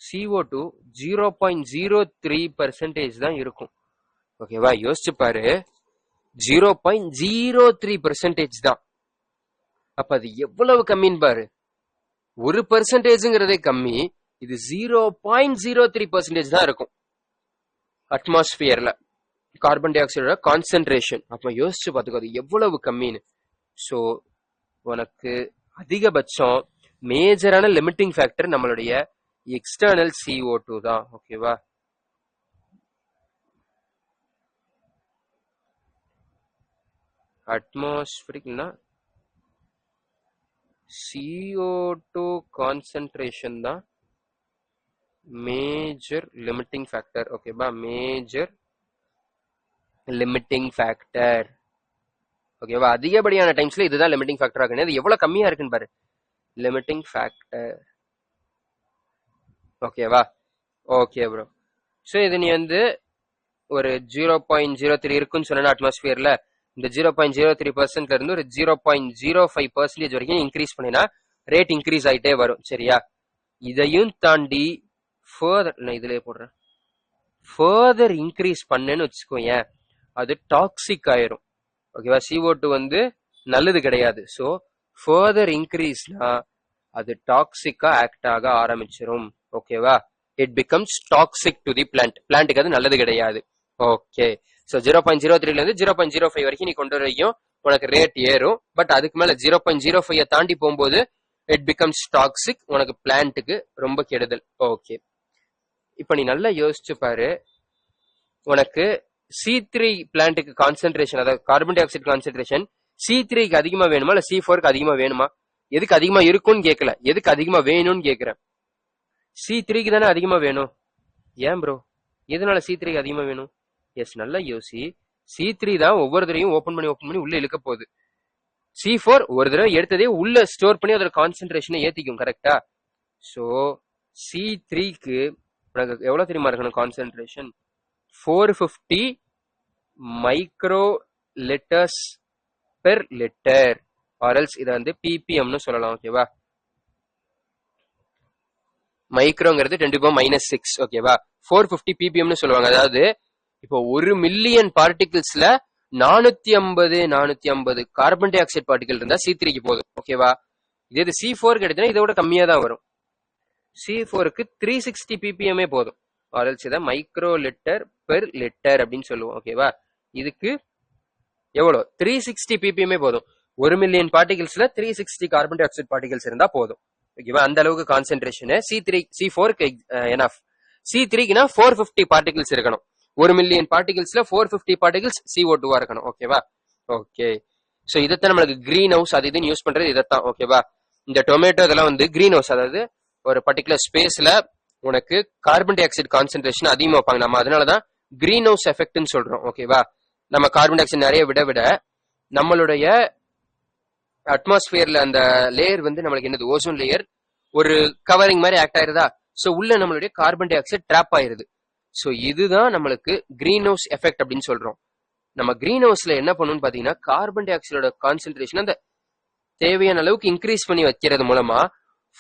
CO2 0.03% தான் இருக்கும். ஓகேவா? யோசிச்சு பாரு, 0.03% தான். அப்ப அது எவ்வளவு கம்மின்னு பாரு. 1%ங்கிறதே கம்மி. இது 0.03% தான் இருக்கும் அட்மாஸ்பியர்ல கார்பன் டை ஆக்சைடோட கான்சென்ட்ரேஷன். அப்ப யோசிச்சு பார்த்துக்கோ அது எவ்வளவு கம்மின்னு. ஸோ உனக்கு அதிகபட்சம் மேஜரான லிமிட்டிங் ஃபேக்டர் நம்மளுடைய எக்ஸ்டர்னல் CO2 தான். ஓகேவா? அட்மாஸ்பியரிக்னா CO2 கான்சென்ட்ரேஷன் தான் மேஜர் லிமிட்டிங் ஃபேக்டர். ஓகேவா? Major limiting factor. ஓகேவா? அதிகப்படியான டைம்ஸ்ல இதுதான் லிமிட்டிங் ஃபேக்டர் ஆகுது. அது எவ்வளவு கம்மியா இருக்குன்னு பாரு. Limiting factor. ஓகேவா? Okay bro. ஸோ இது நீ வந்து ஒரு 0.03 இருக்குன்னு சொன்னா அட்மாஸ்பியர்ல, இந்த 0.03% இருந்து ஒரு 0.05% வரைக்கும் இன்க்ரீஸ் பண்ணினா ரேட் இன்க்ரீஸ் ஆயிட்டே வரும். சரியா? இதையும் தாண்டி நான் இதுலயே போடுறேன். ஃபர்தர் இன்க்ரீஸ் பண்ணேன்னு வச்சுக்கோங்க, அது டாக்ஸிக் ஆயிரும். ஓகேவா? CO2 வந்து நல்லது கிடையாது. ஸோ ஃபர்தர் இன்க்ரீஸ்னா அது டாக்ஸிக்கா ஆக்ட் ஆக ஆரம்பிச்சிரும். ஓகேவா? It becomes toxic to the plant. பிளான்ட்டுக்கு அது நல்லது கிடையாது. ஓகே. ஸோ 0.03ல இருந்து 0.05 வரைக்கும் நீ கொண்டு வரைக்கும் உனக்கு ரேட் ஏறும். பட் அதுக்கு மேல 0.05 தாண்டி போகும்போது இட் பிகம்ஸ் டாக்ஸிக். உனக்கு பிளான்ட்டுக்கு ரொம்ப கெடுதல். ஓகே. இப்ப நீ நல்லா யோசிச்சு பாரு. உனக்கு C3 பிளான்ட்டுக்கு கான்சென்ட்ரேஷன், அதாவது கார்பன் டை ஆக்சைடு கான்சென்ட்ரேஷன் C3க்கு அதிகமா வேணுமா இல்ல C4க்கு அதிகமா வேணுமா? எதுக்கு அதிகமா இருக்கும்னு கேட்கல, எதுக்கு அதிகமா வேணும்னு கேட்கிறேன். C3க்கு தானே அதிகமா வேணும். ஏன் ப்ரோ, எதனால C3க்கு அதிகமா வேணும்? எஸ், நல்லா யோசி. C3 தான் ஒவ்வொரு தடவையும் ஓபன் பண்ணி உள்ள இழுக்க போகுது. C4 ஒரு தடவை எடுத்ததே உள்ள ஸ்டோர் பண்ணி அதோட கான்சென்ட்ரேஷனை ஏத்திக்கும். கரெக்டா? ஸோ C3க்கு உனக்கு எவ்வளவு தெரியுமா இருக்கணும் கான்சென்ட்ரேஷன்? 450 micro litres per litre, or else இதை வந்து ppmனு சொல்லலாம். ஓகேவா? மைக்ரோங்கிறது 10⁻⁻⁶. ஓகேவா? 450 ppmனு சொல்லுவாங்க. அதாவது இப்போ 1 மில்லியன் பார்ட்டிகிள்ஸ்ல 450 கார்பன் டை ஆக்சைடு பார்ட்டிகல் இருந்தா C3க்கு போதும். ஓகேவா? இது C4க்கு எடுத்தா இதை விட கம்மியா தான் வரும். C4க்கு 360 ppm போதும். ஆர்எல்ஸ் இதை மைக்ரோ லிட்டர் பெர் லிட்டர் அப்படின்னு சொல்லுவோம். ஓகேவா? இதுக்கு எவ்வளோ? 360 ppm போதும். 1 மில்லியன் பார்ட்டிகல்ஸ்ல 360 கார்பன் டை ஆக்சைடு பார்ட்டிகல்ஸ் இருந்தா போதும். ஓகேவா? அந்த அளவுக்கு கான்சென்ட்ரேஷன் C4க்கு எனஃப். C3க்குனா 450 பார்ட்டிகல்ஸ் இருக்கணும். 1 மில்லியன் பார்ட்டிகல்ஸ்ல 450 பார்ட்டிகல்ஸ் CO2 இருக்கணும். ஓகேவா? ஓகே. ஸோ இதைத்தான் நம்மளுக்கு கிரீன் ஹவுஸ் அது இதுன்னு யூஸ் பண்றது இதைத்தான். ஓகேவா? இந்த டொமேட்டோ இதெல்லாம் வந்து கிரீன் ஹவுஸ், அதாவது ஒரு பர்டிகுலர் ஸ்பேஸ்ல உனக்கு கார்பன் டை ஆக்சைடு கான்சென்ட்ரேஷன் அதிகமா வைப்பாங்க. நம்ம அதனாலதான் கிரீன் ஹவுஸ் எஃபெக்ட்னு சொல்றோம். ஓகேவா, நம்ம கார்பன் டை ஆக்சைடு நிறைய விட நம்மளுடைய அட்மாஸ்பியர்ல அந்த லேயர் வந்து நம்மளுக்கு என்னது, ஓசோன் லேயர் ஒரு கவரிங் மாதிரி ஆக்ட் ஆயிருதா. ஸோ உள்ள நம்மளுடைய கார்பன் டை ஆக்சைடு ட்ராப் ஆயிருது. ஸோ இதுதான் நம்மளுக்கு கிரீன் ஹவுஸ் எஃபெக்ட் அப்படின்னு சொல்றோம். நம்ம கிரீன் ஹவுஸ்ல என்ன பண்ணணும்னு பாத்தீங்கன்னா, கார்பன் டை ஆக்சைடோட கான்சென்ட்ரேஷன் அந்த தேவையான அளவுக்கு இன்க்ரீஸ் பண்ணி வைக்கிறது மூலமா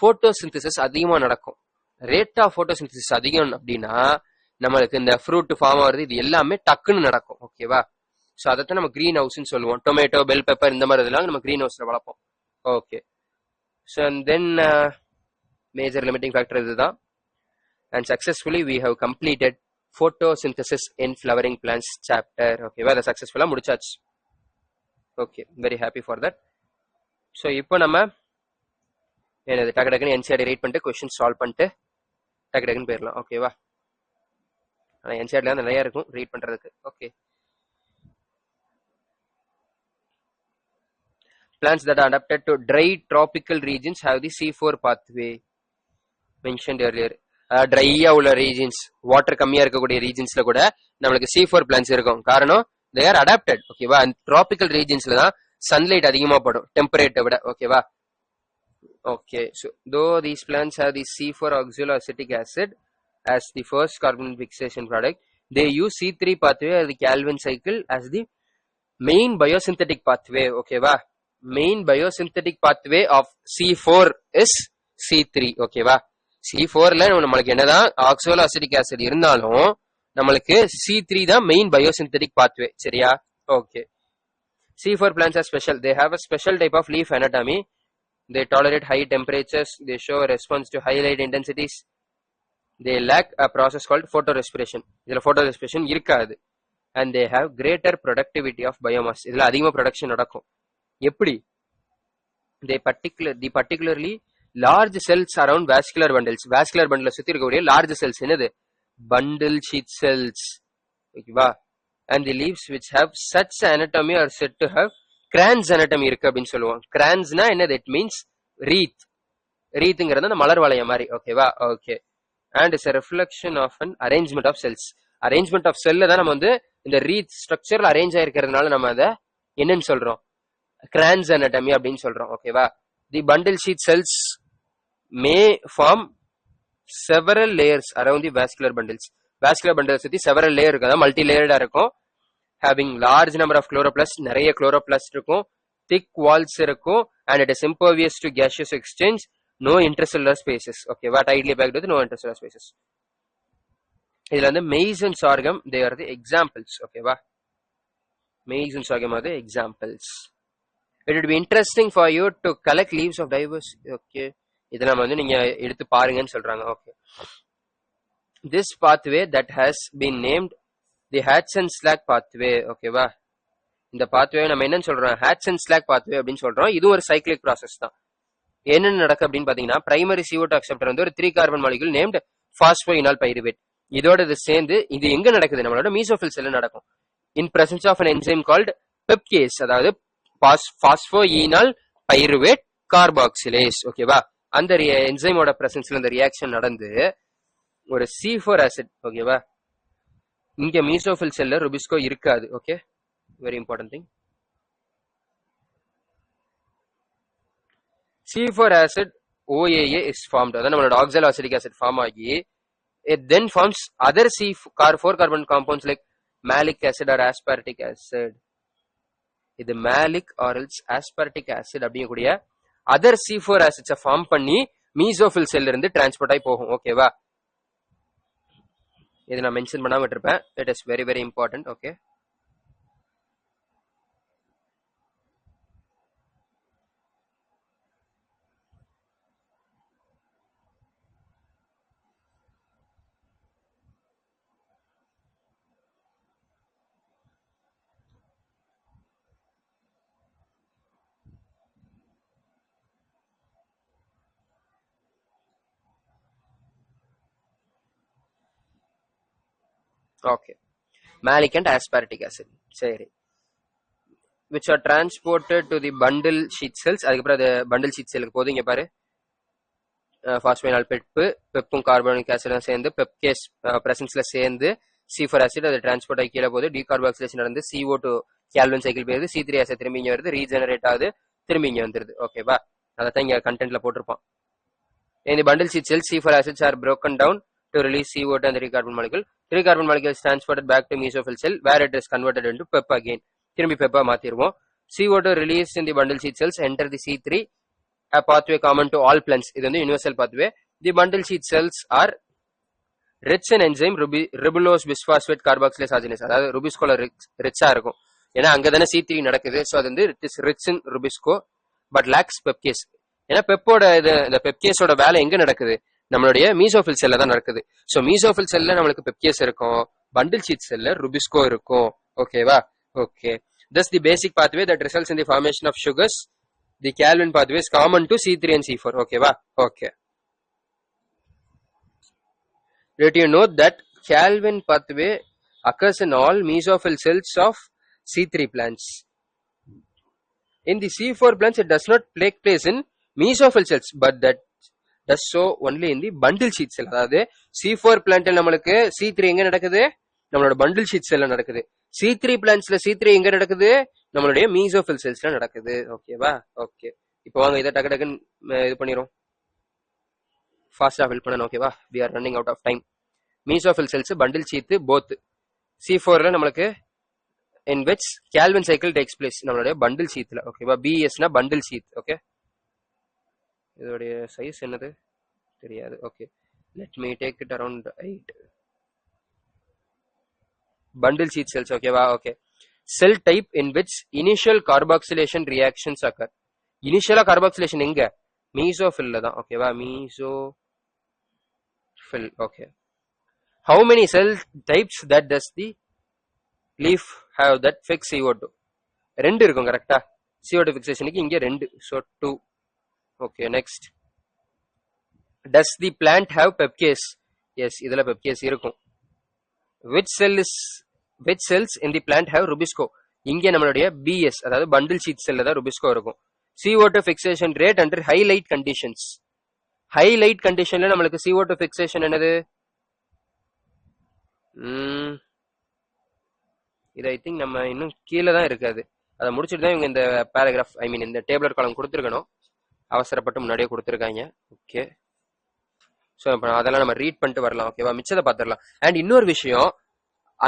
போட்டோசிந்தசிஸ் அதிகமா நடக்கும். ரேட் ஆஃப் போட்டோசிந்தசிஸ் அதிகம் அப்படின்னா நம்மளுக்கு இந்த ஃப்ரூட் ஃபார்ம் ஆகுறது இது எல்லாமே டக்குன்னு நடக்கும். ஓகேவா, ஸோ அதைத்தான் நம்ம கிரீன் ஹவுஸ்ன்னு சொல்லுவோம். டொமேட்டோ, பெல் பெப்பர் இந்த மாதிரி இதெல்லாம் நம்ம கிரீன் ஹவுஸ்ல வளர்ப்போம். Okay, so then major limiting factor இதுதான். And successfully we have completed photosynthesis in flowering plants chapter. ஓகேவா, அதை சக்சஸ்ஃபுல்லா முடிச்சாச்சு. Okay, very happy for that. So இப்போ நம்ம என்னது டக்கு டக்குன்னு என்சிஆர்டி ரீட் பண்ணிட்டு கொஸ்டின் சால்வ் பண்ணிட்டு டக்கு டக்குன்னு போயிடலாம். ஓகேவா, ஆனால் என்சிஆர்டில தான் நிறைய இருக்கும் ரீட் பண்றதுக்கு. Okay, plants that are adapted to dry tropical regions have the C4 pathway mentioned earlier. ட்ரையா உள்ள ரீஜன்ஸ், வாட்டர் கம்மியா இருக்கக்கூடிய ரீஜன்ஸ்ல கூட நம்மளுக்கு C4 பிளான்ஸ் இருக்கும். காரணம் they are adapted. ஓகேவா, ட்ராபிக்கல் ரீஜன்ஸ்ல தான் சன்லைட் அதிகமா படும் டெம்பரேட்டை விட. ஓகேவா, okay, so though these plants have the C4 oxaloacetic acid as the first carbon fixation product, they use C3 pathway or the Calvin cycle as the main biosynthetic pathway. ஓகேவா, main biosynthetic pathway of C4 is C3. ஓகேவா, C4ல நம்மளுக்கு என்னதான் ஆக்சோலோ அசிட்டிக் ஆசிட் இருந்தாலும் நம்மளுக்கு C3 தான் மெயின் பயோசிந்தட்டிக் பாத்வே. சரியா, okay. C4 plants are special. They have a special type of leaf anatomy. They tolerate high temperatures. They show a response to high light intensities. They lack a process called photorespiration. இதுல photorespiration இருக்காது. And they have greater productivity of biomass. இதுல அதிகமா ப்ரொடக்ஷன் நடக்கும். எப்படி? They particularly large cells around vascular bundles. vascular bundle சுத்தி இருக்கக்கூடிய large cells என்னது? bundle sheath cells. ஓகேவா, and the leaves which have such anatomy are said to have crans anatomy இருக்கு அப்படின்னு சொல்லுவோம். cransனா என்னது? it means wreath. wreathங்கிறது அந்த மலர் வளையம் மாதிரி. ஓகேவா, okay. and is a reflection of an arrangement of cells. arrangement of cell தான் நம்ம வந்து இந்த wreath ஸ்ட்ரக்சர்ல அரேஞ்ச் ஆயிருக்கிறதுனால நம்ம அதை என்னன்னு சொல்றோம்? crans anatomy அப்படின்னு சொல்றோம். ஓகேவா, the bundle sheath cells may form several layers around the vascular bundles. vascular bundles சுத்தி several layer இருக்கு, அதாவது மல்டி லேயர்டா இருக்கும். having large number of chloroplasts, நிறைய chloroplast இருக்கும், thick walls இருக்கும், and it is impervious to gaseous exchange, no intercellular spaces. ஓகேவா, tightly packed with no intercellular spaces. இதுல வந்து maize and sorghum, they are the examples. ஓகேவா, maize and sorghum are the examples. It would be interesting for you to collect leaves of diverse. Okay, இதெல்லாம் வந்து நீங்க எடுத்து பாருங்கன்னு சொல்றாங்க. Okay, this pathway that has been named the Hatch and Slack pathway. ஓகேவா, இந்த பாத்வே நம்ம என்னன்னு சொல்றோம்? Hatch and Slack pathway அப்படின்னு சொல்றோம். இது ஒரு சைக்கிளிக் ப்ராசஸ் தான். என்னன்னு நடக்கு அப்படின்னு பாத்தீங்கன்னா, பிரைமரி CO2 அக்செப்டர் வந்து ஒரு 3 கார்பன் மாலிகுல் நேம்டு பாஸ்போயினால் பைருவேட். இதோட இது சேர்ந்து இது எங்க நடக்குது? நம்மளோட மீசோஃபில் செல்ல நடக்கும். In presence of an enzyme called PEPcase, அதாவது பாஸ்போயினால் பைருவேட் கார்பாக்சிலேஸ். ஓகேவா, அந்த என்சைமோட பிரசன்ஸ்ல இந்த ரியாக்ஷன் நடந்து ஒரு C4 ஆசிட். ஓகேவா, இங்க மீசோஃபில் செல்ல ருபிஸ்கோ இருக்காது. Okay, very important thing. C4 acid OAA is formed. அதான் நம்மளோட ஆக்சலோஅசிட்டிக் ஆசிட் ஃபார்ம் ஆகி it then forms other C4 carbon compounds like malic acid or aspartic acid. இது மேலிக் ஆரல்ஸ் ஆஸ்பார்டிக் ஆசிட் அப்படிங்கக்கூடிய அதர் C4 ஆசிட்ஸை ஃபார்ம் பண்ணி மீசோஃபில் செல்ல இருந்து டிரான்ஸ்போர்ட் ஆகி போகும். ஓகேவா, இது நான் மென்ஷன் பண்ணாம விட்டுருப்பேன். It is very very important. Okay, okay, malic and aspartic acid. சரி, which are transported to the bundle sheath cells. அதுக்கப்புறம் அது bundle sheath செல்லுக்கு போகுது. இங்க பாரு, பாஸ்போயினால் பெப்பும் கார்பனிக் ஆசிடும் சேர்ந்து பெப்கேஸ் பிரசன்ஸ்ல சேர்ந்து C4 ஆசிட் அது டிரான்ஸ்போர்ட் ஆகி கீழே போகுது, டீகார்பாக்சிலேஷன் நடந்து CO2 கேல்வின் சைக்கிள் போயிருது, C3 ஆசிட் திரும்பி இங்க வருது, ரீஜெனரேட் ஆகுது, திரும்பி இங்க வந்துருது. ஓகேவா, அதான் இங்க கண்டென்ட்ல போட்டிருப்பான். In the bundle sheet cells, C4 acids are broken down to release CO2 and the 3-carbon molecule. 3-carbon molecule is transported back to mesophyll cell where it is converted into PEP again. திரும்பி PEP மாத்திருவோம். CO2 released in the bundle sheet cells enter the C3, a pathway common to all plants. இது வந்து universal pathway. The bundle sheet cells are rich in enzyme ribulose bisphosphate carboxylase arginase. அதாவது ருபிஸ்கோல ரிச்சா இருக்கும். ஏன்னா அங்கதானே C3 நடக்குது. ஸோ அது வந்து it is rich in rubisco but lacks PEPcase. ஏன்னா பெப்போட இந்த பெப்கேஸோட வேலை எங்க நடக்குது, நம்மளுடைய மீசோஃபில் செல்ல தான் நடக்குது. ஸோ மீசோஃபில் செல்ல நம்மளுக்கு பெப்கேஸ் இருக்கும், பண்டில் ஷீட் செல்ல ருபிஸ்கோ இருக்கும். ஓகேவா, okay. Thus the basic pathway that results in the formation of sugars, the Calvin pathway is common to C3 and C4. ஓகேவா, okay. Let you note that Calvin pathway occurs in all mesophyll cells of C3 plants. In the C4 plants, it does not take place in mesophyll cells, but that does so only in the bundle sheet cell. அதாவது C4 பிளான்ட்ல நம்மளுக்கு C3 எங்க நடக்குது, நம்மளோட bundle sheet செல்ல நடக்குது. C3 பிளான்ட்ஸ்ல C3 எங்க நடக்குது, நம்மளுடைய mesophyll cellsல நடக்குது. ஓகேவா, ஓகே. இப்போ வாங்க இதை டக்கு டக்குன்னு இது பண்ணிரும், ஃபாஸ்டா ஃபில் பண்ணணும். ஓகேவா, we are running out of time. mesophyll cells bundle sheet both. C4ல நம்மளுக்கு in which Calvin cycle takes place, நம்மளுடைய bundle sheetல. ஓகேவா, BS னா bundle sheet. ஓகே, இதோடைய சைஸ் என்னது தெரியாது. Okay, let me take it around 8 bundle sheet cells. ஓகேவா, okay. cell type in which initial carboxylation reactions occur. இனிஷியலா கார்பாக்சிலேஷன் எங்க, மீசோஃபில்ல தான். ஓகேவா, mesophyll. Okay. how many cell types that does the leaf have that fix CO2? 2 இருக்கும் கரெக்டா, CO2 fixationக்கு இங்க 2, so 2. okay, next. does the plant have pepcase? yes, இதுல pepcase இருக்கும். which cells in the plant have rubisco? இங்க நம்மளுடைய BS அதாவது bundle sheet cell தான் rubisco இருக்கும். CO2 fixation rate under high light conditions. high light conditionல நம்மளுக்கு CO2 fixation என்னது, இது ஐ திங்க் நம்ம இன்னும் கீழே தான் இருக்காது, அதை முடிச்சுட்டு தான் இவங்க இந்த பேராகிராஃப் ஐ மீன் இந்த டேபிளர் காலம் கொடுத்துருக்கணும், அவசரப்பட்டு முன்னாடியே கொடுத்துருக்காங்க. ஓகே, ஸோ இப்போ அதெல்லாம் நம்ம ரீட் பண்ணிட்டு வரலாம். ஓகேவா, மிச்சத்தை பார்த்துடலாம். அண்ட் இன்னொரு விஷயம்,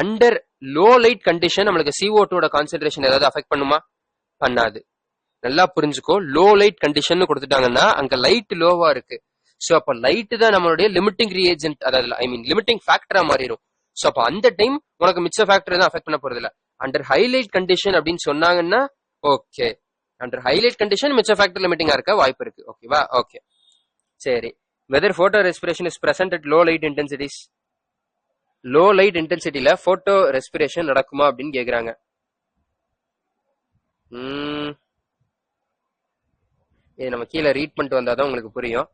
அண்டர் லோ லைட் கண்டிஷன் நம்மளுக்கு CO2 கான்சென்ட்ரேஷன் ஏதாவது அஃபெக்ட் பண்ணுமா, பண்ணாது. நல்லா புரிஞ்சுக்கோ, லோ லைட் கண்டிஷன் கொடுத்துட்டாங்கன்னா அங்க லைட் லோவா இருக்கு. ஸோ அப்போ லைட் தான் நம்மளுடைய லிமிட்டிங் ரியேஜென்ட், அதாவது ஐ மீன் லிமிட்டிங் ஃபேக்டரா மாறிடும். ஸோ அப்போ அந்த டைம் உனக்கு மிச்ச ஃபேக்டர் தான் அஃபெக்ட் பண்ண போறது இல்லை. அண்டர் ஹைலைட் கண்டிஷன் அப்படின்னு சொன்னாங்கன்னா ஓகே, அண்டர் ஹைலைட் கண்டிஷன் மிச்ச ஃபேக்டர் லிமிட்டிங்கா இருக்க வாய்ப்பு இருக்கு. ஓகேவா, ஓகே சரி. Whether photorespiration is present at low light intensities. Low light இன்டென்சிட்டியில போட்டோ ரெஸ்பிரேஷன் நடக்குமா அப்படின்னு கேக்குறாங்க. இது நம்ம கீழே ரீட் பண்ணிட்டு வந்தாதான் உங்களுக்கு புரியும்.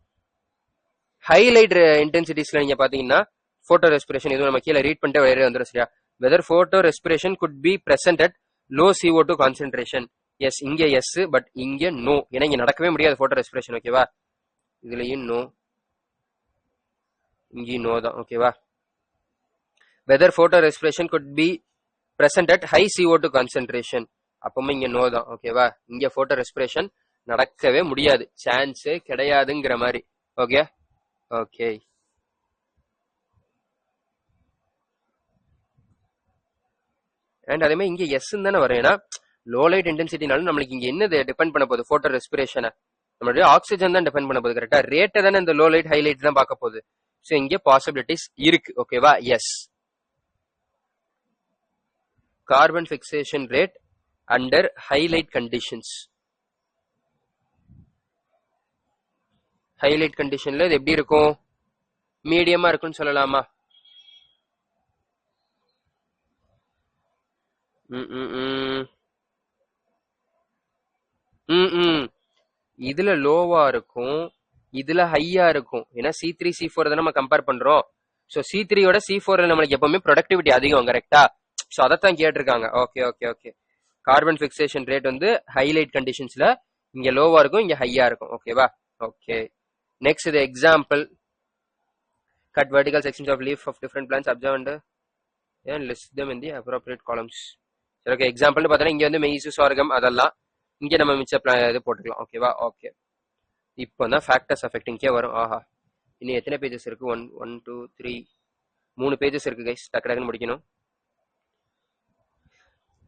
ஹைலைட் இன்டென்சிட்டிஸ்ல நீங்க பாத்தீங்கன்னா போட்டோ ரெஸ்பிரேஷன் இதுவும் நம்ம கீழே ரீட் பண்ணிட்டு வேற வந்துடும். சரியா, whether photorespiration could be present at low CO2 concentration. Yes, இங்க எஸ், பட் இங்க நோ, ஏன்னா இங்க நடக்கவே முடியாது போட்டோ ரெஸ்பிரேஷன். ஓகேவா, இதுலயும் நோ, இங்கேயும் நோ தான். ஓகேவா, whether photorespiration could be present at high CO2 concentration, அப்பவுமே இங்க நோ தான். ஓகேவா, இங்க போட்டோ ரெஸ்பிரேஷன் நடக்கவே முடியாது, சான்ஸே கிடையாதுங்கிற மாதிரி. Okay, okay. அண்ட் அதே மாதிரி இங்க எஸ் தானே வரும், ஏன்னா லோ லைட் இன்டென்சிட்டினாலும் நம்மளுக்கு இங்க என்னது டிபெண்ட் பண்ண போகுது, போட்டோ ரெஸ்பிரேஷனை நம்மளுடைய ஆக்சிஜன் தான் டிபெண்ட் பண்ண போகுது. கரெக்டா, ரேட்டை தானே இந்த லோ லைட் ஹைலைட் தான் பார்க்க போகுது. ஸோ இங்க பாசிபிலிட்டிஸ் இருக்கு. ஓகேவா, yes. Carbon fixation rate under high light conditions. High light கண்டிஷன்ல இது எப்படி இருக்கும், மீடியமா இருக்குன்னு சொல்லலாமா? இதுல லோவா இருக்கும், இதுல ஹையா இருக்கும். ஏன்னா C3 C4 தான் நம்ம கம்பேர் பண்றோம். சோ C3யோட C4 நம்மளுக்கு எப்பவுமே ப்ரொடக்டிவிட்டி அதிகம். கரெக்டா, சோ அதைத்தான் கேட்டிருக்காங்க. Okay okay okay. Carbon fixation rate வந்து ஹைலைட் கண்டிஷன்ஸ்ல இங்க லோவா இருக்கும், இங்க ஹையா இருக்கும். ஓகேவா, ஓகே. நெக்ஸ்ட் இது example. Cut vertical sections of leaf of different plants observe and and list them in the appropriate columns. சரி ஓகே, எக்ஸாம்பிள்னு பார்த்தா இங்க வந்து மெய்ஸ் சோர்கம் அதெல்லாம் இங்க நம்ம மிச்ச இது போட்டுக்கலாம். ஓகேவா? ஓகே, இப்போ தான் ஃபேக்டர்ஸ் அஃபெக்டிங்கே வரும். ஆஹா, இன்னும் எத்தனை பேஜஸ் இருக்கு? 1 1 2 3 3 பேஜஸ் இருக்கு கைஸ், டக்கு டக்குன்னு முடிக்கணும்.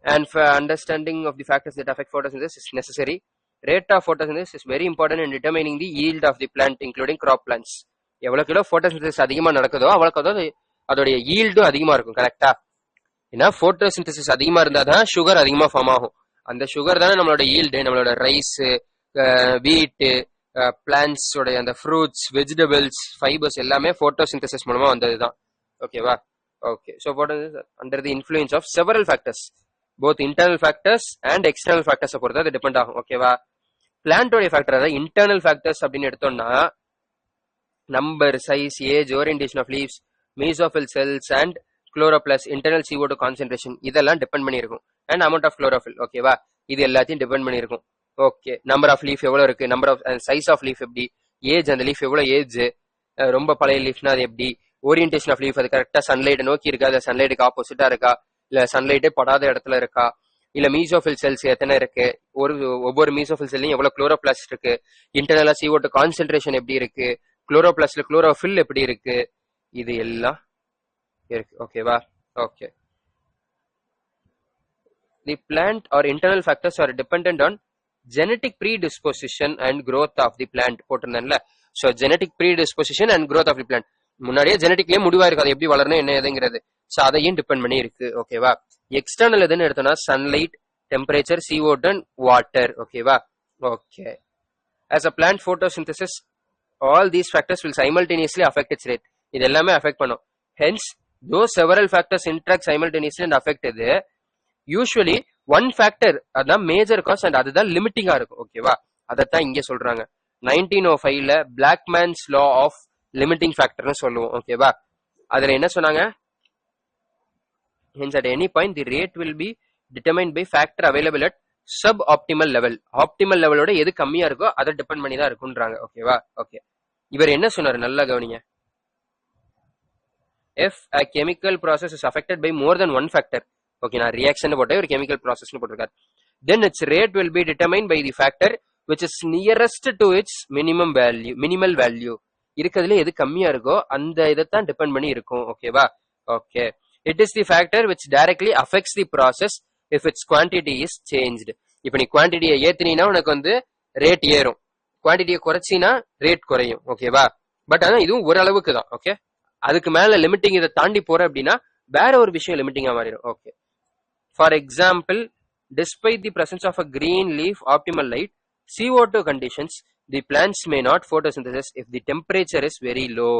And for understanding of the factors that affect photosynthesis is necessary. Rate of photosynthesis is very important in determining the yield of the plant, including crop plants. எவ்வளவு கிலோ photosynthesis அதிகமா நடக்குதோ அவ்வளவுக்கு அதோடைய ஈல்டும் அதிகமா இருக்கும். கரெக்டா? ஏன்னா photosynthesis அதிகமா இருந்தாதான் சுகர் அதிகமா ஃபார்ம் ஆகும். அந்த சுகர் தானே நம்மளோட ஈல்டு. நம்மளோட ரைஸ், வீட், பிளான்ட்ஸ் உடைய அந்த ஃப்ரூட்ஸ், வெஜிடபிள்ஸ், ஃபைபர்ஸ் எல்லாமே photosynthesis மூலமா வந்ததுதான். ஓகேவா? Okay, so photosynthesis under the influence of several factors, both internal factors and external factors பொறுத்து அது டிபெண்ட் ஆகும். ஓகேவா? பிளான்டோடைய ஃபேக்டர், அதாவது இன்டர்னல் ஃபேக்டர்ஸ் அப்படின்னு எடுத்தோம்னா number, size, age, orientation of leaves, mesophyll cells and chloroplasts, internal CO2 concentration இதெல்லாம் டிபெண்ட் பண்ணியிருக்கும். And amount of chlorophyll. ஓகேவா? இது எல்லாத்தையும் டிபெண்ட் பண்ணியிருக்கும். ஓகே, நம்பர் ஆஃப் லீஃப் எவ்வளவு இருக்கு, number of size of leaf எப்படி, ஏஜ் அந்த லீஃப் எவ்வளவு ஏஜ், ரொம்ப பழைய லீஃப்னா அது எப்படி, ஓரியன்டேஷன் ஆஃப் லீஃப் அது கரெக்டா சன்லைட் நோக்கி இருக்கா, அது சன்லைட்டுக்கு ஆப்போசிட்டா இருக்கா, இல்ல சன்லைட்டே படாத இடத்துல இருக்கா, இல்ல மீசோஃபில் செல்ஸ் எத்தனை இருக்கு, ஒவ்வொரு மீசோஃபில் செல்லையும் எவ்வளவு குளோரோபிளாஸ்ட் இருக்கு, இன்டர்னலா CO2 கான்சென்ட்ரேஷன் எப்படி இருக்கு, குளோரோபிளாஸ்ட்ல குளோரோஃபில் எப்படி இருக்கு, இது எல்லாம் இருக்கு. ஓகேவா? Okay, the plant or internal factors are dependent on genetic predisposition and growth of the plant போட்டிருந்தேன்ல. So genetic predisposition and growth of the plant முன்னாடியே ஜெனடிக்லயே முடிவா இருக்கு, அது எப்படி வளரணும் என்ன எதுங்கிறது. ஸோ அதையும் டிபெண்ட் பண்ணி இருக்கு. ஓகேவா? எக்ஸ்டர்னல் எதுன்னு எடுத்தோம்னா sunlight, temperature, CO2 and water. ஓகேவா? Okay, as a plant photosynthesis all these factors will simultaneously affect its rate. இது எல்லாமே அஃபெக்ட் பண்ணும். hence those several factors interact simultaneously and affect it, usually one factor அதான் மேஜர் காஸ் அண்ட் அதுதான் லிமிட்டிங்கா இருக்கும். ஓகேவா? அதைத்தான் இங்க சொல்றாங்க. 1905ல பிளாக்மேன்ஸ் லா ஆஃப் லிமிட்டிங் ஃபேக்டர்னு சொல்லுவோம். ஓகேவா? அதுல என்ன சொன்னாங்க? hence at any point the rate will be determined by factor available at suboptimal level. Optimal லெவலோட எது கம்மியா இருக்கோ அதை டிபெண்ட் பண்ணி தான் இருக்குன்றாங்க. ஓகேவா? ஓகே, இவர் என்ன சொன்னாரு நல்லா கவனிங்க. if a chemical process is affected by more than one factor, okay, நான் ரியாக்ஷன் போட்டேன், ஒரு கெமிக்கல் ப்ராசஸ்னு போட்டிருக்காரு, then its rate will be determined by the factor which is nearest to its minimal value. இருக்கிறதுல எது கம்மியா இருக்கோ அந்த இதைத்தான் டிபெண்ட் பண்ணி இருக்கும். ஓகேவா? Okay, it is the factor which directly affects the process if its quantity is changed. இப்ப நீ குவான்டிட்டியை ஏத்தினா உனக்கு வந்து ரேட் ஏறும், குவான்டிட்டியை குறைச்சினா ரேட் குறையும். ஓகேவா? பட் ஆனா இதுவும் ஓரளவுக்கு தான். ஓகே, அதுக்கு மேல லிமிட்டிங் இதை தாண்டி போற அப்படின்னா வேற ஒரு விஷயம் லிமிட்டிங்கா மாறிடும். Okay, for example, despite the presence of a green leaf optimal light CO2 conditions, the plants may not photosynthesis if the temperature is very low.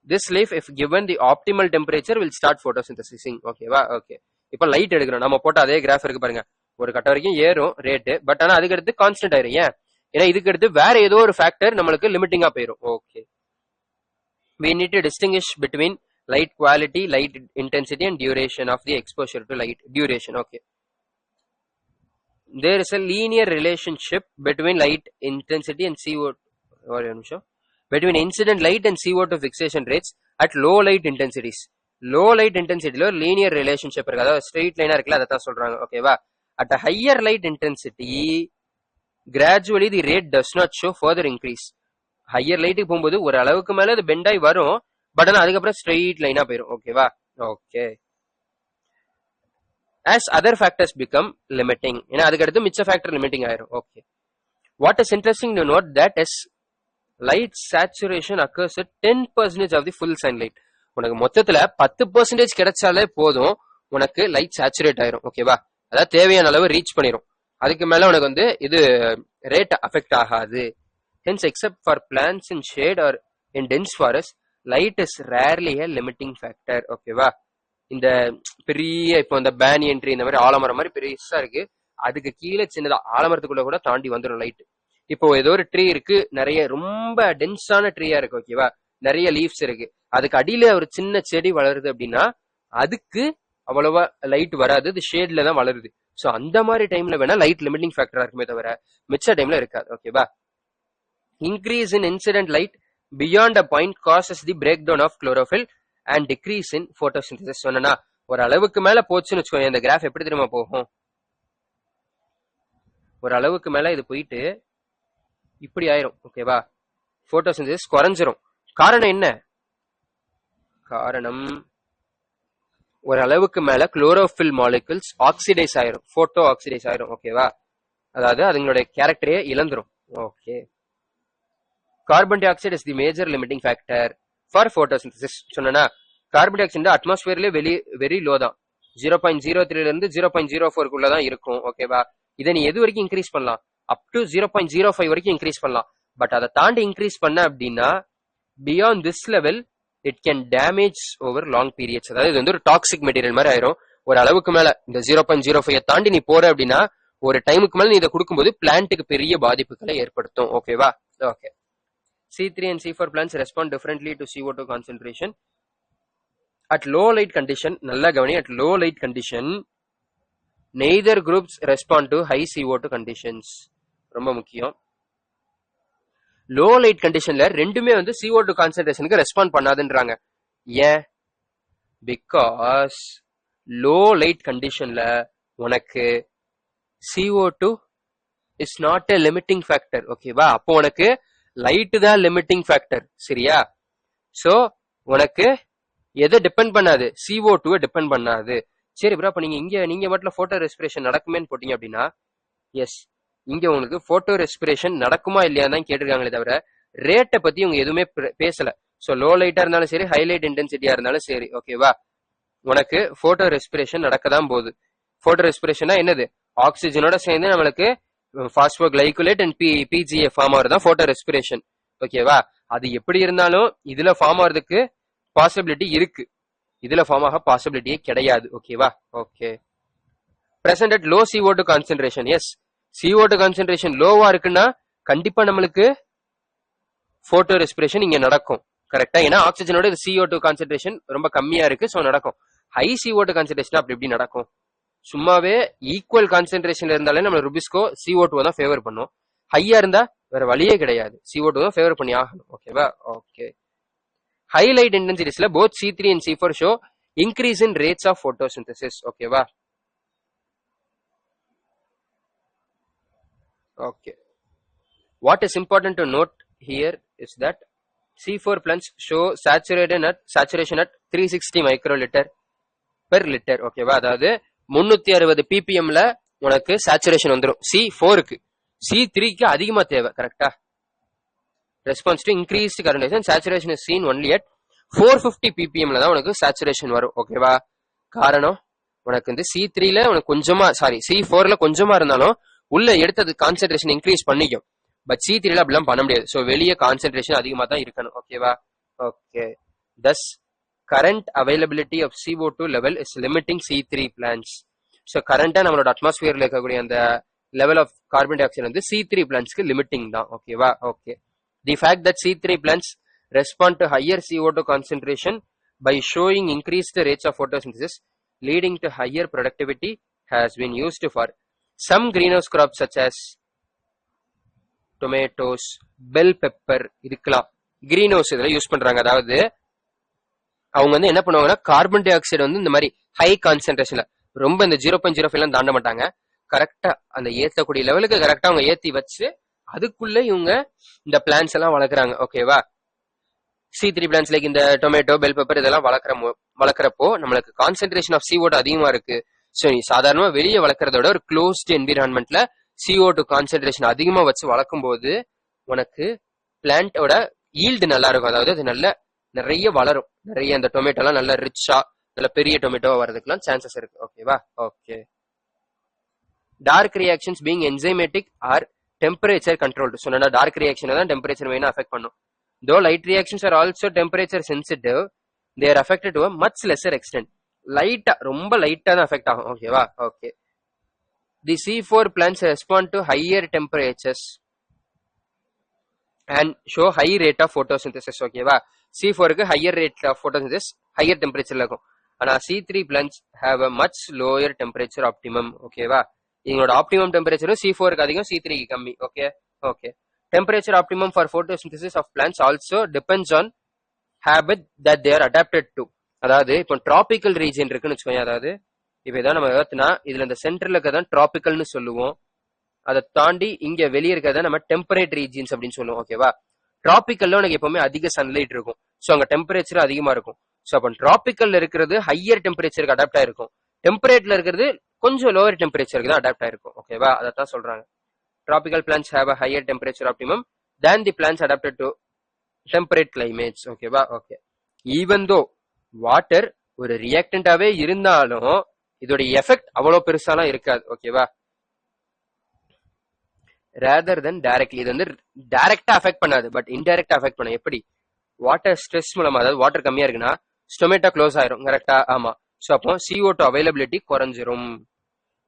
This leaf if given the optimal temperature will start photosynthesizing. ஓகேவா? ஓகே, இப்ப லைட் எடுக்கிறோம், நம்ம போட்ட அதே கிராஃப் இருக்கு பாருங்க, ஒரு கட்ட வரைக்கும் ஏறும் ரேட்டு, பட் ஆனா அதுக்கு அடுத்து கான்ஸ்டன்ட் ஆயிரும். ஏன்? ஏன்னா இதுக்கு அடுத்து வேற ஏதோ ஒரு ஃபேக்டர் நம்மளுக்கு லிமிட்டிங்கா போயிடும். Okay, we need to distinguish between light quality, light intensity and duration of the exposure to light. Duration. Okay, there is a linear relationship between light intensity and CO2 between incident light and CO2 fixation rates at low light intensities. Low light intensity lo linear relationship irukku, adha straight line ah irukla, adha solranga. Okay va? At a higher light intensity gradually the rate does not show further increase. Higher light க்கு போகும்போது ஒரு அளவுக்கு மேல அது பெண்ட் ஆகி வரும், பட் ஆனா அதுக்கு அப்புறம் ஸ்ட்ரெயிட் லைனா போயிடும். ஓகேவா? Okay, as other factors become limiting, ஏன்னா அதுக்கு அடுத்து மிச்ச ஃபேக்டர் லிமிட்டிங் ஆயிரும். Okay, what is interesting to note that is light saturation occurs at 10% of the full sunlight. உனக்கு மொத்தத்துல 10% கிடைச்சாலே போதும், உனக்கு லைட் சேச்சுரேட் ஆயிரும். ஓகேவா? அதாவது தேவையான அளவு ரீச் பண்ணிரும், அதுக்கு மேல உனக்கு வந்து இது ரேட் அஃபெக்ட் ஆகாது. hence except for plants in shade or in dense forest, light is rarely a limiting factor. ஓகேவா? இந்த பெரிய இப்போ இந்த பேனியன் ட்ரீ இந்த மாதிரி ஆலமரம் மாதிரி பெருசா இருக்கு, அதுக்கு கீழே சின்னதா ஆலமரத்துக்குள்ள கூட தாண்டி வந்துடும் லைட். இப்போ ஏதோ ஒரு ட்ரீ இருக்கு, நிறைய ரொம்ப டென்ஸான ட்ரீயா இருக்கு. ஓகேவா? நிறைய லீவ்ஸ் இருக்கு, அதுக்கு அடியில ஒரு சின்ன செடி வளருது அப்படின்னா அதுக்கு அவ்வளவா லைட் வராது, அது ஷேட்ல தான் வளருது. ஸோ அந்த மாதிரி டைம்ல வேணா லைட் லிமிட்டிங் ஃபேக்டரா இருக்குமே தவிர மிச்ச டைம்ல இருக்காது. ஓகேவா? increase in incident light beyond a point causes the breakdown of chlorophyll and decrease in photosynthesis. சொன்னா ஒரு அளவுக்கு மேல போச்சுன்னு வச்சுக்கோங்க, இந்த கிராஃப் எப்படி தெரியுமா போகும், ஒரு அளவுக்கு மேல இது போயிட்டு இப்படி ஆயிரும். ஓகேவா, போட்டோசிந்தசிஸ் குறைஞ்சிரும். காரணம் என்ன, காரணம் ஒரு அளவுக்கு மேல குளோரோஃபில் மாலிகுல்ஸ் ஆக்சிடைஸ் ஆயிரும், போட்டோ ஆக்சிடைஸ் ஆயிரும். ஓகேவா, அதாவது அதுங்களுடைய கேரக்டரே இழந்துரும். Okay, carbon dioxide is the major limiting factor for photosynthesis. சொன்னா கார்பன் டை ஆக்சைடு அட்மாஸ்பியர்ல வெரி லோ தான், 0.03 இருந்து 0.04 தான் இருக்கும். ஓகேவா, இதை நீ எது வரைக்கும் இன்க்ரீஸ் பண்ணலாம், அப் டு 0.05 வரைக்கும் இன்க்ரீஸ் பண்ணலாம். பட் அதை தாண்டி இன்க்ரீஸ் பண்ண அப்படின்னா beyond this level it can damage over long periods. அதாவது இது வந்து ஒரு டாக்ஸிக் மெட்டீரியல் மாதிரி ஆயிரும். ஒரு அளவுக்கு மேல இந்த 0.05 தாண்டி நீ போற அப்படின்னா ஒரு டைமுக்கு மேல நீ இதை கொடுக்கும்போது பிளான்ட்டுக்கு பெரிய பாதிப்புகளை ஏற்படுத்தும். ஓகேவா, okay. C3 and C4 plants respond differently to CO2 concentration at low light condition. நல்லா கவனி, at low light condition neither groups respond to high CO2 conditions. ரொம்ப முக்கியம். லோ லைட் கண்டிஷன்ல ரெண்டுமே வந்து CO2 கான்சென்ட்ரேஷனுக்கு ரெஸ்பாண்ட் பண்ணாதுன்றாங்க. ஏன், பிகாஸ் லோ லைட் கண்டிஷன்ல உனக்கு CO2 is not a limiting factor. ஓகேவா, அப்போ உனக்கு லைட் தான் லிமிட்டிங் ஃபேக்டர். சரியா, சோ உனக்கு எதை டிபெண்ட் பண்ணாது, CO2 டிபெண்ட் பண்ணாது. சரி ப்ரோ, அப்ப நீங்க மட்டும் போட்டோ ரெஸ்பிரேஷன் நடக்குமேன்னு போட்டீங்க அப்படின்னா, எஸ், இங்க உங்களுக்கு போட்டோ ரெஸ்பிரேஷன் நடக்குமா இல்லையா தான் கேட்டிருக்காங்களே தவிர ரேட்டை பத்தி இவங்க எதுவுமே பேசல. சோ லோ லைட்டா இருந்தாலும் சரி, ஹைலைட் இன்டென்சிட்டியா இருந்தாலும் சரி, ஓகேவா, உனக்கு போட்டோ ரெஸ்பிரேஷன் நடக்கதான் போகுது. போட்டோ ரெஸ்பிரேஷனா என்னது, ஆக்சிஜனோட சேர்ந்து நம்மளுக்கு பாஸ்போகிளைகுலேட் அண்ட் PGA ஃபார்ம் ஆகுறதா போட்டோ ரெஸ்பிரேஷன். ஓகேவா, அது எப்படி இருந்தாலும் இதுல ஃபார்ம் ஆகிறதுக்கு பாசிபிலிட்டி இருக்கு, இதுல ஃபார்ம் ஆக பாசிபிலிட்டியே கிடையாது. ஓகேவா, okay. Present at low CO2 concentration. Yes, CO2 concentration லோவா இருக்குன்னா கண்டிப்பா நம்மளுக்கு போட்டோ ரெஸ்பிரேஷன் இங்க நடக்கும். கரெக்டா, ஏன்னா ஆக்சிஜனோட CO2 கான்சென்ட்ரேஷன் ரொம்ப கம்மியா இருக்கு, சோ நடக்கும். ஹை CO2 கான்சென்ட்ரேஷன் அப்படி எப்படி நடக்கும், சும்மாவே ஈக்குவல் கான்சென்ட்ரேஷன்ல இருந்தாலே நம்ம ருபிஸ்கோ CO2 தான் ஃபேவர் பண்ணும். ஹையா இருந்தா வேற வழியே கிடையாது, CO2 தான் ஃபேவர் பண்ணி ஆகணும். ஓகேவா, ஓகே. ஹைலைட் இன்டென்சிட்டிஸ்ல both C3 and C4 show increase in rates of photosynthesis. ஓகேவா, okay. What is important to note here is that C4 plants show saturation at 360 microliter per liter. ஓகேவா, அதாவது 360 ppmல உனக்கு சேச்சுரேஷன் வந்துடும் C4க்கு. C3க்கு அதிகமா தேவை. கரெக்டா, response to increased current saturation is scene only at 450 ppmல தான் உனக்கு சேச்சுரேஷன் வரும். ஓகேவா, காரணம் உனக்கு வந்து C3ல உனக்கு கொஞ்சமா, C4ல கொஞ்சமா இருந்தாலும் உள்ள எடுத்தது கான்சென்ட்ரேஷன் இன்க்ரீஸ் பண்ணிக்கும். பட் C3ல அப்படிலாம் பண்ண முடியாது. சோ வெளியே கான்சென்ட்ரேஷன் அதிகமா தான் இருக்கணும். ஓகேவா, okay. thus current availability of CO2 level is limiting C3 plants. so கரண்டா நம்மளோட அட்மாஸ்பியர்ல இருக்கக்கூடிய அந்த level of carbon dioxide வந்து C3 பிளான்ட்ஸ்க்கு லிமிட்டிங் தான். ஓகேவா, okay. The fact that C3 plants respond to higher CO2 concentration by showing increased rates of photosynthesis leading to higher productivity has been used for some greenhouse crops such as tomatoes, bell pepper. இதுக்கெல்லாம் கிரீன் ஹவுஸ் இதுல யூஸ் பண்றாங்க. அதாவது அவங்க வந்து என்ன பண்ணுவாங்கன்னா கார்பன் டை ஆக்சைடு வந்து இந்த மாதிரி ஹை கான்சென்ட்ரேஷன்ல ரொம்ப இந்த 0.05 எல்லாம் தாண்ட மாட்டாங்க. கரெக்டா அந்த ஏத்தக்கூடிய லெவலுக்கு கரெக்டா அவங்க ஏத்தி வச்சு அதுக்குள்ள இவங்க இந்த பிளான்ஸ் எல்லாம் வளர்க்குறாங்க. ஓகேவா, C3 பிளான்ஸ் லைக் இந்த டொமேட்டோ, பெல் பெப்பர் இதெல்லாம் வளர்க்குறப்போ நம்மளுக்கு கான்சென்ட்ரேஷன் ஆஃப் CO2 அதிகமா இருக்கு. ஸோ நீ சாதாரணமா வெளியே வளர்க்கறதோட ஒரு க்ளோஸ்ட் என்விரான்மெண்ட்ல CO2 கான்சென்ட்ரேஷன் அதிகமா வச்சு வளர்க்கும் போது உனக்கு பிளான்ட்டோட ஈல்டு நல்லா இருக்கும். அதாவது அது நல்ல நிறைய வளரும், நிறைய அந்த டொமேட்டோ எல்லாம் நல்ல ரிச்சா நல்ல பெரிய டொமேட்டோவா வர்றதுக்குலாம் சான்சஸ் இருக்கு. ஓகேவா, okay. Dark reactions being enzymatic are temperature controlled. சொன்னா டார்க் ரியாக்ஷன் தான் டெம்பரேச்சர் மெயினா அஃபெக்ட் பண்ணும். Though light reactions are also temperature sensitive, they are affected to a much lesser extent. லைட்டா ரொம்ப லைட்டா தான் அஃபெக்ட் ஆகும். ஓகேவா, okay. The C4 plants respond to higher temperatures and show high rate of photosynthesis. ஓகேவா, C4க்கு higher rate of photosynthesis higher temperature இருக்கும். ஆனா C3 plants have a much lower temperature optimum. ஓகேவா, இதோட ஆப்டிமம் டெம்பரேச்சரும் C4க்கு அதிகம், C3க்கு கம்மி. Okay, okay. Temperature optimum for photosynthesis of plants also depends on habit that they are adapted to. அதாவது இப்போ டிராபிக்கல் ரீஜன் இருக்குன்னு வச்சுக்கோங்க. அதாவது இப்ப இதான் நம்ம ஏர்த்னா இதுல இந்த சென்டர்ல இருக்கதான் டிராபிக்கல்னு சொல்லுவோம். அதை தாண்டி இங்க வெளியே இருக்கிறத நம்ம டெம்பரேட் ரீஜியன்ஸ் அப்படின்னு சொல்லுவோம். ஓகேவா? டிராபிக்கல்ல உனக்கு எப்பவுமே அதிக சன்லைட் இருக்கும். ஸோ அங்க டெம்பரேச்சர் அதிகமா இருக்கும். ஸோ அப்போ டிராபிக்கல்ல இருக்கிறது ஹையர் டெம்பரேச்சருக்கு அடாப்ட் ஆயிருக்கும். டெம்பரேட்ல இருக்கிறது கொஞ்சம் லோவர் டெம்பரேச்சருக்கு தான் அடாப்ட் ஆயிருக்கும். ஓகேவா? அதான் சொல்றாங்க. Tropical plants have a higher temperature optimum than the plants adapted to temperate climates. ஓகேவா? ஓகே. ஈவன் தோ வாட்டர் ஒரு ரியாக்டன்டாவே இருந்தாலும் இதோட எஃபெக்ட் அவ்வளவு பெருசாலாம் இருக்காது. ஓகேவா? ரேதர் தென் டைரக்ட்லி இது வந்து டைரக்டா அஃபெக்ட் பண்ணாது, பட் இன்டைரக்டா அஃபெக்ட் பண்ணும். எப்படி? வாட்டர் ஸ்ட்ரெஸ் மூலமா, அதாவது வாட்டர் கம்மியா இருக்குன்னா ஸ்டொமேட்டோ க்ளோஸ் ஆயிரும். கரெக்டா? ஆமா. ஸோ அப்போ CO2 அவைலபிலிட்டி குறைஞ்சிரும்.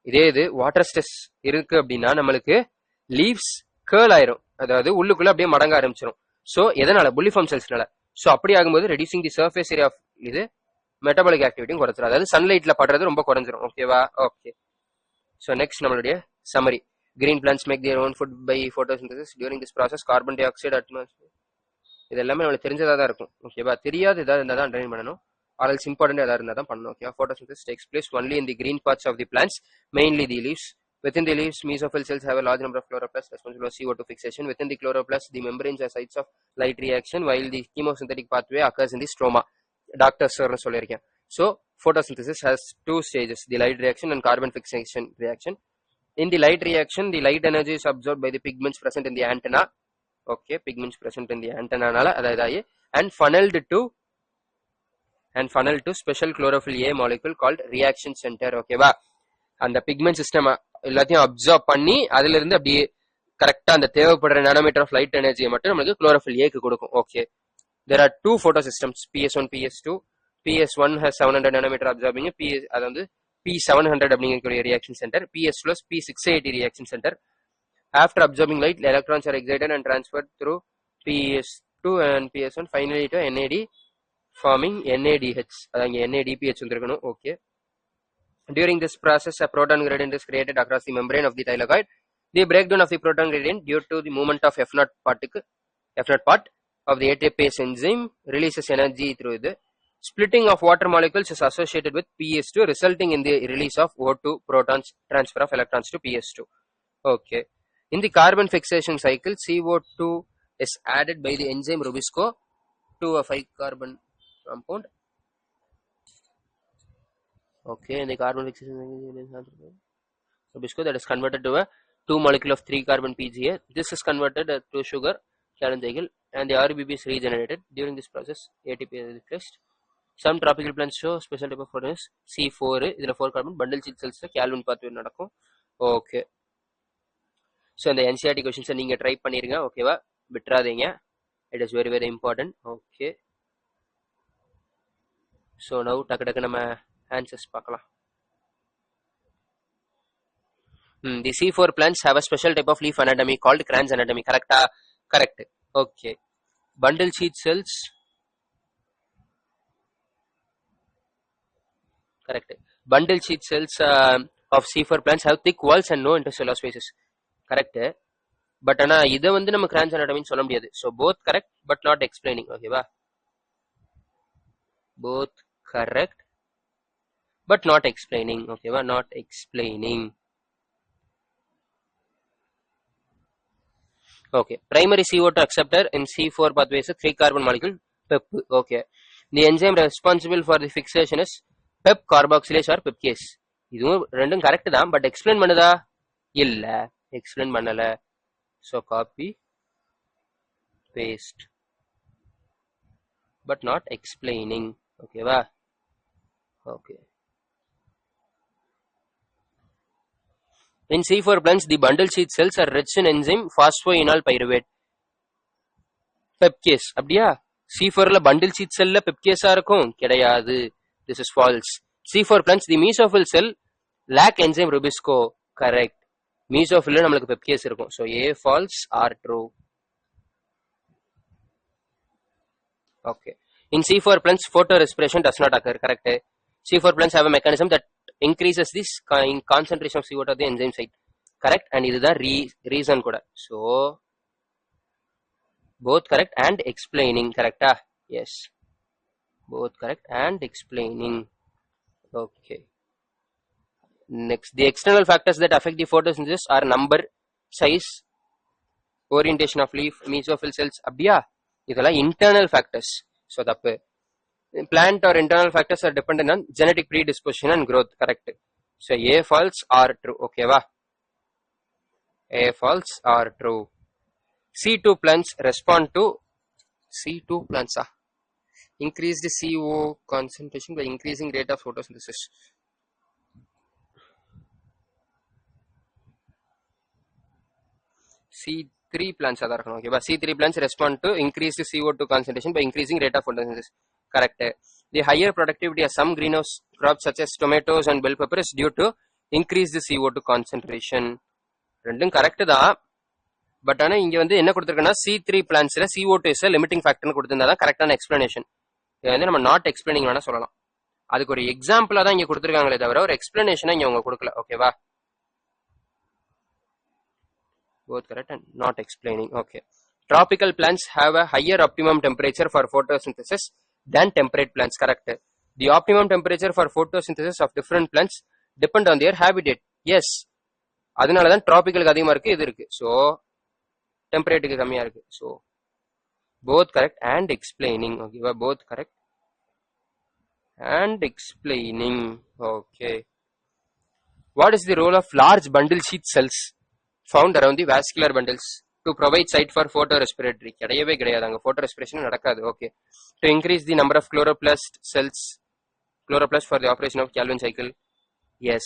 இதே இது வாட்டர் ஸ்ட்ரெஸ் இருக்கு அப்படின்னா நம்மளுக்கு லீவ்ஸ் கேர்ள் ஆயிரும், அதாவது உள்ளுக்குள்ள அப்படியே மடங்க ஆரம்பிச்சிடும். ஸோ எதனால? புல்லிஃபார்ம் செல்ஸ்னால. ஸோ அப்படி ஆகும்போது reducing the surface area of இது மெட்டபாலிக் ஆக்டிவிட்டியும் குறைச்சிடும், அதாவது சன்லைட்ல படுறது ரொம்ப குறைஞ்சிரும். ஓகேவா? ஓகே. ஸோ நெக்ஸ்ட் நம்மளுடைய summary. Green plants make their own food by photosynthesis. During this process carbon dioxide atmosphere. இது எல்லாமே நம்மளுக்கு தெரிஞ்சதா தான் இருக்கும். ஓகேவா? தெரியாது ஏதாவது இருந்தால் தான் அண்டர்லைன் பண்ணணும். ஆல்ஸ் இம்பார்ட்டன்ட் ஏதாவது இருந்தால் தான் பண்ணணும். Okay. Photosynthesis takes place only in the green parts of the plants, mainly the leaves. Within the leaves, mesophyll cells have a large number of chloroplasts responsible for CO2 fixation. Within the chloroplasts, the membranes are sites of light reaction, while the chemosynthetic pathway occurs in the stroma. Dr. Sir சொல்லிருக்கேன். So, photosynthesis has two stages, the light reaction and carbon fixation reaction. In the light reaction, the light energy is absorbed by the pigments present in the antenna. Okay, pigments present in the antenna nala adai and funneled to special chlorophyll A molecule called reaction center. Okay va? அந்த பிக்மெண்ட் சிஸ்டம் எல்லாத்தையும் அப்சர்வ் பண்ணி அதுல இருந்து அப்படியே கரெக்டா அந்த தேவைப்படுற நானோமீட்டர் ஆஃப் லைட் எனர்ஜியை மட்டும் நம்மளுக்கு குளோரோஃபில் ஏக்கு கொடுக்கும். Okay. There are two photosystems, PS1 PS2. PS1 has 700 nanometer absorbing, அது வந்து P700 அப்படிங்கக்கூடிய reaction centre. PS plus P680 reaction centre. After absorbing light, the electrons are excited and transferred through PS2 and PS1 finally to NAD, forming NADH. அதாவது NADPH வந்திருக்கணும். Okay. During this process, a proton gradient is created across the membrane of the thylakoid. The breakdown of the proton gradient due to the movement of F0 part of the ATPase enzyme releases energy through the splitting of water molecules is associated with PS2, resulting in the release of O2 protons, transfer of electrons to PS2. Okay. In the carbon fixation cycle, CO2 is added by the enzyme Rubisco to a 5-carbon compound. Okay, and the carbon fixation Rubisco that is converted to a 2 molecule of 3-carbon PGA. This is converted to sugar challenge cycle, and the RBB is regenerated. During this process, ATP is replaced. Some tropical plants show special type of photons C4. இதுல 4-carbon bundle sheath cells Calvin pathway நடக்கும். Okay. So இந்த NCERT questions நீங்க ட்ரை பண்ணிருங்க. ஓகேவா? விட்டுறாதீங்க. It is very very important. Okay. So now டக்கு நம்ம answers பார்க்கலாம். The C4 plants have a special type of leaf anatomy called Kranz anatomy. Correct? Correct. Okay. Bundle sheath cells. Correct. Bundle sheath cells of C4 plants have thick walls and no intercellular spaces. Correct. But ana இதை வந்து நம்ம Kranz anatomy சொல்ல முடியாது. So both correct but not explaining. Okay வா? Both correct but not explaining. Okay va? Not explaining. Okay. Primary CO2 acceptor in C4 pathway is a 3-carbon molecule PEP. Okay. The enzyme responsible for the fixation is PEP carboxylase or PEPcase. இதுவும் ரெண்டும் கரெக்ட் தான், பட் எக்ஸ்பிளைன் பண்ணுதா? இல்ல, எக்ஸ்பிளைன் பண்ணல. So copy paste but not explaining. Okay va? Okay. In C4 plants, the bundle sheath cells are rich in enzyme phosphoenol pyruvate. PEPcase. அப்படியா? C4ல bundle sheath cellல PEPcase இருக்கும்? கிடையாது. This is false. C4 plants, the mesophyll cell lack enzyme Rubisco. Correct. Mesophyll நம்மளுக்கு PEPcase இருக்கும். So A false, R true. Okay. In C4 plants, photorespiration does not occur. Correct. C4 plants have a mechanism that increases this concentration of CO2 at the enzyme site. Correct. And இதுதான் reason கூட. So both correct and explaining. Correct? Yes. both correct, and explaining. Okay. Next, the external factors that affect the photosynthesis are number, size, orientation of leaf, mesophyll cells. அப்படியா? இதெல்லாம் internal factors. So தப்பு. Plant or internal factors are dependent on genetic predisposition and growth. Correct. So A false or true. Okay va? A false or true. C2 plants respond to C2 plants increase the CO concentration by increasing rate of photosynthesis. C3 plants are there. Okay, but C3 plants respond to increase the CO2 concentration by increasing rate of photosynthesis. Correct. The higher productivity of some greenhouse crops such as tomatoes and bell pepper is due to increase the CO2 concentration. ரெண்டும் கரெக்ட் தான். பட் ஆனால் இங்கே வந்து என்ன கொடுத்துருக்குன்னா C3 பிளான்ஸ்ல CO2 இஸ் லிமிட்டிங் ஃபேக்டர்னு கொடுத்திருந்தா தான் கரெக்டான எக்ஸ்பிளனேஷன். இதை வந்து நம்ம நாட் எக்ஸ்பிளைனிங் வேணா சொல்லலாம். அதுக்கு ஒரு எக்ஸாம்பிளா தான் இங்க கொடுத்துருக்காங்களே தவிர ஒரு எக்ஸ்பிளனேஷனை இங்க அவங்க கொடுக்கல. ஓகேவா? Both correct and not explaining. Okay. Tropical plants have a higher optimum temperature for photosynthesis than temperate plants. Correct. The optimum temperature for photosynthesis of different plants depend on their habitat. Yes. அதனால தான் டிராபிக்கலுக்கு அதிகமா இருக்கு, இது இருக்கு. ஸோ டெம்பரேட்டுக்கு கம்மியா இருக்கு. So both correct and explaining. ஓகேவா? Both correct and explaining. Okay. What is the role of large bundle sheath cells found around the vascular bundles to provide site for photorespiratory? கிடையவே கிடையாது, அங்க photo respiration நடக்காது. Okay. To increase the number of chloroplast cells, chloroplast for the operation of Calvin cycle. Yes.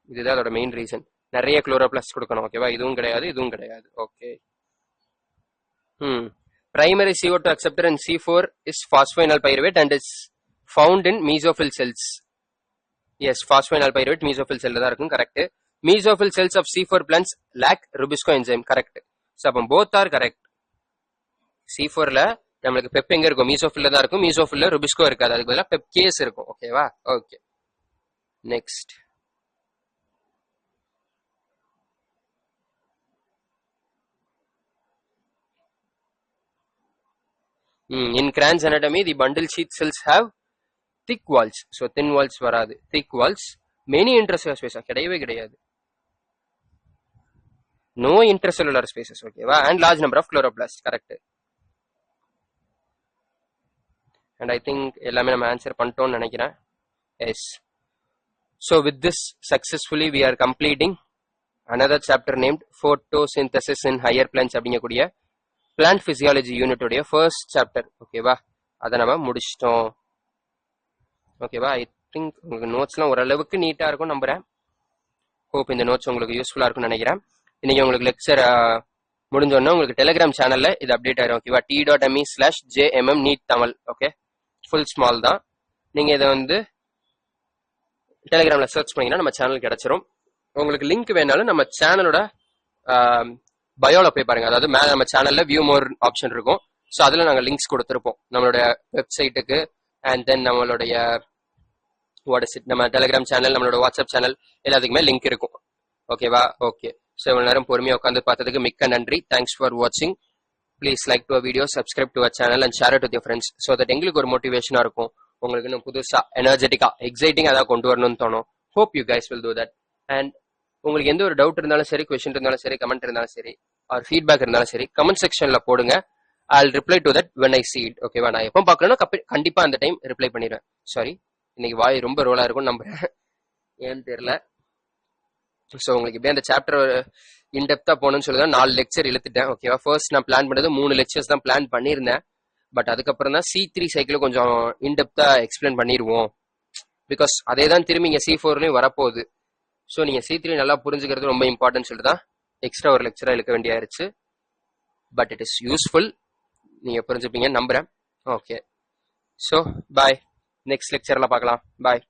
இதுதான் அதோட மெயின் ரீசன். நிறைய குளோரோபிளாஸ்ட் கொடுக்கணும். ஓகேவா? இதுவும் கிடையாது, இதுவும் கிடையாது. Okay. Primary CO2 acceptor in C4 is phosphoenol pyruvate and is found in mesophyll cells. Yes, phosphoenol pyruvate mesophyll cell தான் இருக்கும். Correct. Mesophyll cells of C4 plants lack rubisco enzyme. Correct. So அப்போ both are correct. C4ல நம்மளுக்கு பெப் எங்க இருக்கும்? மீசோஃபில்ல தான் இருக்கும். மீசோஃபில்ல ருபிஸ்கோ இருக்காது, அதுக்கு பதிலாக பெப் கேஸ் இருக்கும். ஓகேவா? Okay. Next. In Cran's anatomy, the bundle sheath cells have thick walls. So thin walls வராது. Thick walls. Many intracellular spaces. கிடையவே கிடையாது. No intracellular spaces. ஓகேவா? And large number of chloroplasts. Correct. And I think எல்லாமே நம்ம ஆன்சர் பண்ணிட்டோம்னு நினைக்கிறேன். Yes. So with this successfully we are completing another chapter named photosynthesis in higher plants அப்படிங்கக்கூடிய பிளான்ட் பிசியாலஜி யூனிட்டோடைய ஃபர்ஸ்ட் சாப்டர். ஓகேவா? அதை நம்ம முடிச்சிட்டோம். ஓகேவா? ஐ திங்க் உங்களுக்கு நோட்ஸ்லாம் ஓரளவுக்கு நீட்டாக இருக்கும் நம்புறேன். ஹோப் இந்த நோட்ஸ் உங்களுக்கு யூஸ்ஃபுல்லாக இருக்கும்னு நினைக்கிறேன். இன்னைக்கு உங்களுக்கு லெக்சர் முடிஞ்சோடனே உங்களுக்கு டெலிகிராம் சேனலில் இது அப்டேட் ஆயிரும். ஓகேவா? t.me/jmm NEET Tamil. Okay, full small தான். நீங்கள் இதை வந்து டெலிகிராமில் சர்ச் பண்ணிங்கன்னா நம்ம சேனல் கிடைச்சிரும். உங்களுக்கு லிங்க் வேணாலும் நம்ம சேனலோட பயோல போய் பாருங்க. அதாவது மேல நம்ம சேனல்ல வியூ மோர் ஆப்ஷன் இருக்கும். ஸோ அதுல நாங்கள் லிங்க்ஸ் கொடுத்துருப்போம் நம்மளுடைய வெப்சைட்டுக்கு அண்ட் தென் நம்மளுடைய வாட்ஸ்அப், நம்ம டெலிகிராம் சேனல், நம்மளோட வாட்ஸ்அப் சேனல் எல்லாத்துக்குமே லிங்க் இருக்கும். ஓகேவா? ஓகே. ஸோ இவ்வளவு நேரம் பொறுமையாக உட்காந்து பார்த்ததுக்கு மிக்க நன்றி. தேங்க்ஸ் ஃபார் வாட்சிங். Please like to video, subscribe to our channel and share it with your friends. So that எங்களுக்கு ஒரு மோட்டிவேஷனா இருக்கும், உங்களுக்கு இன்னும் புதுசா எனர்ஜெட்டிக்கா எக்ஸைட்டிங்கா ஏதாவது கொண்டு வரணும்னு தோணும். Hope you guys will do that. And உங்களுக்கு எந்த ஒரு டவுட் இருந்தாலும் சரி, கொஸ்டின் இருந்தாலும் சரி, கமெண்ட் இருந்தாலும் சரி, ஆர் ஃபீட்பேக் இருந்தாலும் சரி, கமெண்ட் செக்ஷன்ல போடுங்க. I'll reply to that when I see it. ஓகேவா? நான் எப்போ பார்க்கணும்னா கண்டிப்பா அந்த டைம் ரிப்ளை பண்ணிடுவேன். சாரி, இன்னைக்கு வாய் ரொம்ப ரோலா இருக்கும் நம்புறேன், ஏன்னு தெரியல. ஸோ உங்களுக்கு இப்படியே அந்த சாப்டர் இன்டெப்தா போகணும்னு சொல்லி தான் 4 லெக்சர் இழுத்துட்டேன். ஓகேவா? ஃபர்ஸ்ட் நான் பிளான் பண்ணது 3 லெக்சர்ஸ் தான் பிளான் பண்ணியிருந்தேன். பட் அதுக்கப்புறம் தான் C3 சைக்கிள் கொஞ்சம் இன்டெப்தா எக்ஸ்பிளைன் பண்ணிடுவோம். பிகாஸ் அதே தான் திரும்பி இங்கே C4லையும் வரப்போகுது. ஸோ நீங்கள் C3 நல்லா புரிஞ்சுக்கிறது ரொம்ப இம்பார்ட்டன்ட் சொல்லிட்டு தான் எக்ஸ்ட்ரா ஒரு லெக்சராக இழுக்க வேண்டியாயிருச்சு. பட் இட் இஸ் யூஸ்ஃபுல், நீங்கள் புரிஞ்சுப்பீங்கன்னு நம்புகிறேன். Okay, so bye. நெக்ஸ்ட் லெக்சரில் பார்க்கலாம். பாய்.